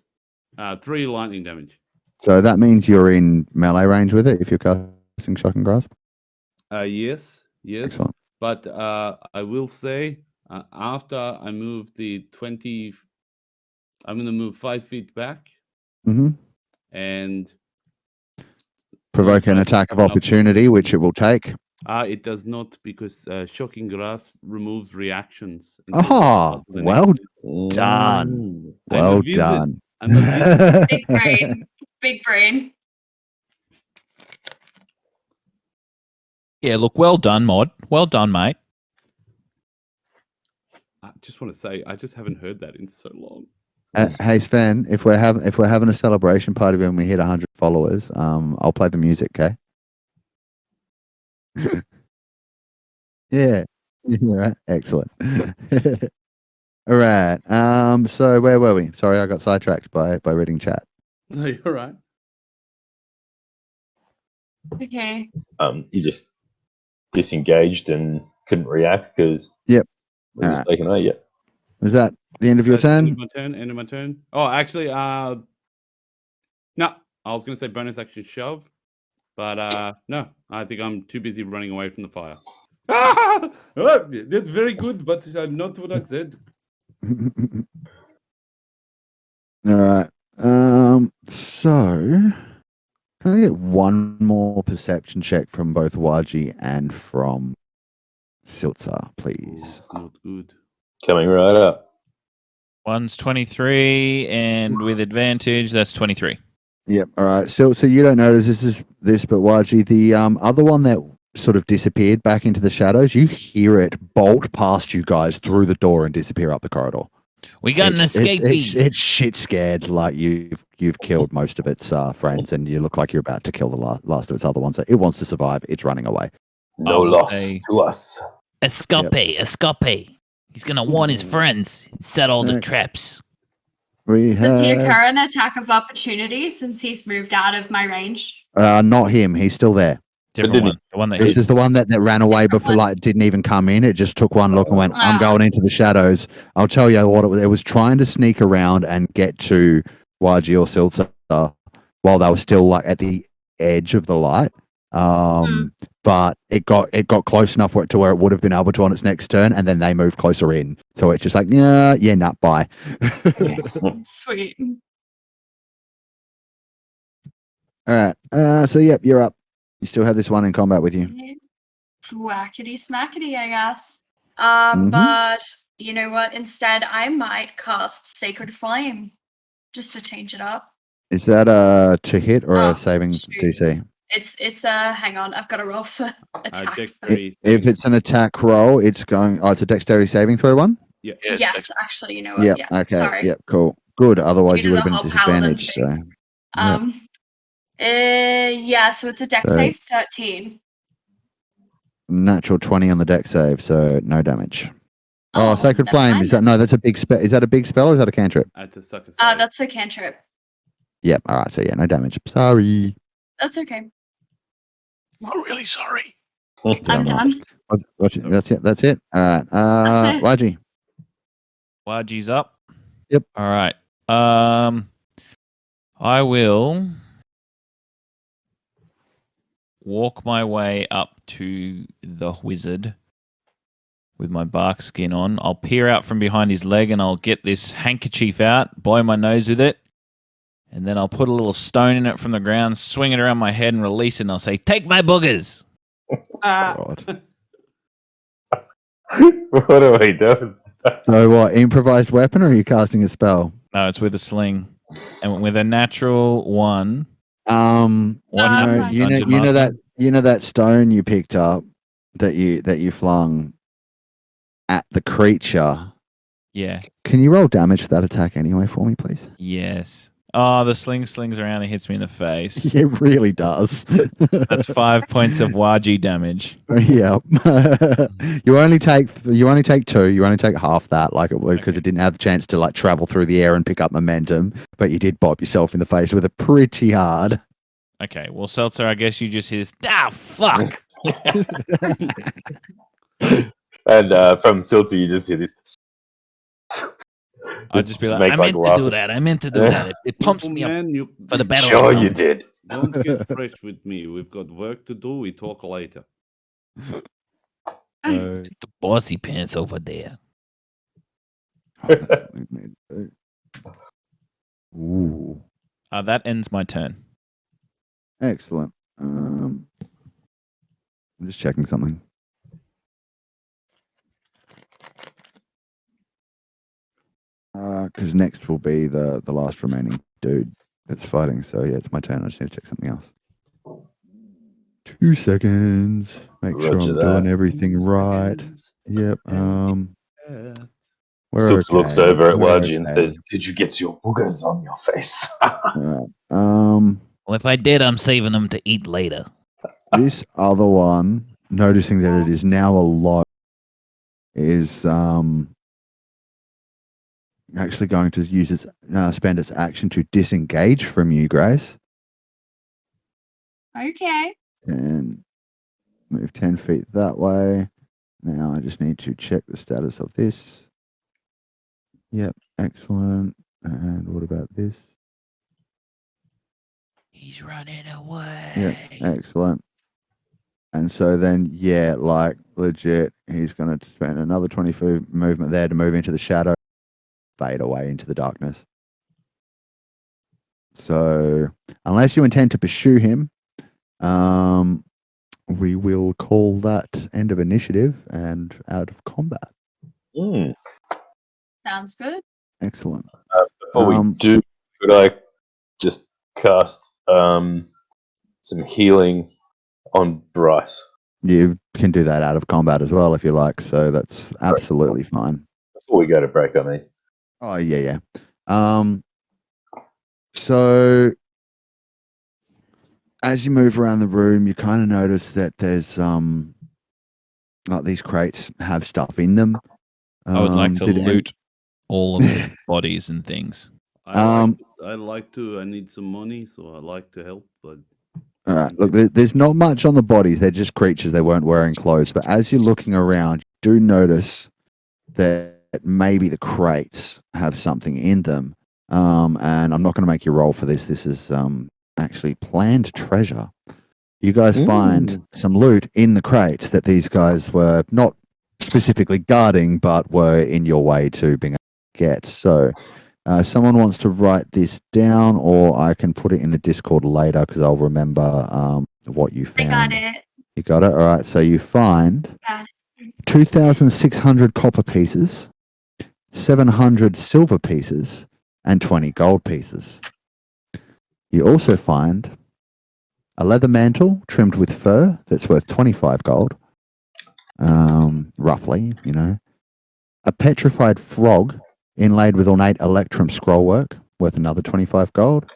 3 lightning damage. So that means you're in melee range with it if you're casting Shock and Grasp. Yes. Excellent. But I will say, after I move the 20, I'm going to move 5 feet back Mm-hmm. and Provoke an attack of opportunity, which it will take. It does not, because shocking grasp removes reactions. Oh, well done. Mm. Well I'm a done. Big brain. Big brain. Yeah, look, well done, Mod. Well done, mate. I just want to say, I just haven't heard that in so long. Hey Sven, if we're having a celebration party when we hit 100 followers, I'll play the music, okay? Yeah. Yeah, right. Excellent. All right. So where were we? Sorry, I got sidetracked by reading chat. No, you're right. Okay. You just disengaged and couldn't react because Yep. we're just Alright. taken away. Yeah. Was that the end of your That's the end turn? of my turn. End of my turn. Oh, actually, no. I was going to say bonus action shove, but no. I think I'm too busy running away from the fire. Ah! Oh, that's very good, but not what I said. All right. So can I get one more perception check from both Waji and from Siltza, please? Not good. Coming right up. One's 23, and with advantage, that's 23. Yep. All right. So you don't notice this, but Waji, the other one that sort of disappeared back into the shadows, you hear it bolt past you guys through the door and disappear up the corridor. We got an escapee. It's shit scared. Like you've killed most of its friends, and you look like you're about to kill the last of its other ones. So it wants to survive. It's running away. No I'll loss say- to us. Escape. He's gonna warn his friends. Set all the Next. traps. We Does he have occur an attack of opportunity since he's moved out of my range? not him. He's still there. Different didn't one. The one that This hit. is the one that ran away Different before, one. like, didn't even come in. It just took one look and went, I'm Ah. going into the shadows. I'll tell you what, it was trying to sneak around and get to YG or Siltza while they were still, like, at the edge of the light. But it got close enough to where it would have been able to on its next turn, and then they moved closer in. So it's just like, nah, bye. Sweet. All right. So, yep, you're up. You still have this one in combat with you. Whackety smackety, I guess. Mhm. But you know what? Instead, I might cast Sacred Flame just to change it up. Is that to hit or Oh, a saving shoot. DC? It's hang on, I've got to roll for attack. Dexterity If saving. it's an attack roll, it's going. Oh, it's a dexterity saving throw one. Yeah, it's Yes, actually, you know what? Yep. Yeah. Okay. Sorry. Yep. Cool. Good. Otherwise, You you do would the have been whole paladin disadvantaged. So. thing. Yeah, so it's a dex So- save 13. Natural 20 on the deck save, so no damage. Oh, Sacred never Flame. mind Is that then. no? That's a big spell. Is that a big spell or is that a cantrip? That's a sucker save. That's a cantrip. Yep. All right. So yeah, no damage. Sorry. That's okay. not really sorry. I'm done. That's it. That's it. All right. That's it. Waji. YG's up. Yep. All right. I will walk my way up to the wizard with my bark skin on. I'll peer out from behind his leg and I'll get this handkerchief out, blow my nose with it, and then I'll put a little stone in it from the ground, swing it around my head and release it, and I'll say, "Take my boogers." God. What are we doing? So what? Improvised weapon, or are you casting a spell? No, it's with a sling. And with a natural one. What happens, Dungeon Master? you know that stone you picked up that you flung at the creature. Yeah. Can you roll damage for that attack anyway for me, please? Yes. Oh, the sling slings around and hits me in the face. It really does. That's 5 points of YG damage. Yeah. you only take 2. You only take half that, like it would, because Okay. it didn't have the chance to like travel through the air and pick up momentum. But you did bop yourself in the face with it pretty hard. Okay, well, Seltzer, I guess you just hear this. Ah, fuck! And from Silty, you just hear this. I'd just be like, snake I meant to do that. I meant to do that. It pumps me up Man, you for the battle. Sure, you did. don't get fresh with me. We've got work to do. We talk later. The bossy pants over there. Oh, that's what we need to do. Ooh, That ends my turn. excellent. I'm just checking something. Because next will be the last remaining dude that's fighting. So yeah, it's my turn. I just need to check something else. 2 2 seconds. Make sure Roger I'm doing that. everything right. Yep. We're Silks okay. looks over at We're Waji and okay. says, "Did you get your boogers on your face?" Alright, Well, if I did, I'm saving them to eat later. this other one, noticing that it is now alive, is actually going to use its spend its action to disengage from you, Grace, Okay. and move 10 feet that way. Now I just need to check the status of this. Yep, excellent. And what about this? He's running away. Yep, excellent. And so then, yeah, like legit, he's going to spend another 20 foot movement there to move into the shadow, fade away into the darkness. So, unless you intend to pursue him, we will call that end of initiative and out of combat. Sounds good. Excellent. Before we do, could I just cast some healing on Bryce? You can do that out of combat as well if you like, so that's absolutely fine. Before we go to break, I mean. Oh, yeah. So as you move around the room, you kind of notice that there's like these crates have stuff in them. I would like to did loot all of the bodies and things. I need some money, so I like to help, but All right. Look, there's not much on the bodies. They're just creatures. They weren't wearing clothes. But as you're looking around, you do notice that maybe the crates have something in them. And I'm not going to make you roll for this. This is actually planned treasure. You guys find some loot in the crates that these guys were not specifically guarding, but were in your way to being able to get. So someone wants to write this down, or I can put it in the Discord later because I'll remember what you found. I got it. You got it? All right. So you find Yeah. 2,600 copper pieces, 700 silver pieces, and 20 gold pieces. You also find a leather mantle trimmed with fur that's worth 25 gold, roughly, you know. A petrified frog inlaid with ornate electrum scrollwork, worth another 25 gold.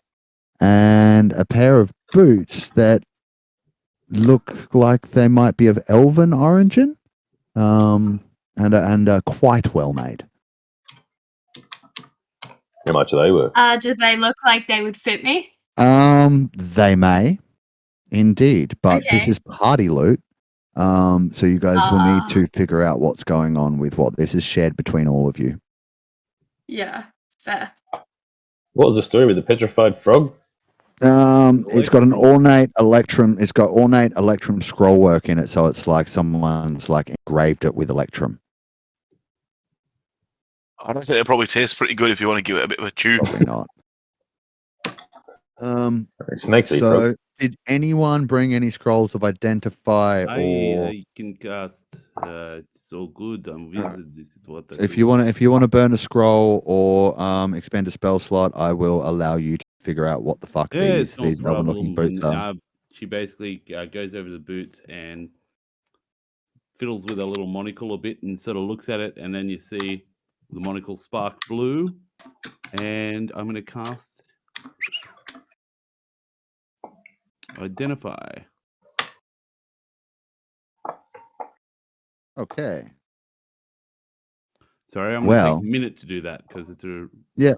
And a pair of boots that look like they might be of elven origin, and are quite well made. How much are they worth? Do they look like they would fit me? They may, indeed, but this Okay. is party loot. So you guys will need to figure out what's going on with what this is shared between all of you. Yeah, fair. What was the story with the petrified frog? It's got an ornate electrum. It's got ornate electrum scrollwork in it, so it's like someone's like engraved it with electrum. I don't think it probably tastes pretty good if you want to give it a bit of a chew. Probably not. Snakes eat So, frog. did anyone bring any scrolls of identify, or I can cast. It's all good. I'm wizard. This is what I if do. you want to burn a scroll or expend a spell slot, I will allow you to figure out what the fuck it's no these elven-looking problem. boots And, are. she basically goes over the boots and fiddles with a little monocle a bit and sort of looks at it, and then you see the monocle spark blue. And I'm going to cast Identify. Okay. Sorry, I'm going to take a minute to do that because it's a... Yeah.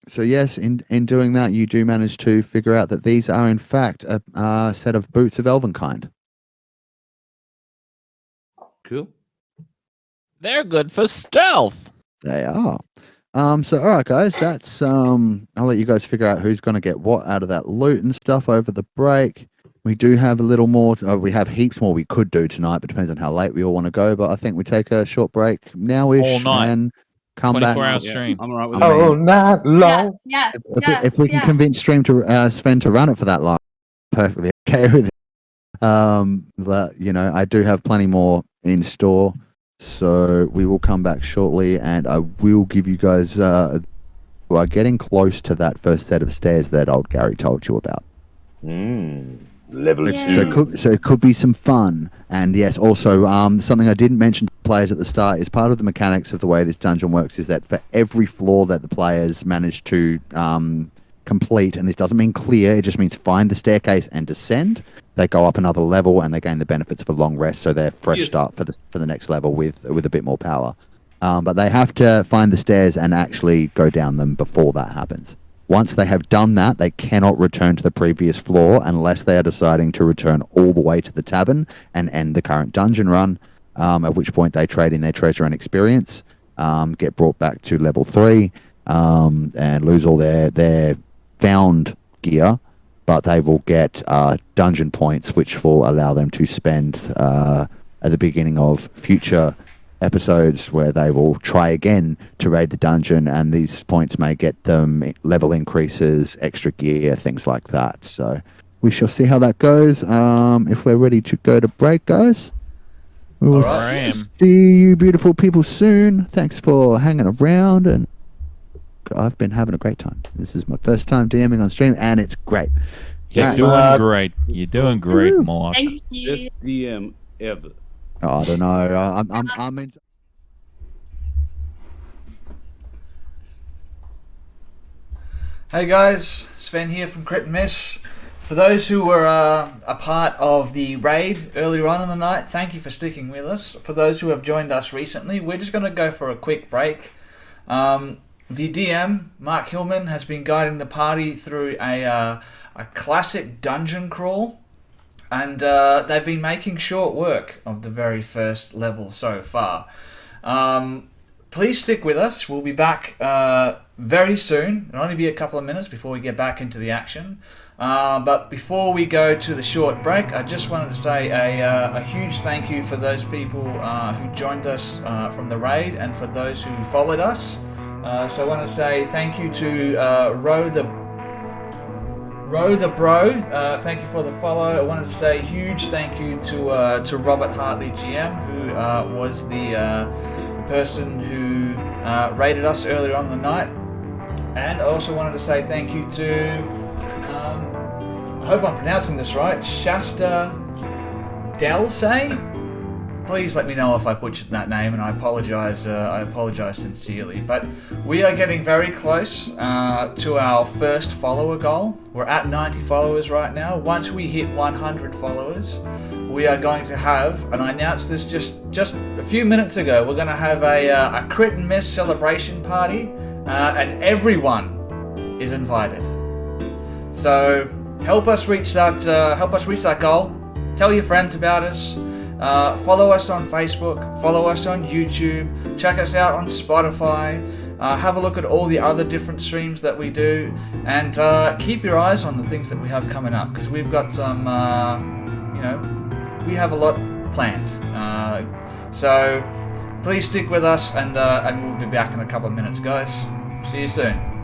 So yes, in doing that, you do manage to figure out that these are in fact a set of boots of elven kind. Cool. They're good for stealth. They are. So all right, guys, that's I'll let you guys figure out who's going to get what out of that loot and stuff over the break. We do have a little more. We have heaps more we could do tonight, but depends on how late we all want to go. But I think we take a short break now-ish All night. and come back. 24-hour stream. I'm all right with I that. mean, Oh, not long. Yes, if we can convince Stream to Sven to run it for that long, perfectly okay with it. But you know, I do have plenty more in store, so we will come back shortly, and I will give you guys who are getting close to that first set of stairs that old Gary told you about. Level Yeah. 2. So it could be some fun. And yes, also something I didn't mention to players at the start is part of the mechanics of the way this dungeon works is that for every floor that the players manage to complete, and this doesn't mean clear, it just means find the staircase and descend, they go up another level and they gain the benefits of a long rest, so they're fresh Yes. start for the next level with a bit more power. But they have to find the stairs and actually go down them before that happens. Once they have done that, they cannot return to the previous floor unless they are deciding to return all the way to the tavern and end the current dungeon run, at which point they trade in their treasure and experience, get brought back to level 3, and lose all their found gear, but they will get dungeon points, which will allow them to spend at the beginning of future episodes where they will try again to raid the dungeon, and these points may get them level increases, extra gear, things like that. So we shall see how that goes. If we're ready to go to break, guys, we will Alright. see you beautiful people soon. Thanks for hanging around, and I've been having a great time. This is my first time DMing on stream, and it's great. You're Right. doing great. You're doing great, Woo. Mark. Thank you. Best DM ever. Oh, I don't know. I'm in. Hey guys, Sven here from Crit and Miss. For those who were a part of the raid earlier on in the night, thank you for sticking with us. For those who have joined us recently, we're just going to go for a quick break. The DM, Mark Hillman, has been guiding the party through a classic dungeon crawl, and they've been making short work of the very first level so far. Please stick with us. We'll be back very soon. It'll only be a couple of minutes before we get back into the action. But before we go to the short break, I just wanted to say a huge thank you for those people who joined us from the raid and for those who followed us. So I want to say thank you to Row the Bro. Thank you for the follow. I wanted to say a huge thank you to Robert Hartley GM, who was the person who raided us earlier on in the night. And I also wanted to say thank you to, I hope I'm pronouncing this right, Shasta Delsay. Please let me know if I butchered that name, and I apologize sincerely. But we are getting very close to our first follower goal. We're at 90 followers right now. Once we hit 100 followers, we are going to have, and I announced this just a few minutes ago, we're going to have a Crit and Miss celebration party, and everyone is invited. So help us reach that goal. Tell your friends about us. Follow us on Facebook, follow us on YouTube, check us out on Spotify, have a look at all the other different streams that we do, and keep your eyes on the things that we have coming up, because we've got some, we have a lot planned. So please stick with us, and we'll be back in a couple of minutes, guys. See you soon.